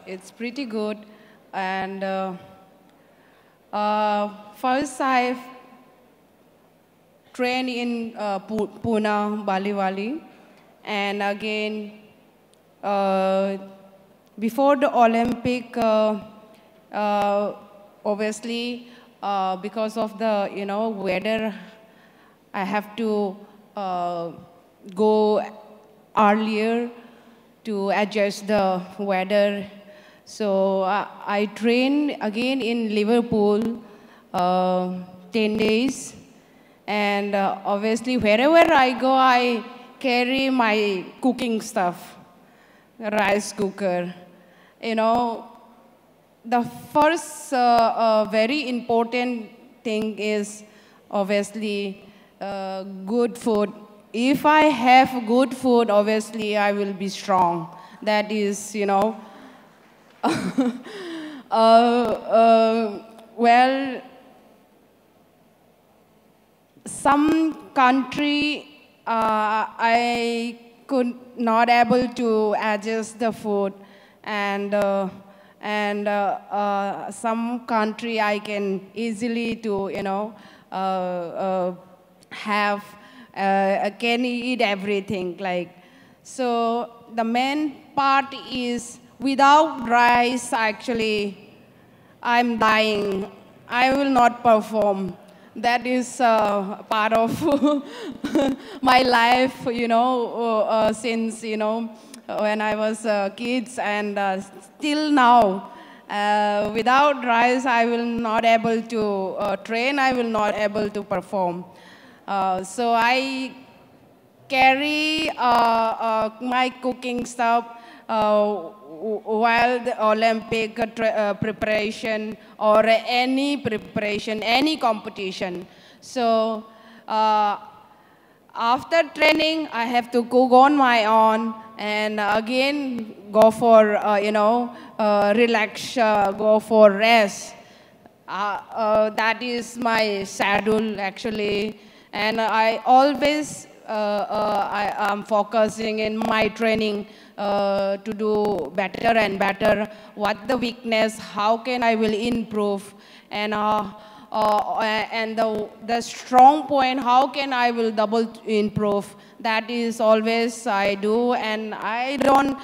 Speaker 18: it's pretty good. And first I've trained in Pune, Baliwali. And again, before the Olympic, obviously, because of the, weather, I have to go earlier to adjust the weather. So I trained again in Liverpool 10 days. And obviously, wherever I go, I carry my cooking stuff, rice cooker. You know, the first very important thing is obviously good food. If I have good food, obviously I will be strong. That is, you know, well, some country I could not able to adjust the food, and some country I can easily to, you know, have can eat everything, like. So the main part is without rice, actually I'm dying. I will not perform. That is part of my life, you know, since, you know, when I was kids, and still now. Without rice, I will not able to train, I will not able to perform. So I carry my cooking stuff while the Olympic preparation or any preparation, any competition. So after training, I have to cook on my own and again go for, you know, relax, go for rest. That is my schedule, actually. And I always I am focusing in my training to do better and better. What the weakness, how can I will improve, and the strong point, how can I will double improve. That is always I do, and I don't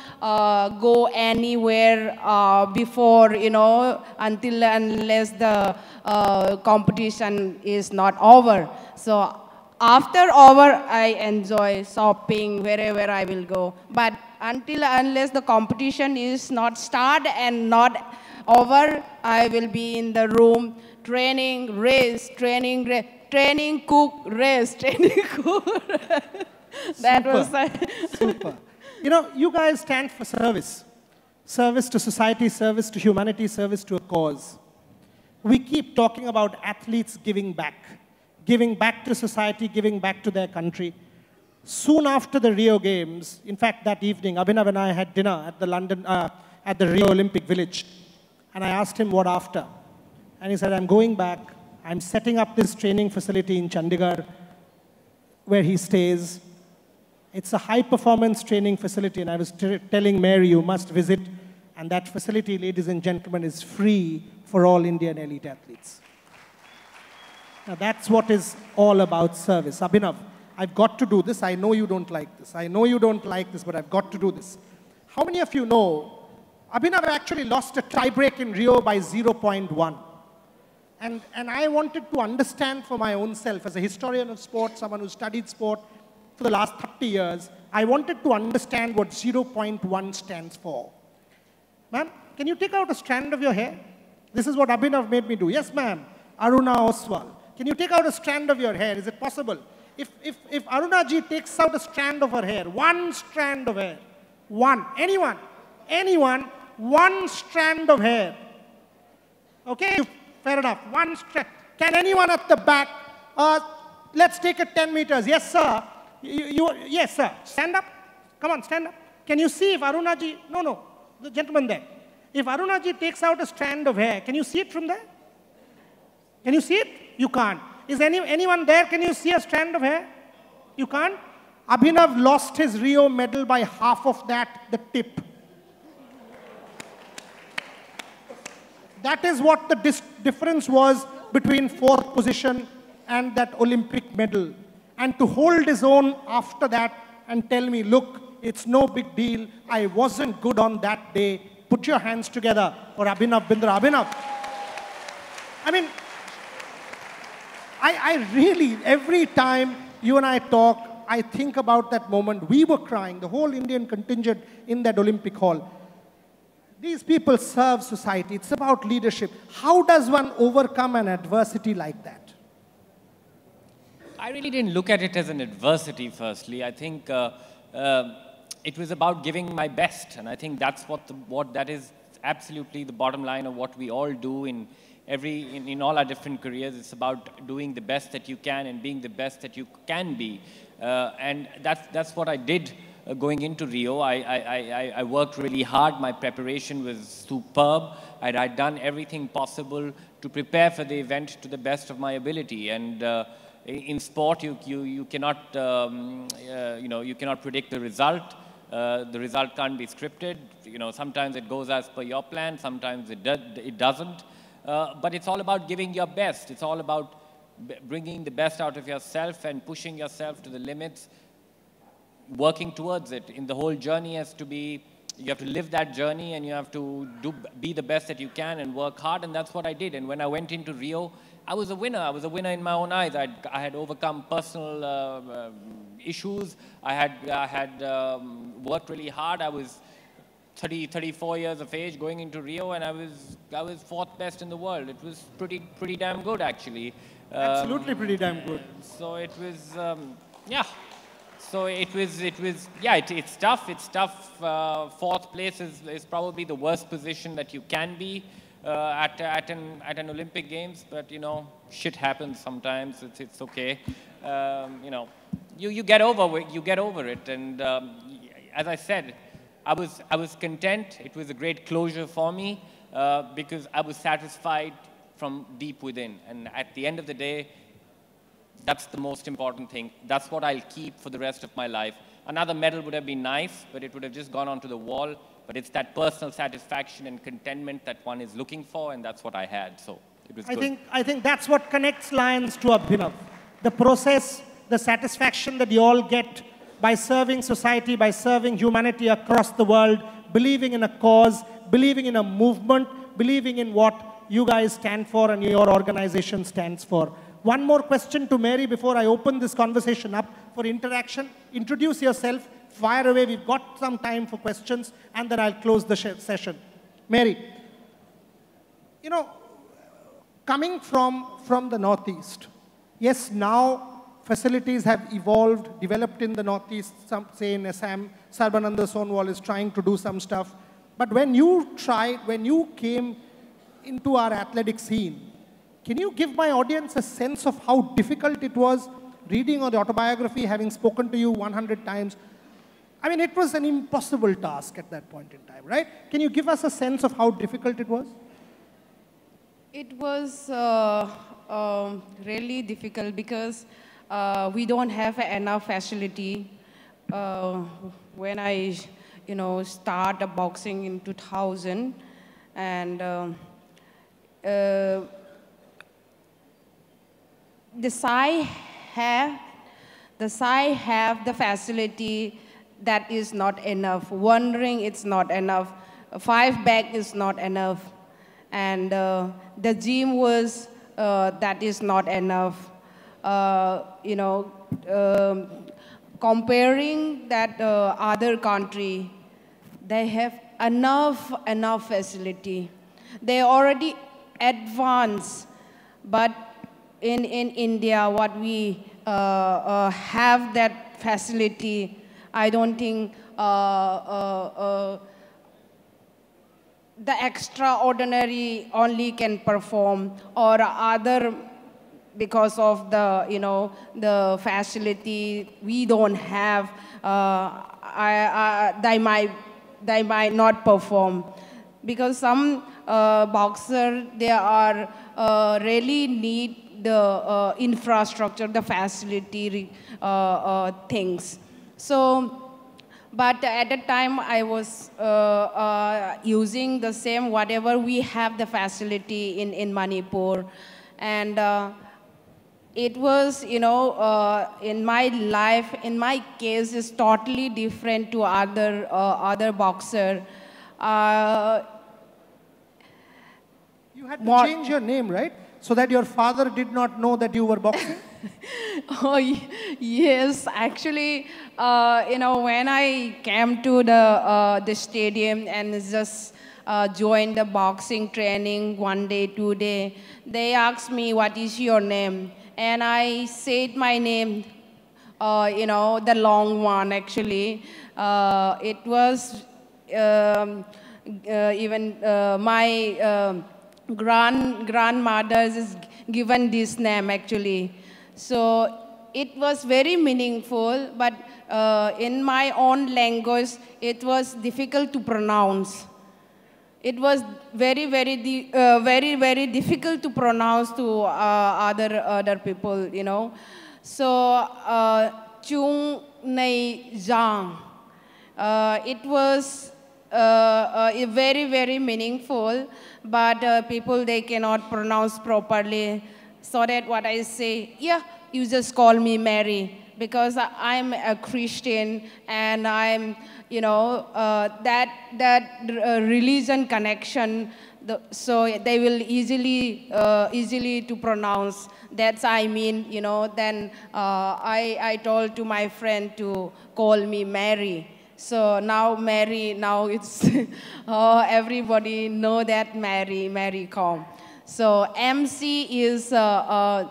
Speaker 18: go anywhere before, you know, until unless the competition is not over. So after over, I enjoy shopping wherever I will go. But until unless the competition is not start and not over, I will be in the room training, race, training, training, cook, race, training, cook. That was
Speaker 15: super. You know, you guys stand for service. Service to society, service to humanity, service to a cause. We keep talking about athletes giving back to society, giving back to their country. Soon after the Rio Games, in fact, that evening, Abhinav and I had dinner at the Rio Olympic Village. And I asked him what after. And he said, I'm going back. I'm setting up this training facility in Chandigarh where he stays. It's a high-performance training facility, and I was telling Mary, you must visit. And that facility, ladies and gentlemen, is free for all Indian elite athletes. Now, that's what is all about service. Abhinav, I've got to do this. I know you don't like this. I know you don't like this, but I've got to do this. How many of you know Abhinav actually lost a tiebreak in Rio by 0.1? And I wanted to understand for my own self, as a historian of sport, someone who studied sport for the last 30 years, I wanted to understand what 0.1 stands for. Ma'am, can you take out a strand of your hair? This is what Abhinav made me do. Yes, ma'am. Aruna Oswal. Can you take out a strand of your hair? Is it possible? If Aruna ji takes out a strand of her hair, one strand of hair, anyone, one strand of hair. Okay, fair enough, one strand. Can anyone at the back, let's take it 10 meters. Yes, sir. Yes, sir. Stand up. Come on, stand up. Can you see if Aruna ji, no, the gentleman there. If Aruna ji takes out a strand of hair, can you see it from there? Can you see it? You can't. Is anyone there? Can you see a strand of hair? You can't? Abhinav lost his Rio medal by half of that, the tip. That is what the difference was between fourth position and that Olympic medal. And to hold his own after that and tell me, look, it's no big deal. I wasn't good on that day. Put your hands together for Abhinav Bindra. Abhinav. I mean, I really, every time you and I talk, I think about that moment. We were crying, the whole Indian contingent in that Olympic hall. These people serve society. It's about leadership. How does one overcome an adversity like that?
Speaker 17: I really didn't look at it as an adversity, firstly. I think it was about giving my best. And I think that's what that is absolutely the bottom line of what we all do in all our different careers. It's about doing the best that you can and being the best that you can be. And that's what I did going into Rio. I worked really hard. My preparation was superb. I'd done everything possible to prepare for the event to the best of my ability. And in sport, you cannot you cannot predict the result. The result can't be scripted. Sometimes it goes as per your plan. Sometimes it doesn't. But it's all about giving your best. It's all about bringing the best out of yourself and pushing yourself to the limits, working towards it. In the whole journey has to be, you have to live that journey and you have to be the best that you can and work hard, and that's what I did. And when I went into Rio, I was a winner. I was a winner in my own eyes. I had overcome personal issues. I had worked really hard. I was 34 years of age going into Rio, and I was fourth best in the world. It was pretty damn good, actually.
Speaker 15: Absolutely pretty damn good.
Speaker 17: So it was, yeah. So it was, yeah, it's tough. It's tough. Fourth place is probably the worst position that you can be at an Olympic Games. But shit happens sometimes. It's okay. You get over it. And as I said, I was content. It was a great closure for me because I was satisfied from deep within. And at the end of the day, that's the most important thing. That's what I'll keep for the rest of my life. Another medal would have been nice, but it would have just gone onto the wall. But it's that personal satisfaction and contentment that one is looking for, and that's what I had. So it was good.
Speaker 15: I think that's what connects Lions to Abhinav. The process, the satisfaction that you all get by serving society, by serving humanity across the world, believing in a cause, believing in a movement, believing in what you guys stand for and your organization stands for. One more question to Mary before I open this conversation up for interaction. Introduce yourself, fire away. We've got some time for questions, and then I'll close the session. Mary, coming from the Northeast, yes, now facilities have evolved, developed in the Northeast, some say in Isaame, Sarbananda Sonwal is trying to do some stuff. But when you came into our athletic scene, can you give my audience a sense of how difficult it was reading the autobiography, having spoken to you 100 times? I mean, it was an impossible task at that point in time, right? Can you give us a sense of how difficult it was?
Speaker 18: It was really difficult because we don't have enough facility. When I, started boxing in 2000, and the SAI have the facility that is not enough. One ring is not enough. 5 bag is not enough. And the gym was, that is not enough. Comparing that other country, they have enough facility. They already advanced, but in India, what we have that facility, I don't think the extraordinary only can perform, or other, because of the the facility we don't have, they might not perform, because some boxer, they are really need the infrastructure, the facility things. So, but at the time I was using the same whatever we have the facility in Manipur, and it was, in my life, in my case, is totally different to other boxer.
Speaker 15: You had to change your name, right? so that your father did not know that you were boxing?
Speaker 18: Oh, yes. Actually, when I came to the stadium and just joined the boxing training 1 day, 2 days, they asked me, what is your name? And I said my name, the long one, actually. It was even my grandmother is given this name, actually. So it was very meaningful, but in my own language, it was difficult to pronounce. It was very, very difficult to pronounce to other people, So, Chung Nei Zhang. It was very, very meaningful, but people, they cannot pronounce properly. So that what I say, yeah, you just call me Mary, because I'm a Christian and I'm, that religion connection, so they will easily to pronounce. That's I mean, then I told to my friend to call me Mary. So now Mary, now it's everybody know that Mary Com. So MC is the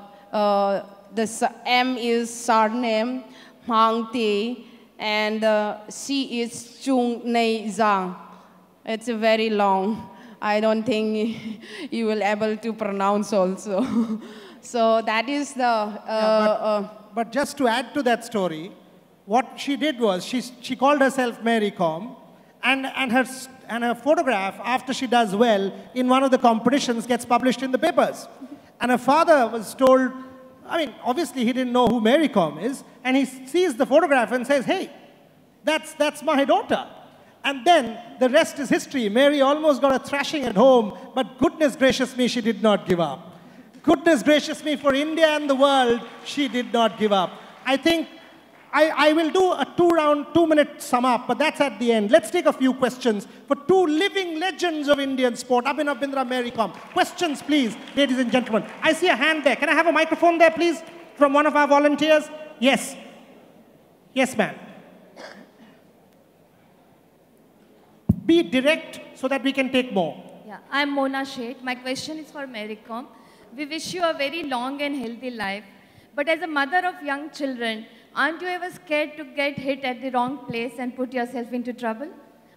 Speaker 18: M is surname, Hang Ti, and C is Chung Nei Zhang. It's very long. I don't think you will able to pronounce also. So that is the.
Speaker 15: But just to add to that story, what she did was she called herself Mary Com, and her photograph, after she does well in one of the competitions, gets published in the papers. And her father was told, I mean, obviously he didn't know who Mary Com is, and he sees the photograph and says, hey, that's my daughter. And then the rest is history. Mary almost got a thrashing at home, but goodness gracious me, she did not give up. Goodness gracious me, for India and the world, she did not give up. I think I will do a 2-minute sum up, but that's at the end. Let's take a few questions for two living legends of Indian sport, Abhinav Bindra, Mary Com. Questions, please, ladies and gentlemen. I see a hand there. Can I have a microphone there, please, from one of our volunteers? Yes. Yes, ma'am. Be direct so that we can take more.
Speaker 19: Yeah, I'm Mona Sheth. My question is for Mary Com. We wish you a very long and healthy life. But as a mother of young children, aren't you ever scared to get hit at the wrong place and put yourself into trouble?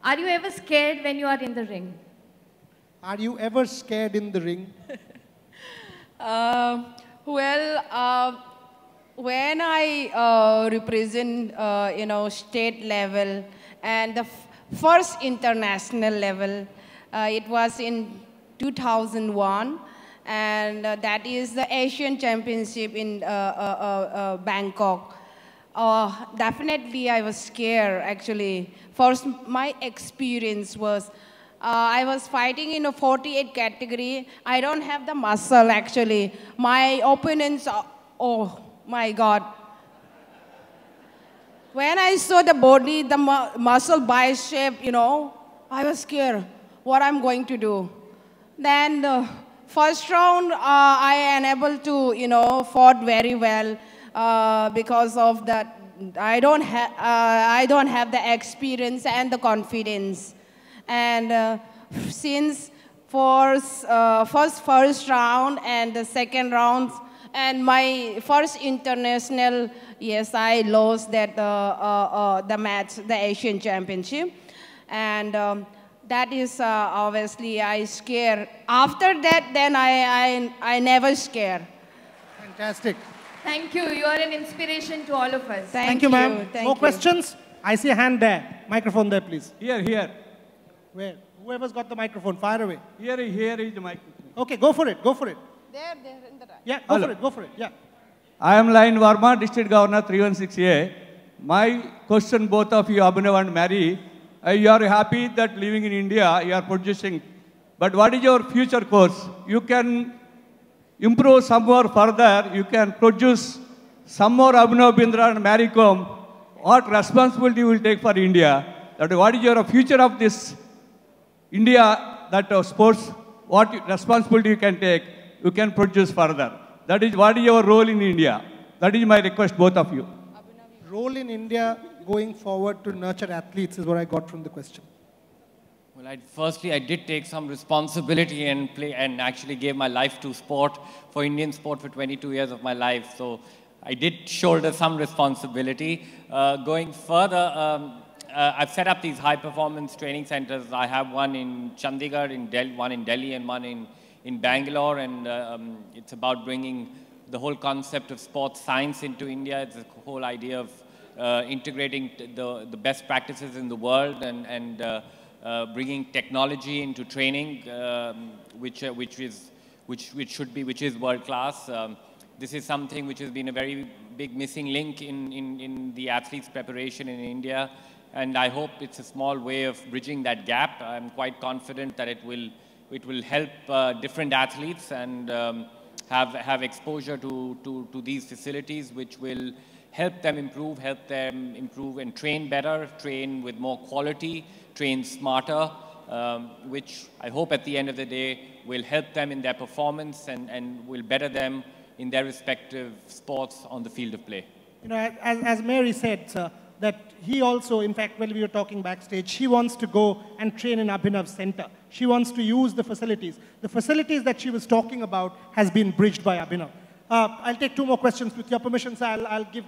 Speaker 19: Are you ever scared when you are in the ring?
Speaker 15: Are you ever scared in the ring?
Speaker 18: When I represent, state level and the first international level, it was in 2001. And that is the Asian Championship in Bangkok. Definitely I was scared, actually. First, my experience was, I was fighting in a 48 category. I don't have the muscle, actually. My opponents, oh my God. When I saw the body, the muscle bicep, I was scared what I'm going to do. Then the first round, I unable to, fought very well because of that. I don't have the experience and the confidence. And since first round and the second round and my first international, yes, I lost that the match, the Asian Championship, and. That is obviously I scare. After that, then I never scare.
Speaker 15: Fantastic.
Speaker 19: Thank you. You are an inspiration to all of us.
Speaker 15: Thank you, ma'am. More questions? I see a hand there. Microphone there, please.
Speaker 7: Here.
Speaker 15: Where? Whoever's got the microphone, fire away.
Speaker 7: Here is the microphone.
Speaker 15: Okay, go for it.
Speaker 18: There, in the right.
Speaker 15: Yeah, go for it. Yeah.
Speaker 7: I am Lion Verma, District Governor 316A. My question, both of you, Abhinav and Mary, you are happy that living in India, you are producing. But what is your future course? You can improve some more further. You can produce some more Abhinav Bindra and Mary Com. What responsibility you will take for India? That what is your future of this India, that sports, what responsibility you can take? you can produce further. That is what is your role in India. That is my request, both of you.
Speaker 15: Role in India going forward to nurture athletes is what I got from the question.
Speaker 17: Well, firstly, I did take some responsibility and actually gave my life to sport, for Indian sport for 22 years of my life. So I did shoulder some responsibility. Going further, I've set up these high-performance training centers. I have one in Chandigarh, one in Delhi, and one in Bangalore. And it's about bringing the whole concept of sports science into India. It's the whole idea of integrating the best practices in the world and bringing technology into training, which is world class. This is something which has been a very big missing link in the athletes' preparation in India, and I hope it's a small way of bridging that gap. I'm quite confident that it will help different athletes and have exposure to these facilities, which will help them improve and train better, train with more quality, train smarter, which I hope at the end of the day will help them in their performance and will better them in their respective sports on the field of play.
Speaker 15: You know, as Mary said, sir, that he also, in fact, when we were talking backstage, she wants to go and train in Abhinav's center. She wants to use the facilities. The facilities that she was talking about has been bridged by Abhinav. I'll take two more questions. With your permission, sir, I'll give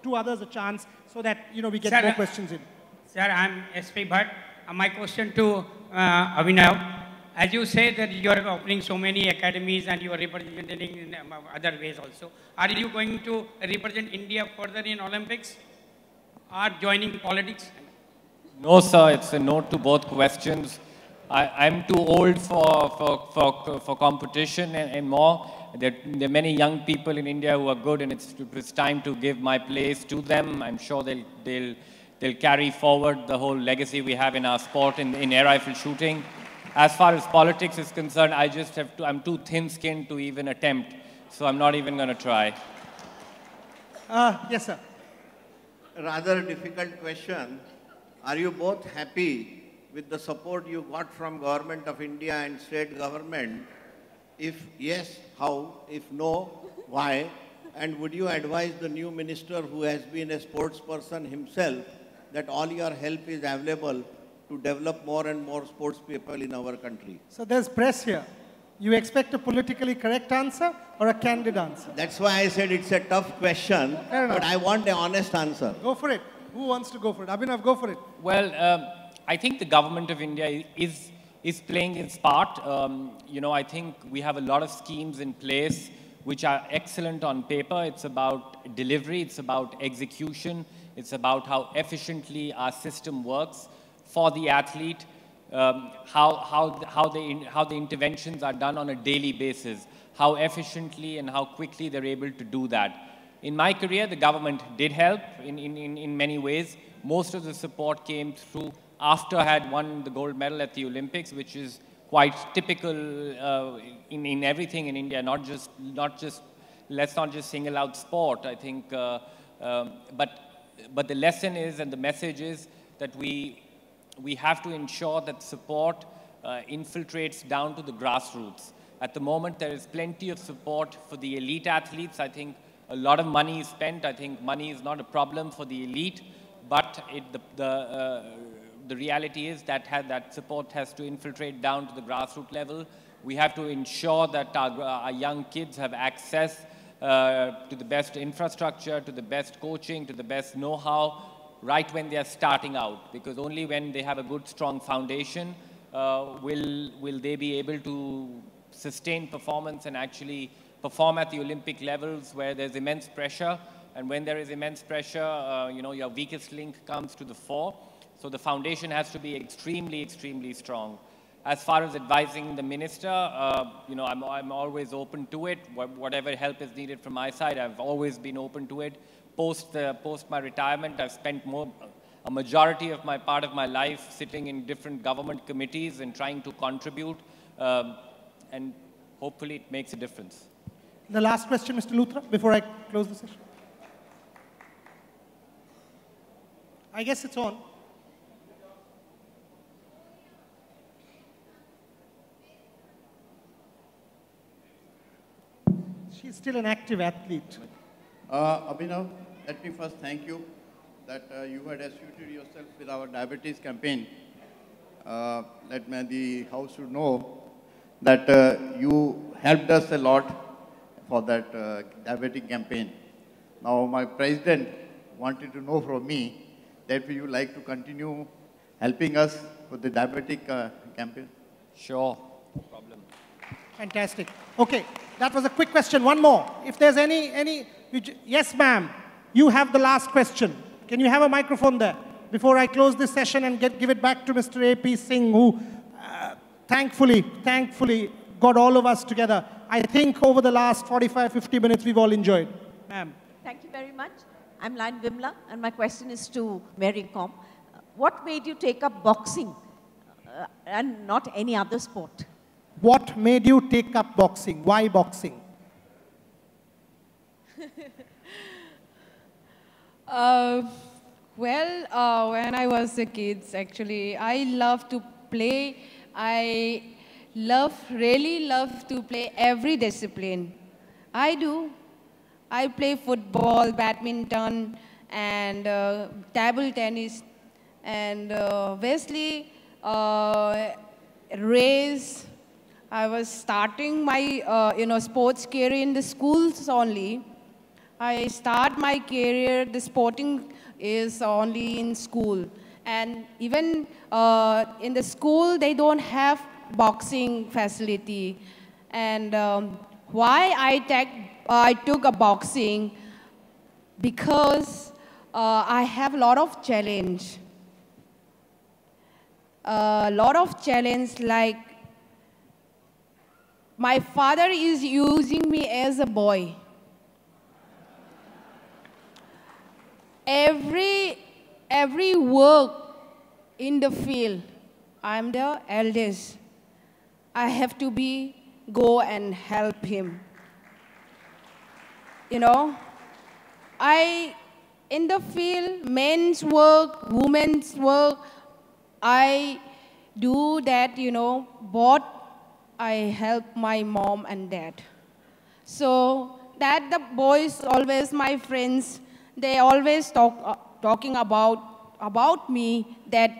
Speaker 15: two others a chance so that, you know, we get more questions in.
Speaker 20: Sir, I'm SP Bhatt. My question to Abhinav. As you say that you are opening so many academies and you are representing in other ways also, are you going to represent India further in Olympics or joining politics?
Speaker 17: No, sir. It's a no to both questions. I'm too old for competition and more. There are many young people in India who are good, and it's time to give my place to them. I'm sure they'll carry forward the whole legacy we have in our sport in air rifle shooting. As far as politics is concerned, I'm too thin-skinned to even attempt, so I'm not even going to try.
Speaker 15: Yes, sir.
Speaker 21: Rather difficult question. Are you both happy with the support you got from Government of India and state government? If yes, how? If no, why? And would you advise the new minister who has been a sports person himself that all your help is available to develop more and more sports people in our country?
Speaker 15: So there's press here. You expect a politically correct answer or a candid answer?
Speaker 21: That's why I said it's a tough question, but I want an honest answer.
Speaker 15: Go for it. Who wants to go for it? Abhinav, go for it.
Speaker 17: Well, I think the government of India is playing its part. You know, I think we have a lot of schemes in place which are excellent on paper. It's about delivery. It's about execution. It's about how efficiently our system works for the athlete, how the interventions are done on a daily basis, how efficiently and how quickly they're able to do that. In my career, the government did help in many ways. Most of the support came through after I had won the gold medal at the Olympics, which is quite typical in everything in India, let's not just single out sport, I think, but the lesson is and the message is that we have to ensure that support infiltrates down to the grassroots. At the moment, there is plenty of support for the elite athletes. I think a lot of money is spent. I think money is not a problem for the elite, but the reality is that that support has to infiltrate down to the grassroots level. We have to ensure that our young kids have access to the best infrastructure, to the best coaching, to the best know-how, right when they are starting out, because only when they have a good, strong foundation will they be able to sustain performance and actually perform at the Olympic levels where there's immense pressure. And when there is immense pressure, you know, your weakest link comes to the fore. So the foundation has to be extremely, extremely strong. As far as advising the minister, you know, I'm always open to it. Whatever help is needed from my side, I've always been open to it. Post my retirement, I've spent a majority of my part of my life sitting in different government committees and trying to contribute, and hopefully it makes a difference.
Speaker 15: The last question, Mr. Luthra, before I close the session. I guess it's on. still an active athlete.
Speaker 21: Abhinav, let me first thank you that you had associated yourself with our diabetes campaign. Let me, the House should know that you helped us a lot for that diabetic campaign. Now, my president wanted to know from me that you like to continue helping us with the diabetic campaign.
Speaker 17: Sure, no problem.
Speaker 15: Fantastic. Okay, that was a quick question. One more. If there's any yes, ma'am, you have the last question. Can you have a microphone there before I close this session and give it back to Mr. A.P. Singh, who thankfully got all of us together. I think over the last 45, 50 minutes, we've all enjoyed. Ma'am.
Speaker 1: Thank you very much. I'm Lion Vimla, and my question is to Mary Com. What made you take up boxing and not any other sport?
Speaker 15: What made you take up boxing? Why boxing?
Speaker 18: When I was a kid, actually, I love to play. I really love to play every discipline. I do. I play football, badminton, and table tennis, and obviously race. I was starting my sports career in the schools only. I start my career, the sporting is only in school. And even in the school, they don't have boxing facility. And why I took a boxing? Because I have a lot of challenge. Like my father is using me as a boy. Every work in the field, I'm the eldest. I have to go and help him. You know, in the field, men's work, women's work, I do that, both I help my mom and dad. So that the boys, always my friends, they always talking about me that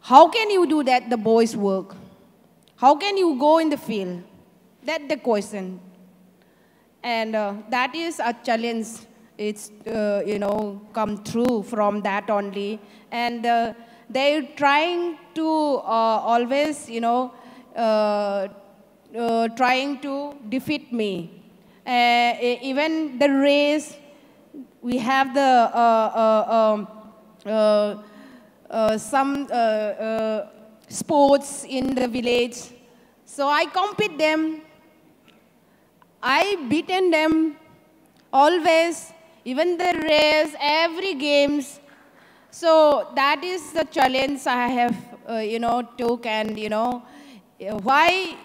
Speaker 18: how can you do that, the boys' work? How can you go in the field? That's the question. And that is a challenge. It's, come true from that only. And they're trying to always, trying to defeat me. Even the race, we have some sports in the village. So I compete them. I beaten them always, even the race, every games. So that is the challenge I have, took, and why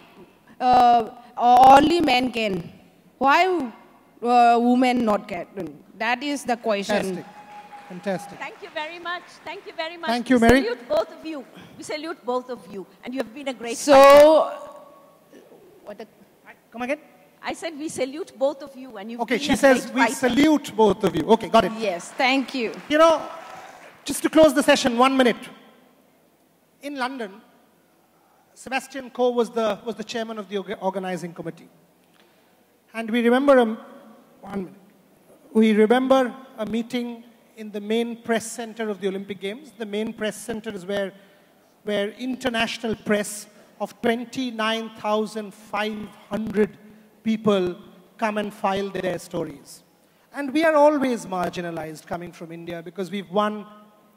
Speaker 18: only men can? Why women not can? That is the question.
Speaker 15: Fantastic.
Speaker 1: Thank you very much. Thank you very much.
Speaker 15: Thank you, Mary.
Speaker 1: We salute both of you. We salute both of you. And you have been a great
Speaker 15: Come again?
Speaker 1: I said we salute both of you. And you've
Speaker 15: Okay,
Speaker 1: been
Speaker 15: she
Speaker 1: a
Speaker 15: says
Speaker 1: great
Speaker 15: we
Speaker 1: fighter.
Speaker 15: salute both of you. Okay, got it.
Speaker 18: Yes, thank you.
Speaker 15: Just to close the session, 1 minute. In London, Sebastian Coe was the chairman of the organizing committee. And we remember a meeting in the main press center of the Olympic Games. The main press center is where international press of 29,500 people come and file their stories. And we are always marginalized coming from India because we've won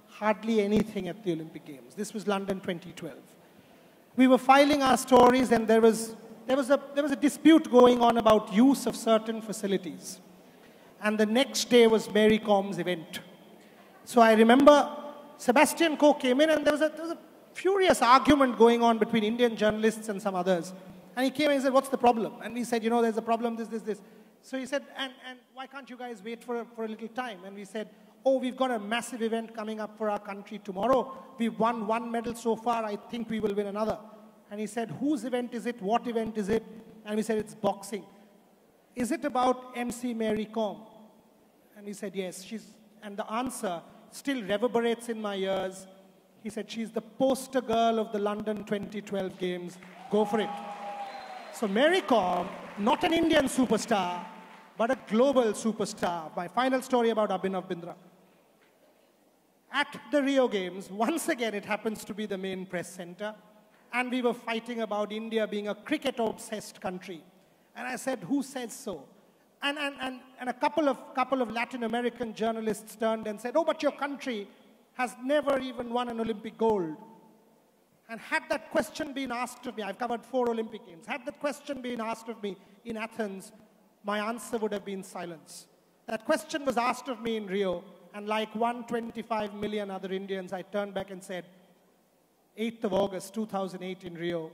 Speaker 15: hardly anything at the Olympic Games. This was London 2012. We were filing our stories, and there was a dispute going on about use of certain facilities. And the next day was Mary Com's event. So I remember Sebastian Coe came in, and there was a furious argument going on between Indian journalists and some others. And he came and he said, "What's the problem?" And we said, "There's a problem, this. So he said, and why can't you guys wait for a little time?" And we said, "Oh, we've got a massive event coming up for our country tomorrow. We've won 1 medal so far. I think we will win another." And he said, "Whose event is it? What event is it?" And we said, "It's boxing." is it about MC Mary Kom? And he said, yes. And the answer still reverberates in my ears. He said, she's the poster girl of the London 2012 Games. Go for it. So Mary Kom, not an Indian superstar, but a global superstar. My final story about Abhinav Bindra. At the Rio Games, once again, it happens to be the main press center, and we were fighting about India being a cricket-obsessed country. And I said, who says so? And a couple of Latin American journalists turned and said, oh, but your country has never even won an Olympic gold. And had that question been asked of me, I've covered 4 Olympic Games, had that question been asked of me in Athens, my answer would have been silence. That question was asked of me in Rio, and like 125 million other Indians, I turned back and said, 8th of August, 2008 in Rio,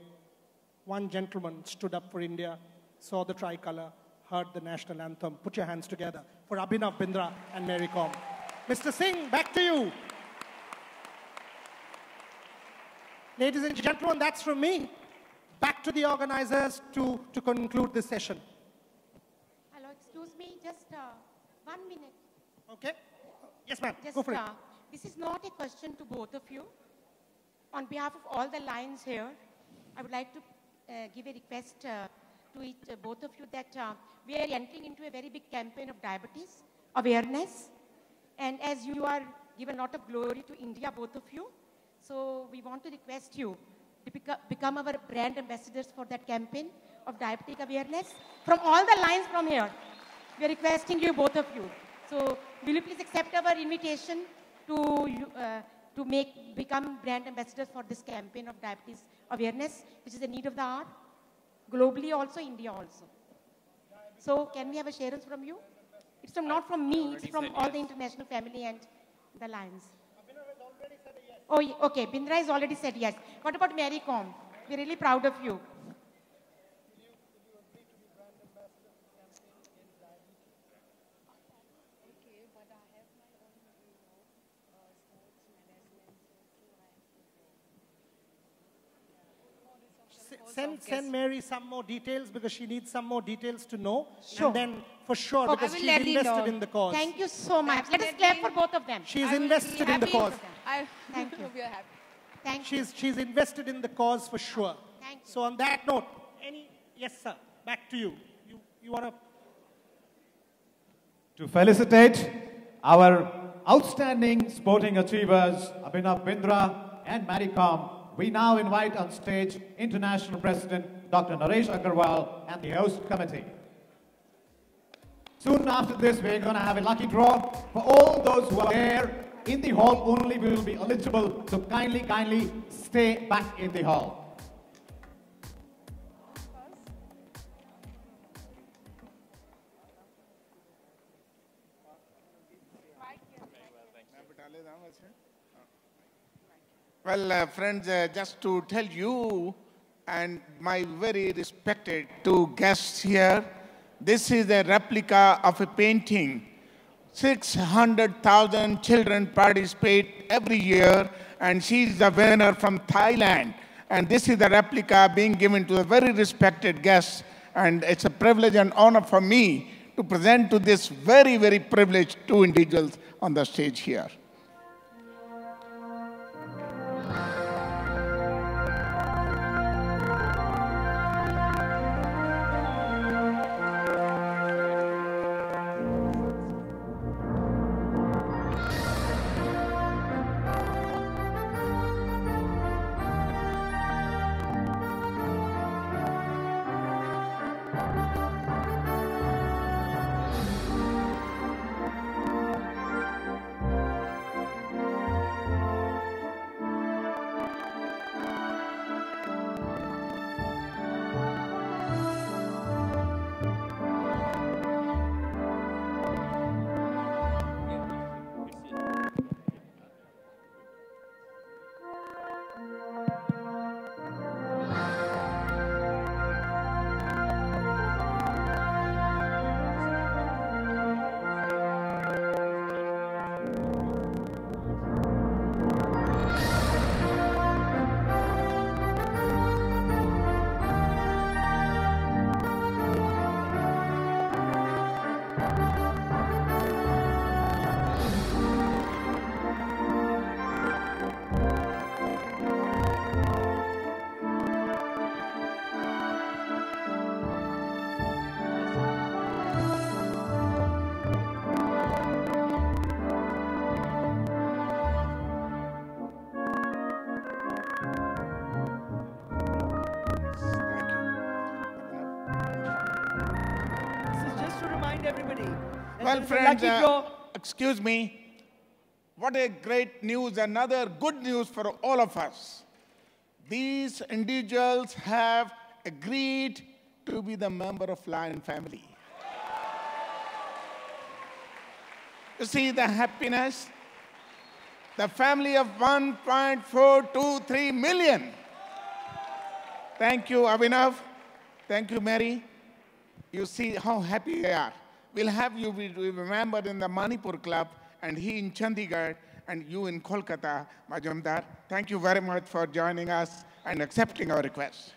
Speaker 15: one gentleman stood up for India, saw the tricolor, heard the national anthem. Put your hands together for Abhinav Bindra and Mary Kom. Mr. Singh, back to you. Ladies and gentlemen, that's from me. Back to the organizers to conclude this session.
Speaker 8: Hello, excuse me, just 1 minute.
Speaker 15: Okay. Yes, ma'am.
Speaker 8: Just,
Speaker 15: go for it.
Speaker 8: This is not a question to both of you. On behalf of all the lions here, I would like to give a request to both of you that we are entering into a very big campaign of diabetes awareness. And as you are given a lot of glory to India, both of you, so we want to request you to become our brand ambassadors for that campaign of diabetic awareness. From all the lions from here, we are requesting you, both of you. So will you please accept our invitation to become brand ambassadors for this campaign of diabetes awareness, which is a need of the hour, globally also, India also. So can we have assurance from you? It's not from me, it's from all the international family and the Lions. Oh, okay, Bindra has already said yes. What about Mary Kom? We're really proud of you.
Speaker 15: Send Mary some more details because she needs some more details to know.
Speaker 8: Sure.
Speaker 15: And then for sure, because she's invested in the cause.
Speaker 8: Thank you so much. Let us clap for both of them.
Speaker 15: She's invested in the cause.
Speaker 8: Thank you.
Speaker 18: We are happy.
Speaker 8: Thank you.
Speaker 15: She's invested in the cause for sure.
Speaker 8: Thank you.
Speaker 15: So on that note, yes, sir, back to you. You want
Speaker 4: To felicitate our outstanding sporting achievers, Abhinav Bindra and Mary Kom, we now invite on stage International President Dr. Naresh Agarwal and the host committee. Soon after this, we're going to have a lucky draw. For all those who are there in the hall only will be eligible, so kindly stay back in the hall.
Speaker 5: Well, friends, just to tell you and my very respected 2 guests here, this is a replica of a painting. 600,000 children participate every year, and she is the winner from Thailand. And this is the replica being given to a very respected guest, and it's a privilege and honor for me to present to this very, very privileged 2 individuals on the stage here.
Speaker 6: remind everybody.
Speaker 5: Well, friends, excuse me. What a great news, another good news for all of us. These individuals have agreed to be the member of Lion family. You see the happiness? The family of 1.423 million. Thank you, Abhinav. Thank you, Mary. You see how happy they are. We'll have you be remembered in the Manipur Club, and he in Chandigarh, and you in Kolkata, Majumdar. Thank you very much for joining us and accepting our request.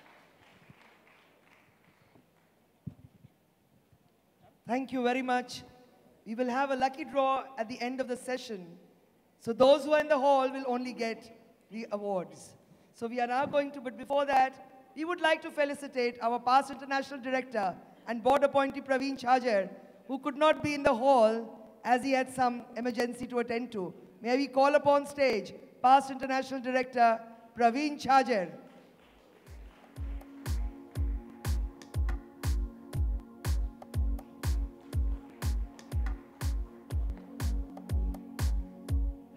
Speaker 6: Thank you very much. We will have a lucky draw at the end of the session. So those who are in the hall will only get the awards. So we are now going to, but before that, we would like to felicitate our past international director and board appointee Praveen Chajar, who could not be in the hall as he had some emergency to attend to. May we call upon stage past international director Praveen Chajar.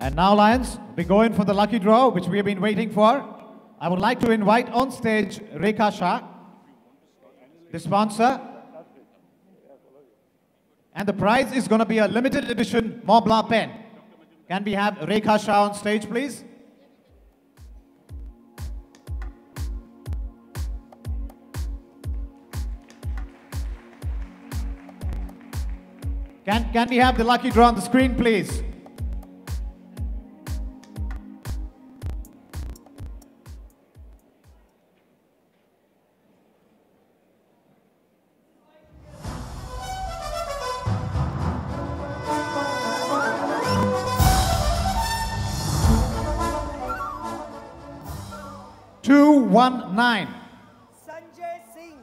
Speaker 4: And now, Lions, we go in for the lucky draw, which we have been waiting for. I would like to invite on stage Rekha Shah, the sponsor. And the prize is going to be a limited edition Mont Blanc pen. Can we have Rekha Shah on stage, please? Can we have the lucky draw on the screen, please? Nine.
Speaker 6: Sanjay Singh,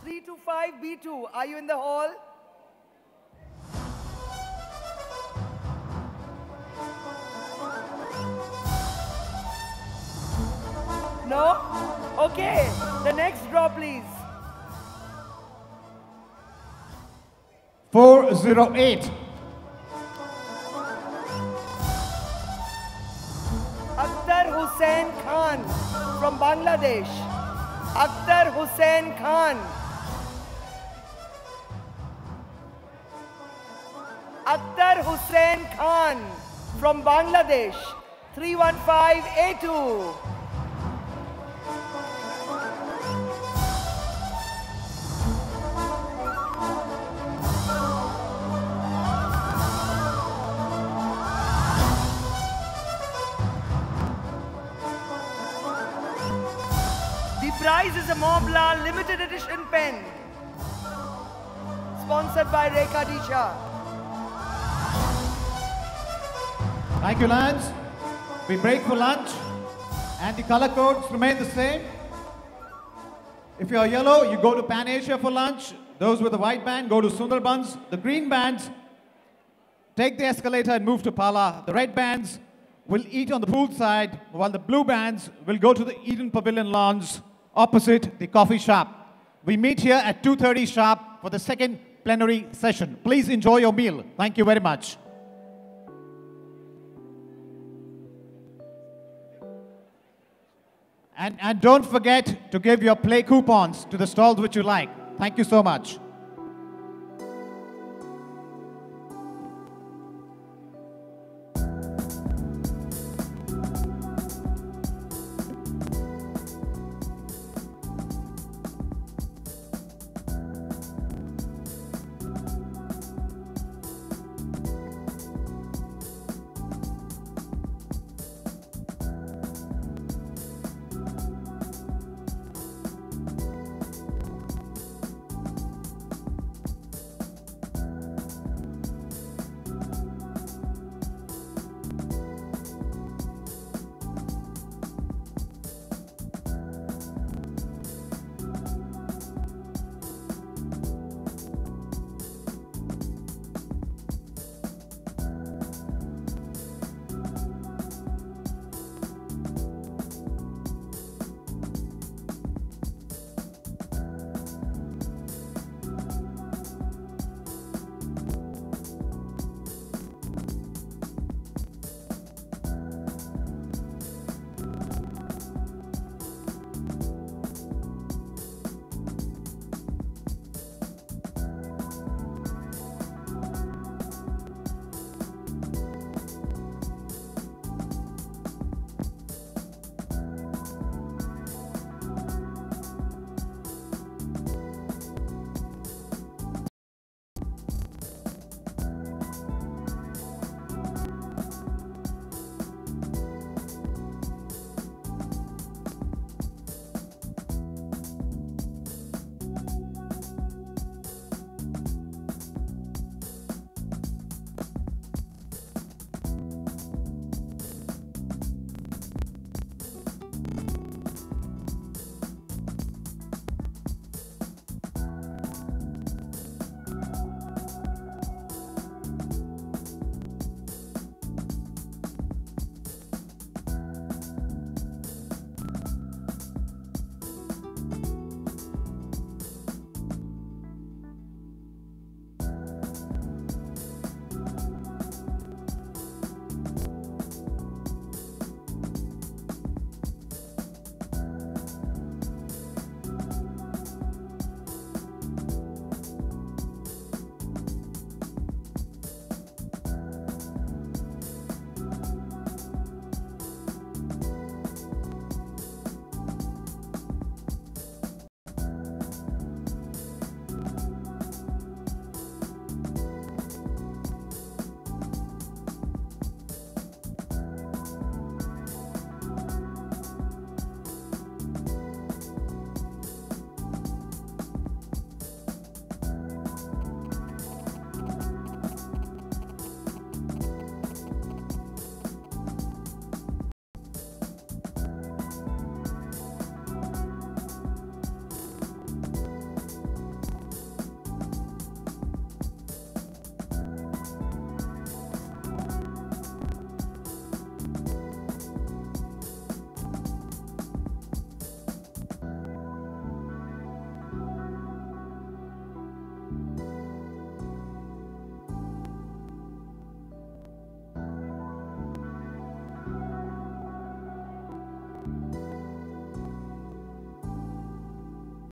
Speaker 6: 325B2. Are you in the hall? No? Okay. The next draw, please.
Speaker 4: 408.
Speaker 6: Akhtar Hussain Khan from Bangladesh. Akhtar Hussain Khan. Akhtar Hussain Khan from Bangladesh. 315A2. Prize is a Mont Blanc limited edition pen, sponsored by Rekha Disha.
Speaker 4: Thank you, Lions. We break for lunch, and the color codes remain the same. If you are yellow, you go to Pan Asia for lunch. Those with the white band go to Sundarbans. The green bands take the escalator and move to Pala. The red bands will eat on the pool side, while the blue bands will go to the Eden Pavilion Lounge opposite the coffee shop. We meet here at 2:30 sharp for the second plenary session. Please enjoy your meal. Thank you very much. And don't forget to give your play coupons to the stalls which you like. Thank you so much.